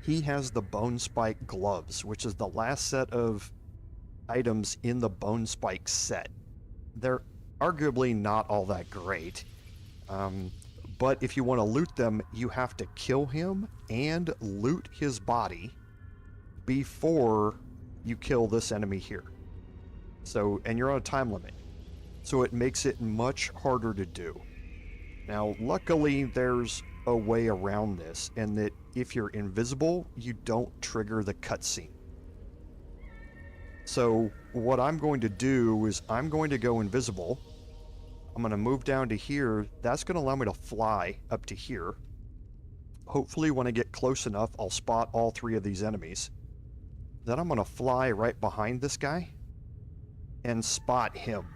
He has the Bone Spike gloves, which is the last set of items in the Bone Spike set. They're arguably not all that great, but if you want to loot them, you have to kill him and loot his body before you kill this enemy here. So, and you're on a time limit, so it makes it much harder to do. Now, luckily, there's a way around this, and that if you're invisible, you don't trigger the cutscene. So what I'm going to do is I'm going to go invisible. I'm going to move down to here. That's going to allow me to fly up to here. Hopefully when I get close enough, I'll spot all 3 of these enemies. Then I'm going to fly right behind this guy and spot him.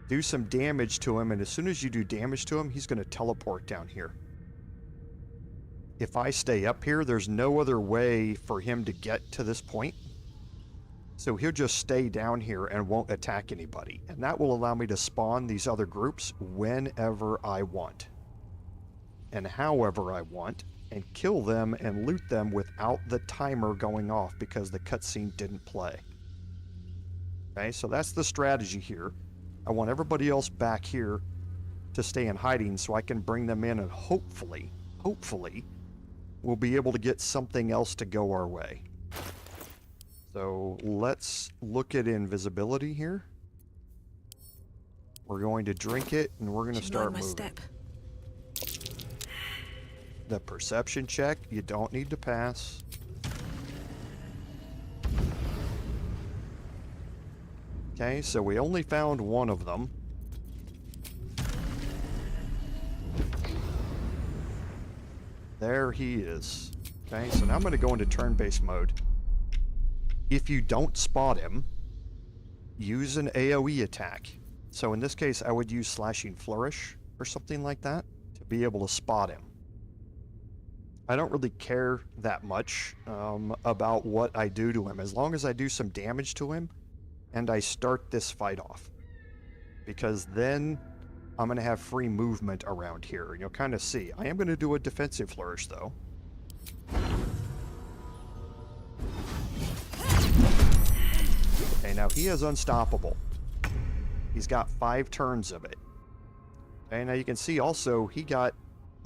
Do some damage to him, and as soon as you do damage to him, he's going to teleport down here. If I stay up here, there's no other way for him to get to this point. So he'll just stay down here and won't attack anybody. And that will allow me to spawn these other groups whenever I want. And however I want. And kill them and loot them without the timer going off because the cutscene didn't play. Okay, so that's the strategy here. I want everybody else back here to stay in hiding so I can bring them in, and hopefully, we'll be able to get something else to go our way. So let's look at invisibility here. We're going to drink it, and we're going to start moving. Step. The perception check, you don't need to pass. Okay, so we only found one of them. There he is. Okay, so now I'm going to go into turn-based mode. If you don't spot him, use an AoE attack. So in this case, I would use Slashing Flourish or something like that to be able to spot him. I don't really care that much about what I do to him, as long as I do some damage to him and I start this fight off. Because then I'm going to have free movement around here. You'll kind of see. I am going to do a defensive flourish, though. Okay, now he is unstoppable. He's got 5 turns of it. Okay, now you can see also he got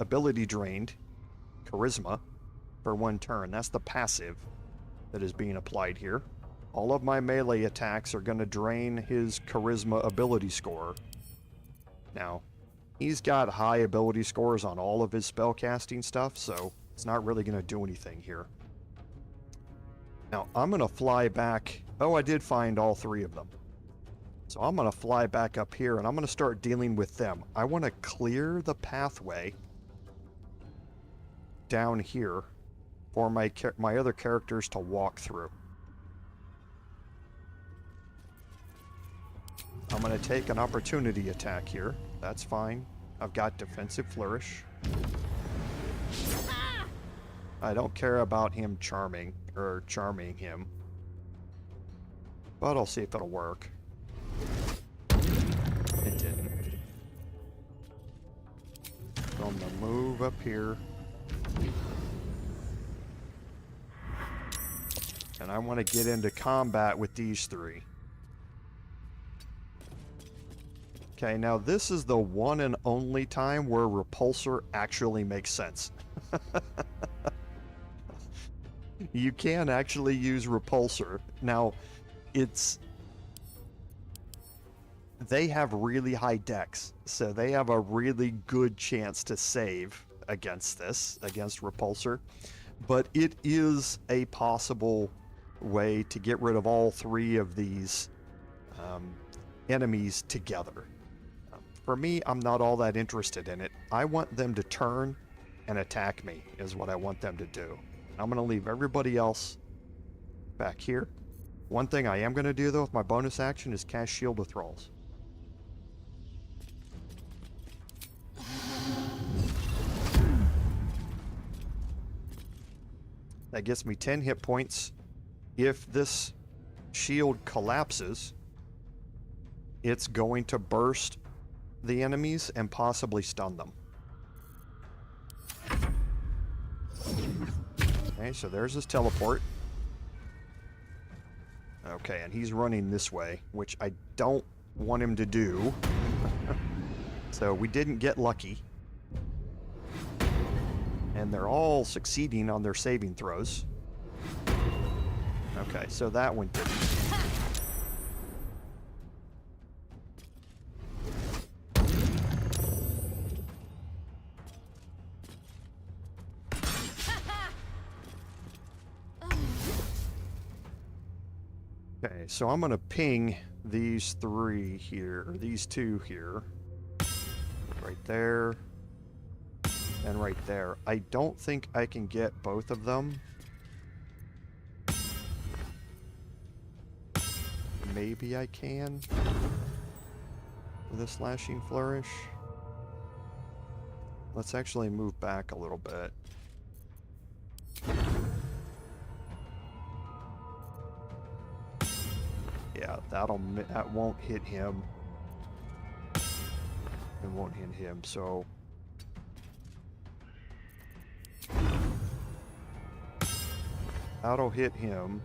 ability drained, charisma, for 1 turn. That's the passive that is being applied here. All of my melee attacks are going to drain his charisma ability score. Now, he's got high ability scores on all of his spellcasting stuff, so it's not really going to do anything here. Now, I'm going to fly back. Oh, I did find all 3 of them. So I'm going to fly back up here, and I'm going to start dealing with them. I want to clear the pathway down here for my other characters to walk through. I'm going to take an opportunity attack here. That's fine. I've got defensive flourish. I don't care about him charming him. But I'll see if it'll work. It didn't. So I'm going to move up here. And I want to get into combat with these three. Okay, now this is the one and only time where repulsor actually makes sense. You can actually use repulsor. Now, they have really high dex, so they have a really good chance to save against this, against repulsor. But it is a possible way to get rid of all three of these enemies together. For me, I'm not all that interested in it. I want them to turn and attack me, is what I want them to do. I'm going to leave everybody else back here. One thing I am going to do, though, with my bonus action is cast Shield of Thralls. That gets me 10 hit points. If this shield collapses, it's going to burst the enemies and possibly stun them. Okay, so there's his teleport. Okay, and he's running this way, which I don't want him to do. So we didn't get lucky. And they're all succeeding on their saving throws. Okay, so that one didn't. Okay, so I'm going to ping these three here, or these two here. Right there. And right there. I don't think I can get both of them. Maybe I can. With a slashing flourish. Let's actually move back a little bit. Yeah, that won't hit him. It won't hit him, so that'll hit him.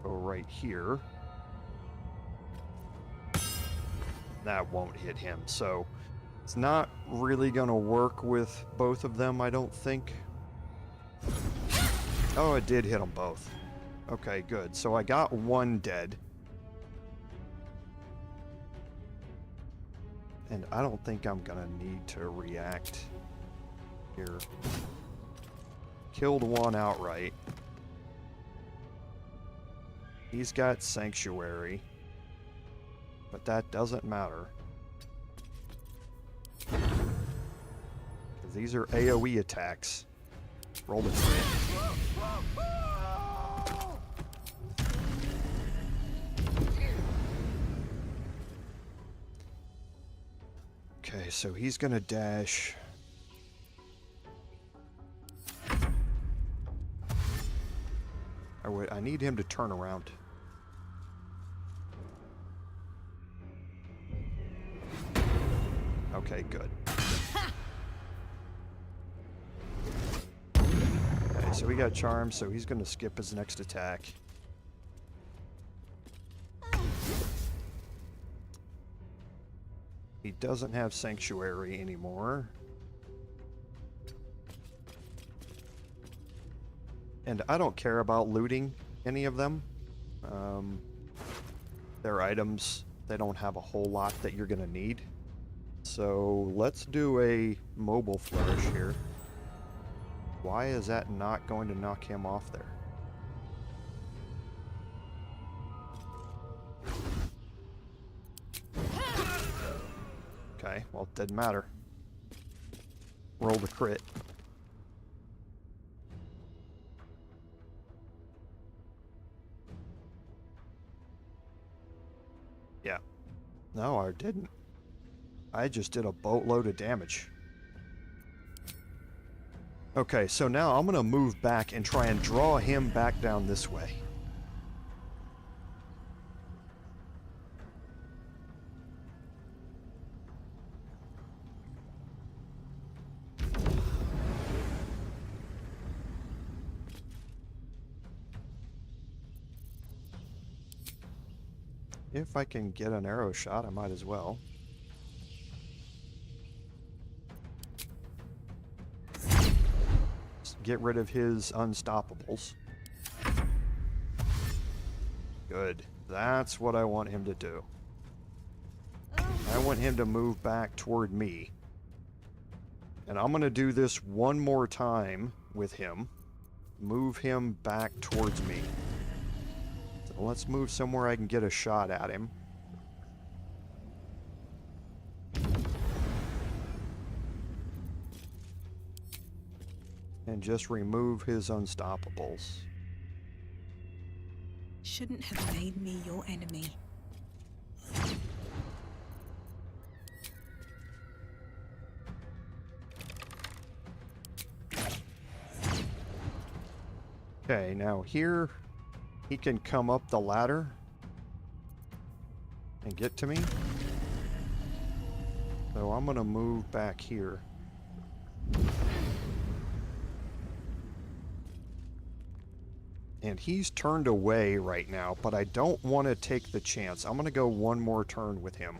Go right here. That won't hit him, so it's not really gonna work with both of them, I don't think. Oh, it did hit them both. Okay, good. So I got one dead. And I don't think I'm gonna need to react here. Killed one outright. He's got Sanctuary. But that doesn't matter. Because these are AoE attacks. Roll the crit. Okay, so he's gonna dash. I need him to turn around. Okay, good. Okay, so we got Charm, so he's gonna skip his next attack. He doesn't have Sanctuary anymore. And I don't care about looting any of them. Their items, they don't have a whole lot that you're gonna need. So let's do a mobile flourish here. Why is that not going to knock him off there? Okay, well, it didn't matter. Roll the crit. Yeah. No, I didn't. I just did a boatload of damage. Okay, so now I'm going to move back and try and draw him back down this way. If I can get an arrow shot, I might as well. Just get rid of his unstoppables. Good. That's what I want him to do. I want him to move back toward me. And I'm going to do this one more time with him. Move him back towards me. So let's move somewhere I can get a shot at him. And just remove his unstoppables. Shouldn't have made me your enemy. Okay, now here he can come up the ladder and get to me. So I'm gonna move back here. And he's turned away right now, but I don't want to take the chance. I'm gonna go one more turn with him.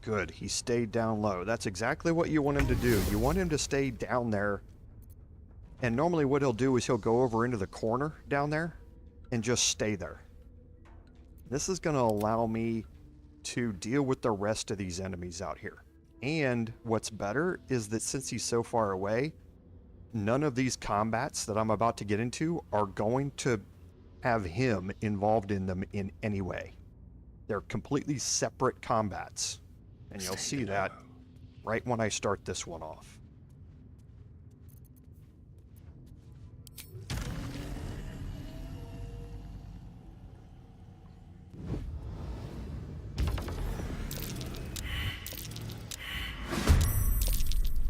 Good, he stayed down low. That's exactly what you want him to do. You want him to stay down there. And normally what he'll do is he'll go over into the corner down there and just stay there. This is going to allow me to deal with the rest of these enemies out here. And what's better is that since he's so far away, none of these combats that I'm about to get into are going to have him involved in them in any way. They're completely separate combats. And you'll see that right when I start this one off.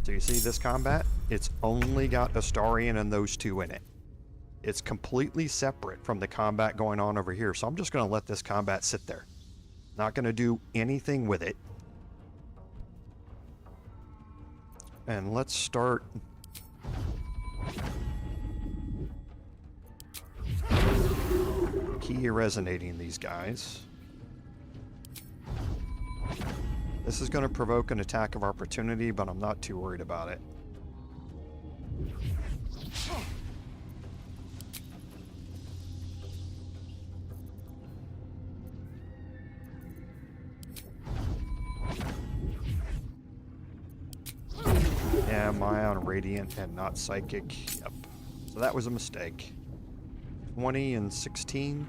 So you see this combat? It's only got Astarion and those two in it. It's completely separate from the combat going on over here. So I'm just going to let this combat sit there. Not going to do anything with it. And let's start key resonating these guys. This is going to provoke an attack of opportunity, but I'm not too worried about it. Am I on Radiant and not Psychic? Yep. So that was a mistake. 20 and 16.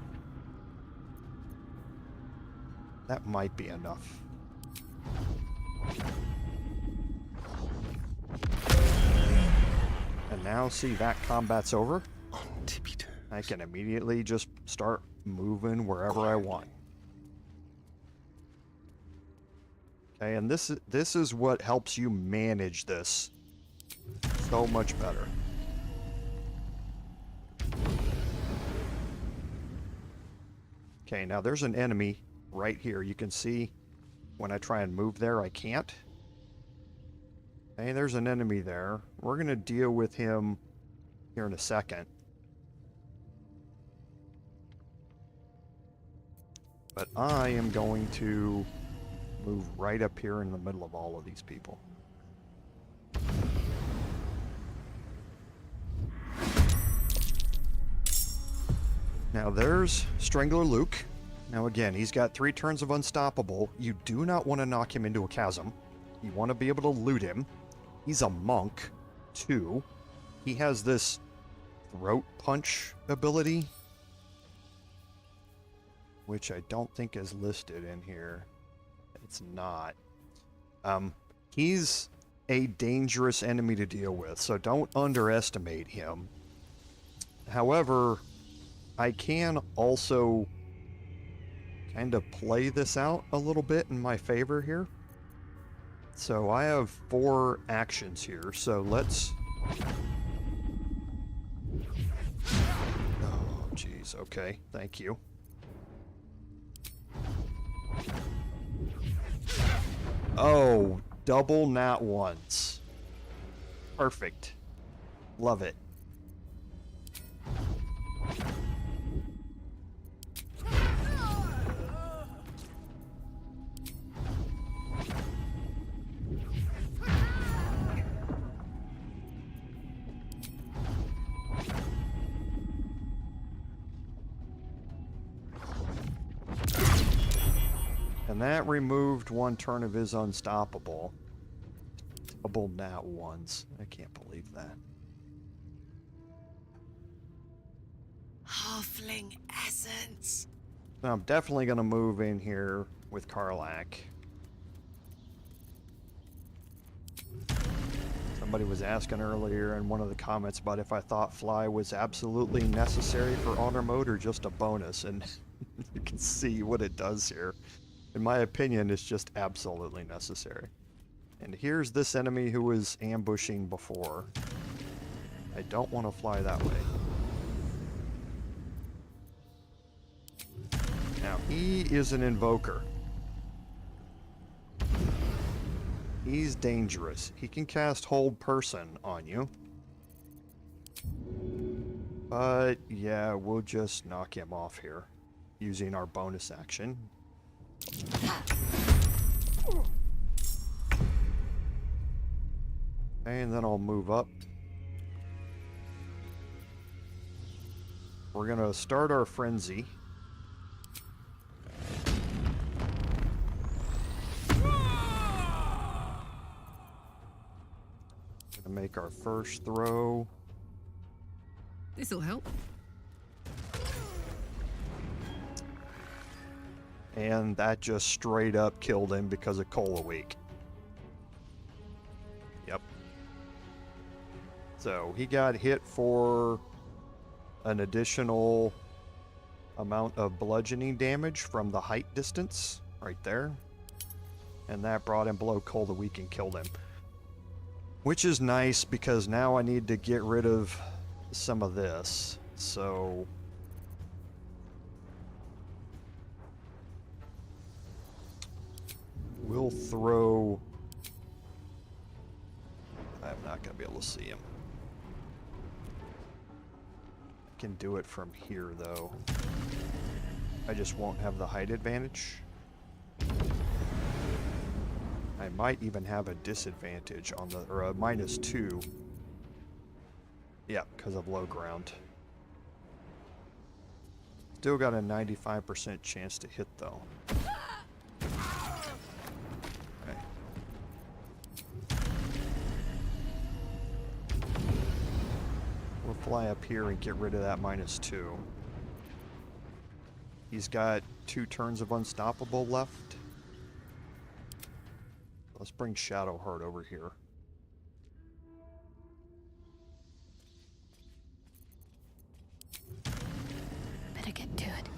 That might be enough. And now, see, that combat's over. I can immediately just start moving wherever I want. Okay, and this is what helps you manage this so much better. Okay, now there's an enemy right here. You can see when I try and move there, I can't. Okay, there's an enemy there. We're going to deal with him here in a second. But I am going to move right up here in the middle of all of these people. Now there's Strangler Luke. Now again, he's got 3 turns of Unstoppable. You do not want to knock him into a chasm. You want to be able to loot him. He's a monk, too. He has this throat punch ability, which I don't think is listed in here. It's not. He's a dangerous enemy to deal with, so don't underestimate him. However, I can also kind of play this out a little bit in my favor here. So I have 4 actions here, so let's... Oh, jeez, okay, thank you. Oh, double nat ones. Perfect. Love it. And that removed 1 turn of his unstoppable. Double nat ones. I can't believe that. Halfling essence. Now, I'm definitely going to move in here with Karlach. Somebody was asking earlier in one of the comments about if I thought fly was absolutely necessary for honor mode or just a bonus, and you can see what it does here. In my opinion, it's just absolutely necessary. And here's this enemy who was ambushing before. I don't want to fly that way. Now, he is an invoker. He's dangerous. He can cast Hold Person on you. But, yeah, we'll just knock him off here using our bonus action. And then I'll move up. We're gonna start our frenzy. Gonna make our first throw. This'll help. And that just straight up killed him because of Cola Week. Yep. So he got hit for an additional amount of bludgeoning damage from the height distance right there. And that brought him below Cola Week and killed him. Which is nice because now I need to get rid of some of this. So... we'll throw... I'm not going to be able to see him. I can do it from here, though. I just won't have the height advantage. I might even have a disadvantage on the... or a -2. Yeah, because of low ground. Still got a 95% chance to hit, though. We'll fly up here and get rid of that -2. He's got 2 turns of unstoppable left. Let's bring Shadowheart over here. Better get to it.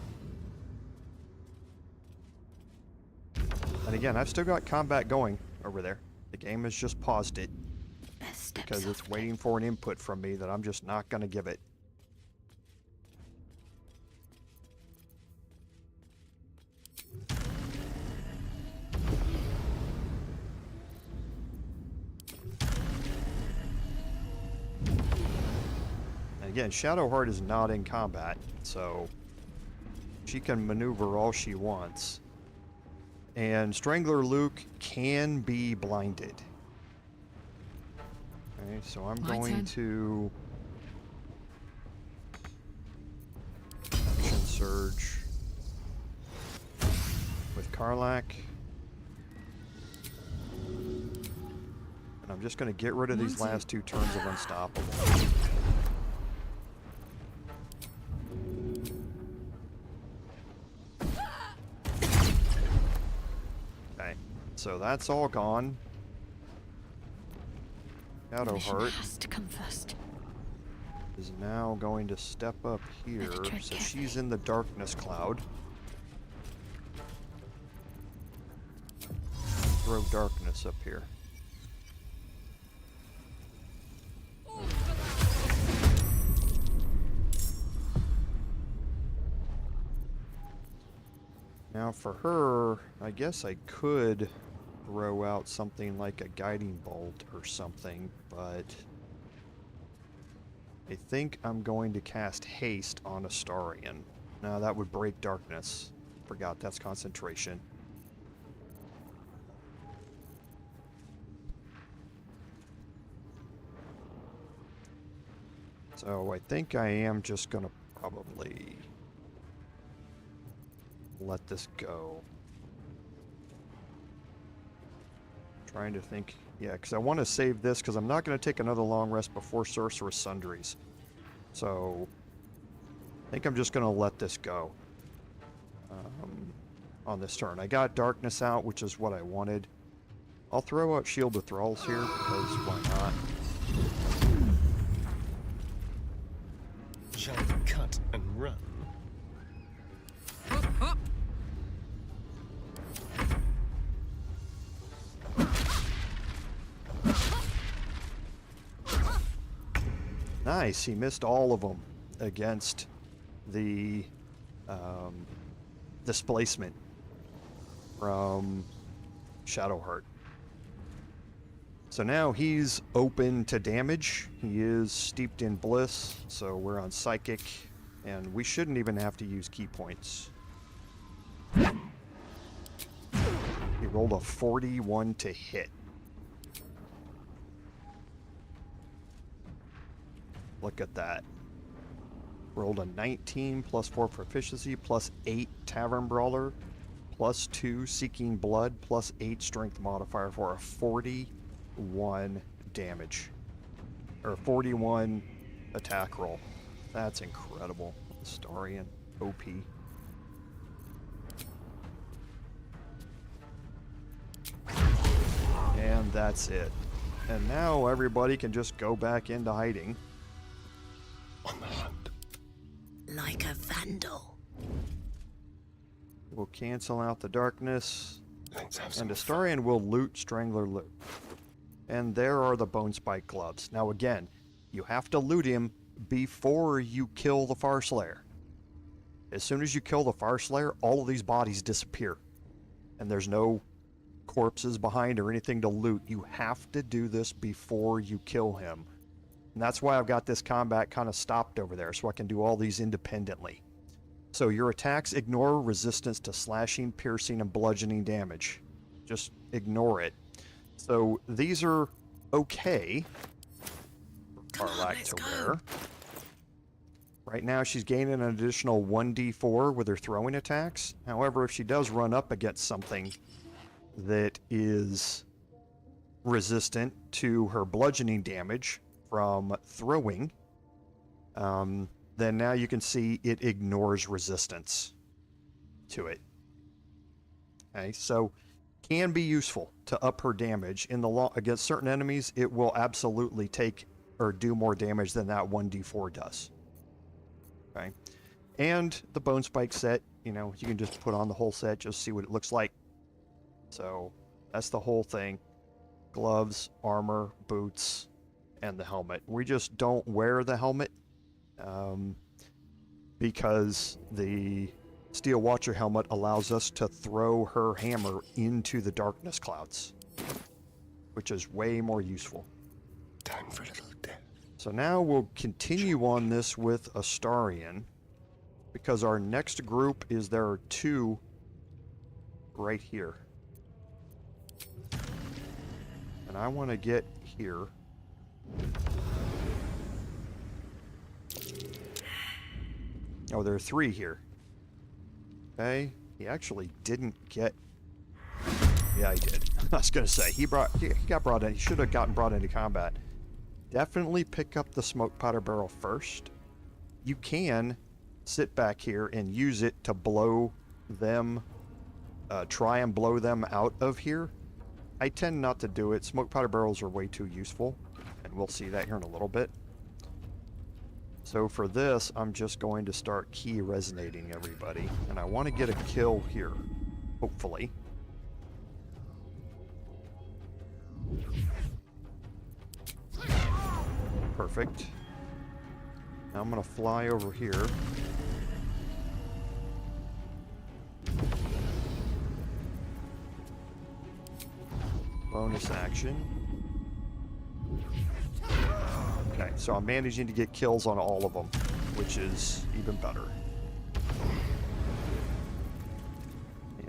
And again, I've still got combat going over there. The game has just paused it. Because it's waiting for an input from me that I'm just not going to give it. And again, Shadowheart is not in combat, so she can maneuver all she wants. And Strangler Luke can be blinded. Okay, so I'm going to action surge with Karlach. And I'm just going to get rid of these last 2 turns of unstoppable. Okay, so that's all gone. Mission Shadowheart. has to come first. is now going to step up here. So she's in the darkness cloud. Throw darkness up here. Now for her, I guess I could throw out something like a guiding bolt or something, but I think I'm going to cast haste on Astarion. Now that would break darkness. Forgot that's concentration. So I think I am just gonna probably let this go. Trying to think, yeah, because I want to save this because I'm not going to take another long rest before Sorcerous Sundries. So I think I'm just going to let this go on this turn. I got Darkness out, which is what I wanted. I'll throw out Shield of Thralls here because why not? Shall we cut and run? Hop, hop. Nice, he missed all of them against the displacement from Shadowheart. So now he's open to damage. He is steeped in bliss, so we're on psychic, and we shouldn't even have to use key points. He rolled a 41 to hit. Look at that. Rolled a 19 plus 4 proficiency plus 8 Tavern Brawler plus 2 Seeking Blood plus 8 Strength modifier for a 41 damage. Or 41 attack roll. That's incredible. Astarion. OP. And that's it. And now everybody can just go back into hiding. On the hunt. Like a vandal. We'll cancel out the darkness. Let's have And some Astarion will loot Strangler loot. And there are the Bone Spike gloves. Now again, you have to loot him before you kill the Farslayer. As soon as you kill the Farslayer, all of these bodies disappear. And there's no corpses behind or anything to loot. You have to do this before you kill him. And that's why I've got this combat kind of stopped over there, so I can do all these independently. So your attacks ignore resistance to slashing, piercing, and bludgeoning damage. Just ignore it. So these are okay for Karlach to wear. Right now she's gaining an additional 1d4 with her throwing attacks. However, if she does run up against something that is resistant to her bludgeoning damage from throwing, then now you can see it ignores resistance to it. Okay, so can be useful to up her damage in the against certain enemies. It will absolutely take or do more damage than that 1d4 does. Okay, and the Bone Spike set, you know, you can just put on the whole set, just see what it looks like. So that's the whole thing: gloves, armor, boots, and the helmet. We just don't wear the helmet because the Steel Watcher helmet allows us to throw her hammer into the darkness clouds, which is way more useful. Time for a little death. So now we'll continue on this with Astarion, because our next group is there are two right here. And I want to get here. Oh, there are three here. Okay, he actually didn't get... Yeah, he did. I was going to say, he got brought in. He should have gotten brought into combat. Definitely pick up the smoke powder barrel first. You can sit back here and use it to blow them, try and blow them out of here. I tend not to do it. Smoke powder barrels are way too useful, and we'll see that here in a little bit. So for this, I'm just going to start key resonating everybody. And I want to get a kill here, hopefully. Perfect. Now I'm going to fly over here. Bonus action. Okay, so I'm managing to get kills on all of them, which is even better.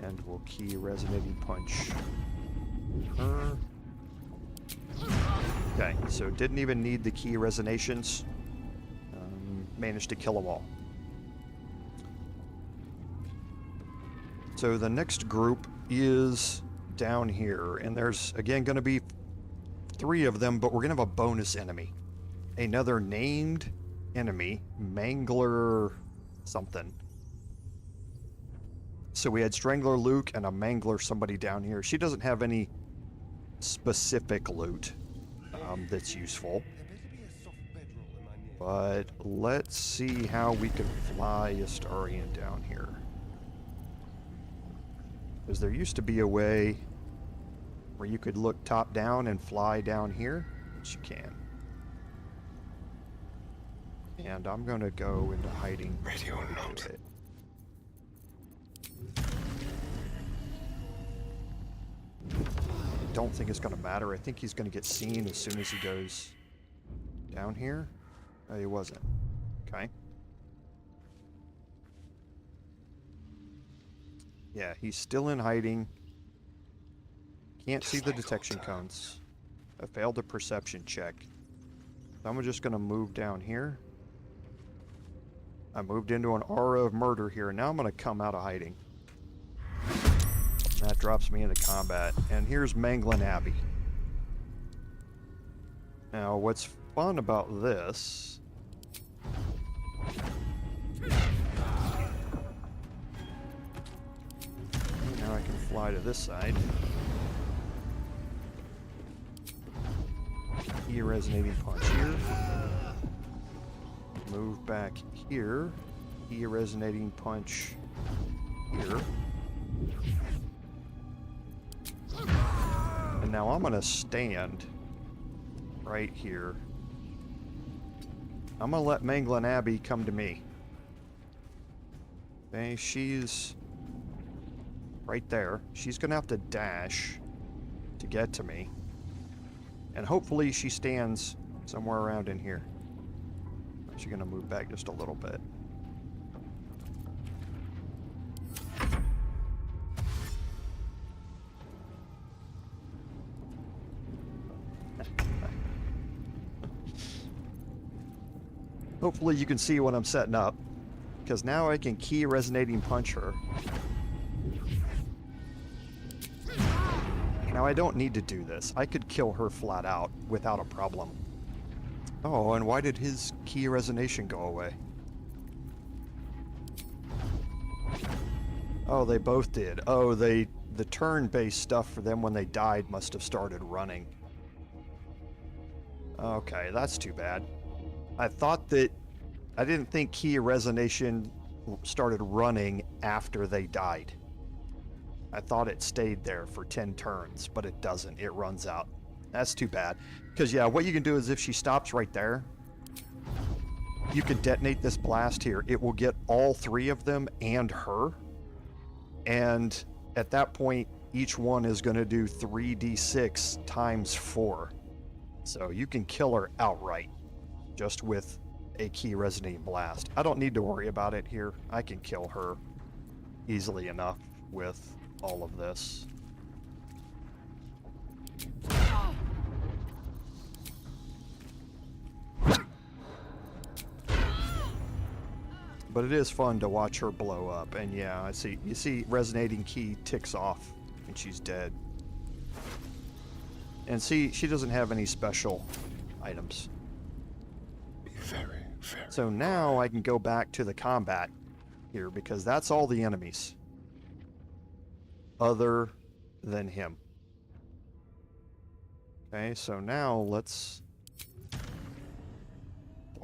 And we'll key resonating punch her. Okay, so didn't even need the key resonations. Managed to kill them all. So the next group is down here, and there's again going to be 3 of them, but we're going to have a bonus enemy. Another named enemy, Mangler something. So we had Strangler Luke and a Mangler somebody down here. She doesn't have any specific loot that's useful. But let's see how we can fly Astarian down here. Because there used to be a way where you could look top down and fly down here, which you can. And I'm going to go into hiding. Ready or not. I don't think it's going to matter. I think he's going to get seen as soon as he goes down here. Oh, he wasn't. Okay. Yeah, he's still in hiding. Can't see the detection cones. I failed a perception check. So I'm just going to move down here. I moved into an aura of murder here. Now I'm going to come out of hiding. That drops me into combat. And here's Manglin Abbey. Now, what's fun about this... Now I can fly to this side. E-resonating punch here. Move back here. E-resonating punch here. And now I'm gonna stand right here. I'm gonna let Manglin Abbey come to me. Okay, she's right there. She's gonna have to dash to get to me. And hopefully she stands somewhere around in here. She's gonna move back just a little bit. Hopefully you can see what I'm setting up, because now I can key resonating punch her. Now I don't need to do this. I could kill her flat out without a problem. Oh, and why did his key resonation go away? Oh, they both did. Oh, the turn-based stuff for them when they died must have started running. Okay, that's too bad. I thought that... I didn't think key resonation started running after they died. I thought it stayed there for 10 turns, but it doesn't. It runs out. That's too bad. Because, yeah, what you can do is if she stops right there, you can detonate this blast here. It will get all 3 of them and her. And at that point, each one is going to do 3d6 times 4. So you can kill her outright just with a key resonating blast. I don't need to worry about it here. I can kill her easily enough with all of this. But it is fun to watch her blow up, and yeah, I see. You see, resonating key ticks off, and she's dead. And see, she doesn't have any special items. Very. So now I can go back to the combat here, because that's all the enemies, other than him. Okay, so now let's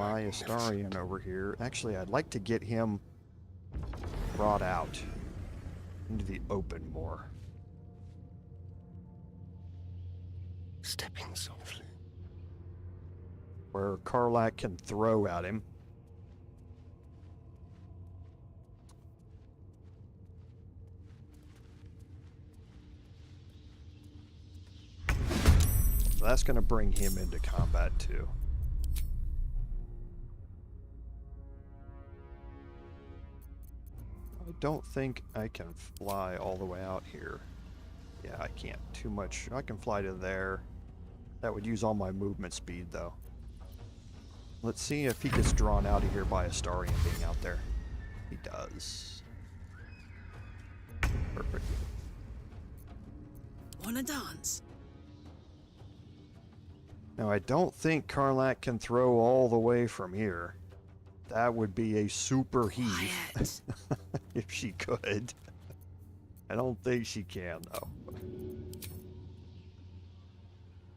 fly Astarion over here. Actually, I'd like to get him brought out into the open more. Stepping softly. Where Karlach can throw at him. So that's going to bring him into combat too. I don't think I can fly all the way out here. Yeah, I can't. Too much. I can fly to there. That would use all my movement speed, though. Let's see if he gets drawn out of here by Astarion being out there. He does. Perfect. Wanna dance? Now, I don't think Karlach can throw all the way from here. That would be a super heave. If she could. I don't think she can, though.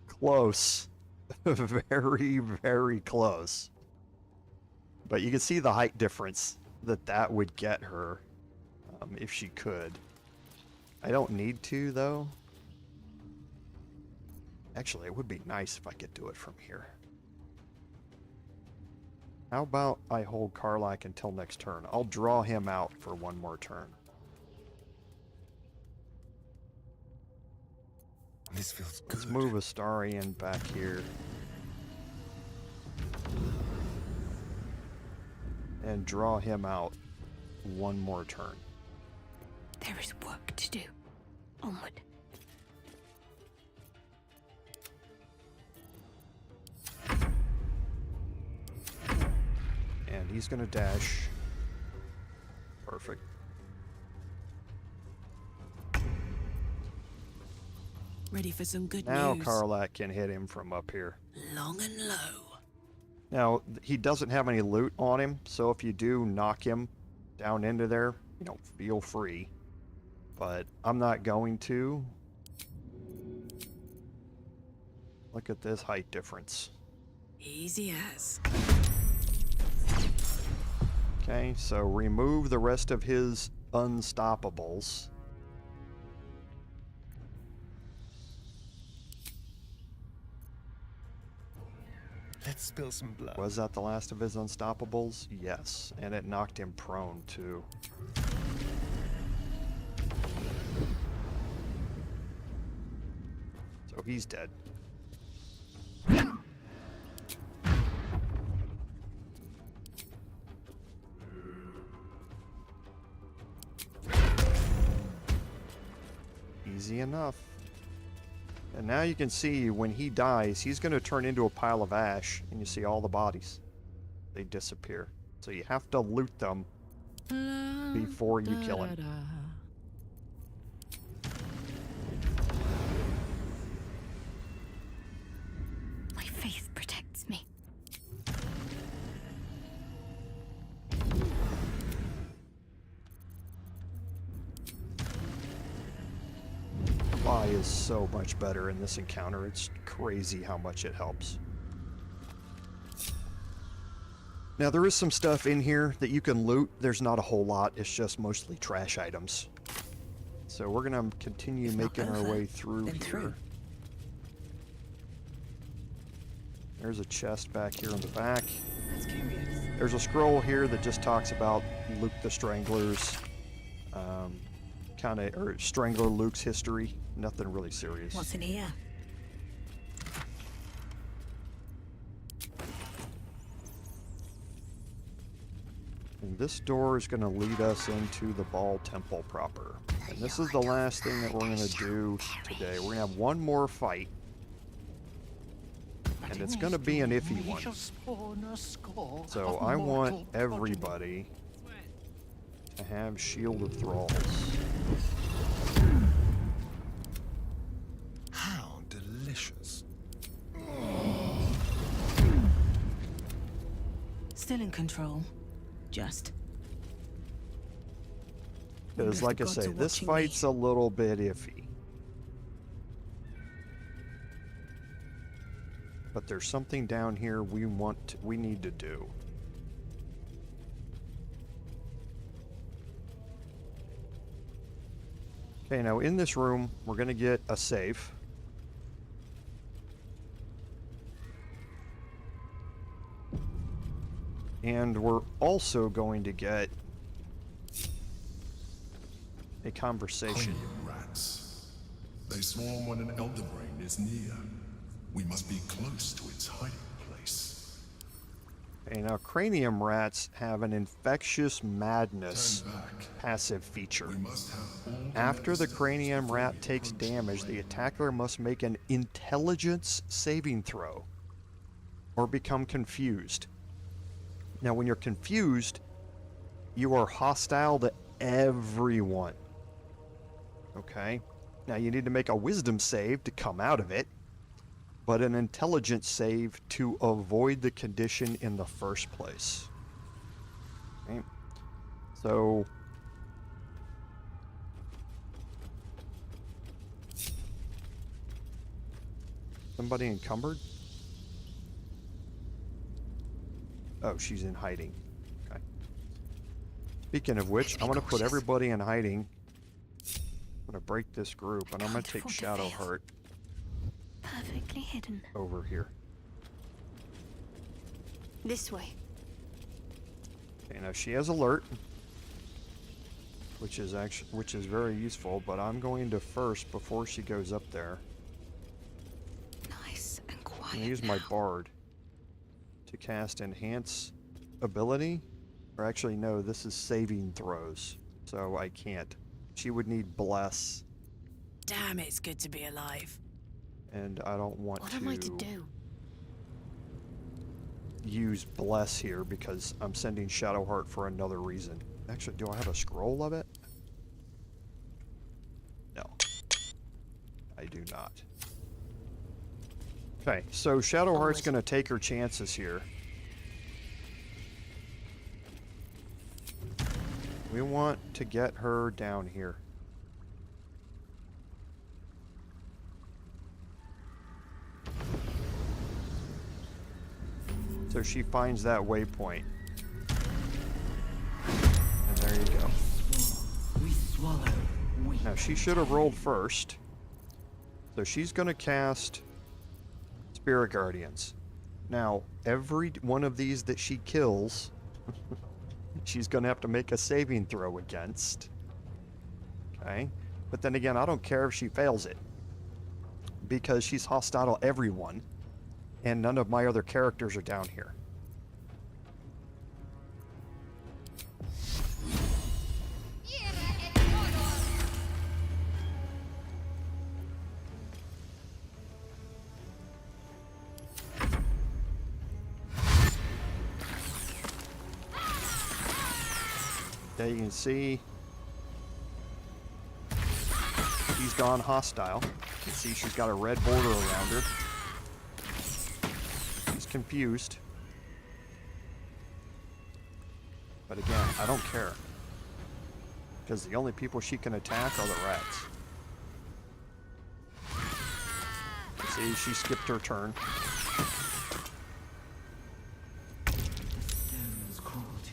Close. Very, very close. But you can see the height difference that would get her if she could. I don't need to, though. Actually, it would be nice if I could do it from here. How about I hold Karlach until next turn? I'll draw him out for one more turn. This feels good. Let's move Astarion back here. And draw him out one more turn. There is work to do. Onward. And he's gonna dash. Perfect. Ready for some good Now news. Karlach can hit him from up here. Long and low. Now, he doesn't have any loot on him, so if you do knock him down into there, you know, feel free. But I'm not going to. Look at this height difference. Easy as. Okay, so remove the rest of his unstoppables. Let's spill some blood. Was that the last of his unstoppables? Yes, and it knocked him prone too. So he's dead. Easy enough. And now you can see when he dies, he's going to turn into a pile of ash, and you see all the bodies. They disappear. So you have to loot them before you kill him. My faith protects me. Fly is so much better in this encounter. It's crazy how much it helps. Now there is some stuff in here that you can loot. There's not a whole lot. It's just mostly trash items. So we're gonna continue making our way through here. There's a chest back here in the back. That's curious. There's a scroll here that just talks about Luke the Strangler's or Strangler Luke's history. Nothing really serious. What's in here? And this door is going to lead us into the Bhaal Temple proper. And this is the last thing that we're going to do today. We're going to have one more fight. And it's going to be an iffy one. So I want everybody to have Shield of Thralls. How delicious. Still in control. Just. Because, like I say, this fight's a little bit iffy. but there's something down here we need to do. Okay, now in this room, we're going to get a save. And we're also going to get a conversation. Rats. They swarm when an elder brain is near. We must be close to its hiding place. Okay, now cranium rats have an infectious madness passive feature. After the cranium rat takes damage, the attacker must make an intelligence saving throw or become confused. Now, when you're confused, you are hostile to everyone. Okay? Now, you need to make a wisdom save to come out of it, but an intelligence save to avoid the condition in the first place. Okay? So... somebody encumbered? Oh, she's in hiding. Okay. Speaking of which, I'm going to put everybody in hiding. I'm going to break this group, and I'm going to take Shadowheart Perfectly hidden. over here. This way. Okay, now she has alert, which is very useful, but I'm going to first, before she goes up there, Nice and quiet. I'm gonna use my bard to cast enhance ability, or actually no, this is saving throws, so I can't. She would need bless, Damn, it's good to be alive. and I don't want What am I to do? use bless here because I'm sending Shadowheart for another reason. Actually, do I have a scroll of it? No, I do not. Okay, so Shadowheart's going to take her chances here. We want to get her down here. So she finds that waypoint. And there you go. We swallow. Now she should have rolled first. So she's going to cast Spirit Guardians. Now, every one of these that she kills, she's going to have to make a saving throw against. Okay? But then again, I don't care if she fails it, because she's hostile to everyone, and none of my other characters are down here. There you can see she's gone hostile. You can see she's got a red border around her. She's confused. But again, I don't care, because the only people she can attack are the rats. You see, she skipped her turn.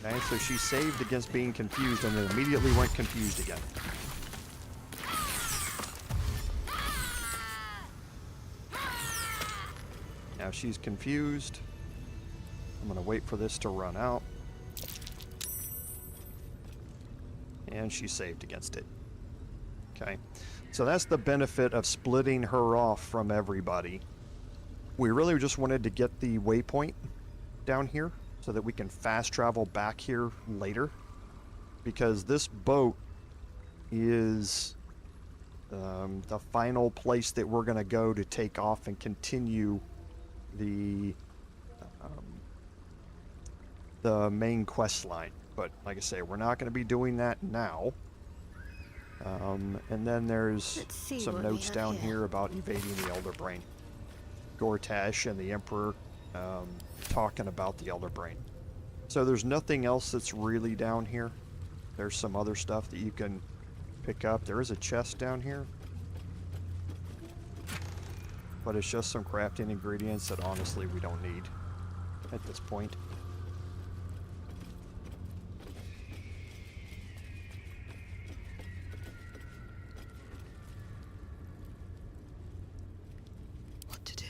Okay, so she saved against being confused and then immediately went confused again. Now she's confused. I'm going to wait for this to run out. And she saved against it. Okay, so that's the benefit of splitting her off from everybody. We really just wanted to get the waypoint down here, so that we can fast travel back here later, because this boat is the final place that we're going to go to take off and continue the main quest line. But like I say, we're not going to be doing that now. And then there's some notes down here about evading the Elder Brain. Gortash and the Emperor talking about the Elder Brain. So there's nothing else that's really down here. There's some other stuff that you can pick up. There is a chest down here. but it's just some crafting ingredients that honestly we don't need at this point. What to do?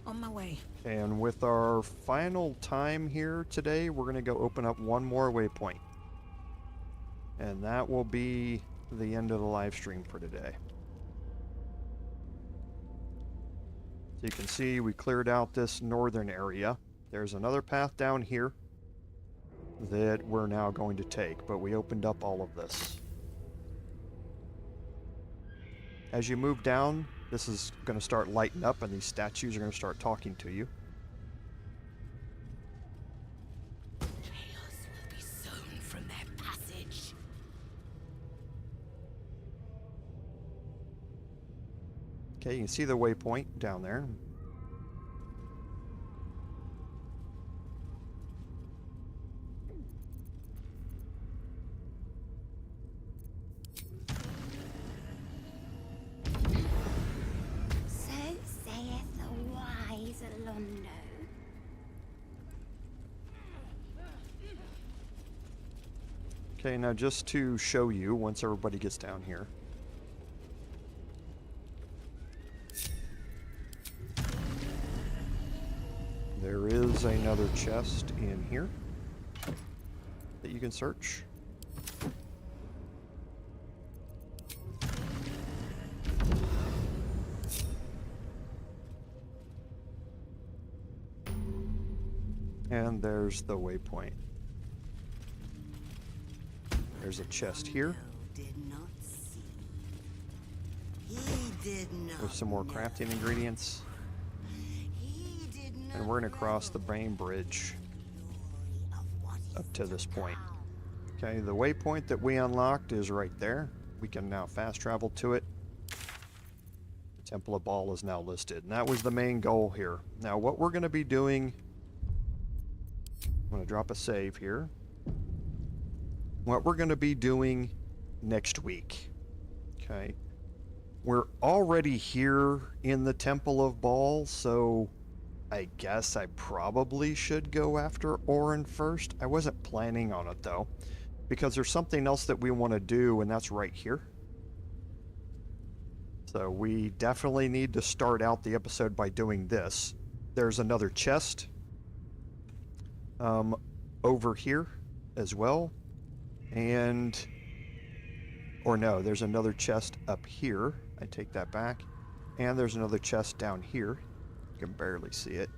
On my way. And with our final time here today, we're going to go open up one more waypoint. And that will be the end of the live stream for today. So you can see we cleared out this northern area. There's another path down here that we're now going to take, but we opened up all of this. As you move down, this is going to start lighting up and these statues are going to start talking to you. Chaos will be sown from their passage. Okay, you can see the waypoint down there. So saith the wise Londo. Okay, now just to show you, once everybody gets down here. There is another chest in here that you can search. And there's the waypoint. There's a chest here. With some more crafting ingredients. And we're going to cross the main bridge up to this point. Okay, the waypoint that we unlocked is right there. We can now fast travel to it. The Temple of Bhaal is now listed, and that was the main goal here. Now what we're going to be doing, I'm going to drop a save here. What we're going to be doing next week, okay, we're already here in the Temple of Bhaal, so I guess I probably should go after Orin first. I wasn't planning on it though, because there's something else that we want to do, and that's right here. So we definitely need to start out the episode by doing this. There's another chest over here as well, and or no, there's another chest up here. I take that back, and there's another chest down here. You can barely see it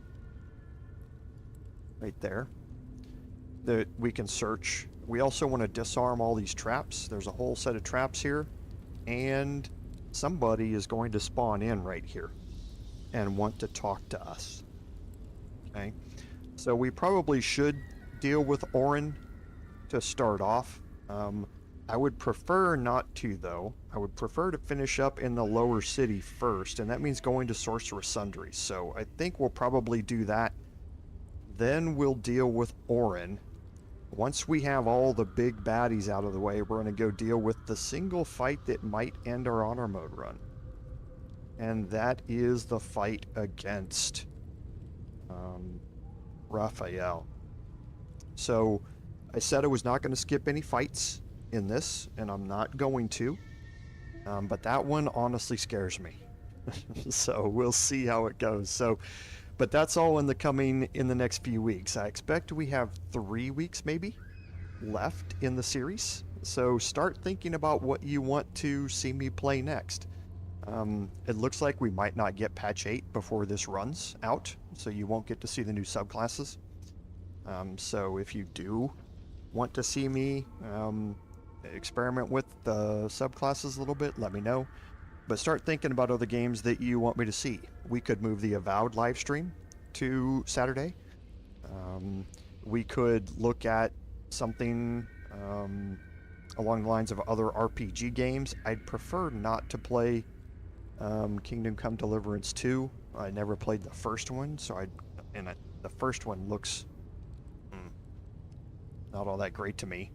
right there that we can search. We also want to disarm all these traps. There's a whole set of traps here, and somebody is going to spawn in right here and want to talk to us. Okay, so we probably should deal with Orin to start off. I would prefer not to, though. I would prefer to finish up in the lower city first, and that means going to Sorcerous Sundries. So I think we'll probably do that. Then we'll deal with Orin. Once we have all the big baddies out of the way, we're going to go deal with the single fight that might end our honor mode run. And that is the fight against Raphael. So I said I was not going to skip any fights in this, and I'm not going to, but that one honestly scares me. So we'll see how it goes. So, but that's all in the next few weeks. I expect we have 3 weeks maybe left in the series, so start thinking about what you want to see me play next. It looks like we might not get patch 8 before this runs out, so you won't get to see the new subclasses. So if you do want to see me experiment with the subclasses a little bit, let me know. But start thinking about other games that you want me to see. We could move the Avowed live stream to Saturday. We could look at something along the lines of other RPG games. I'd prefer not to play Kingdom Come Deliverance 2. I never played the first one, so the first one looks not all that great to me.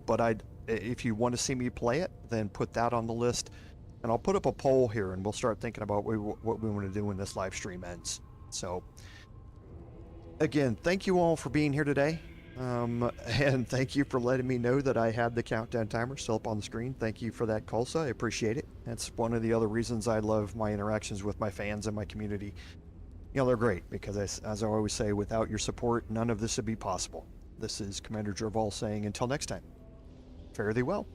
But if you want to see me play it, then put that on the list. And I'll put up a poll here, and we'll start thinking about what we want to do when this live stream ends. So, again, thank you all for being here today. And thank you for letting me know that I had the countdown timer still up on the screen. Thank you for that, Kulsa. I appreciate it. That's one of the other reasons I love my interactions with my fans and my community. You know, they're great because, as I always say, without your support, none of this would be possible. This is Commander Jerval saying, until next time, fare thee well.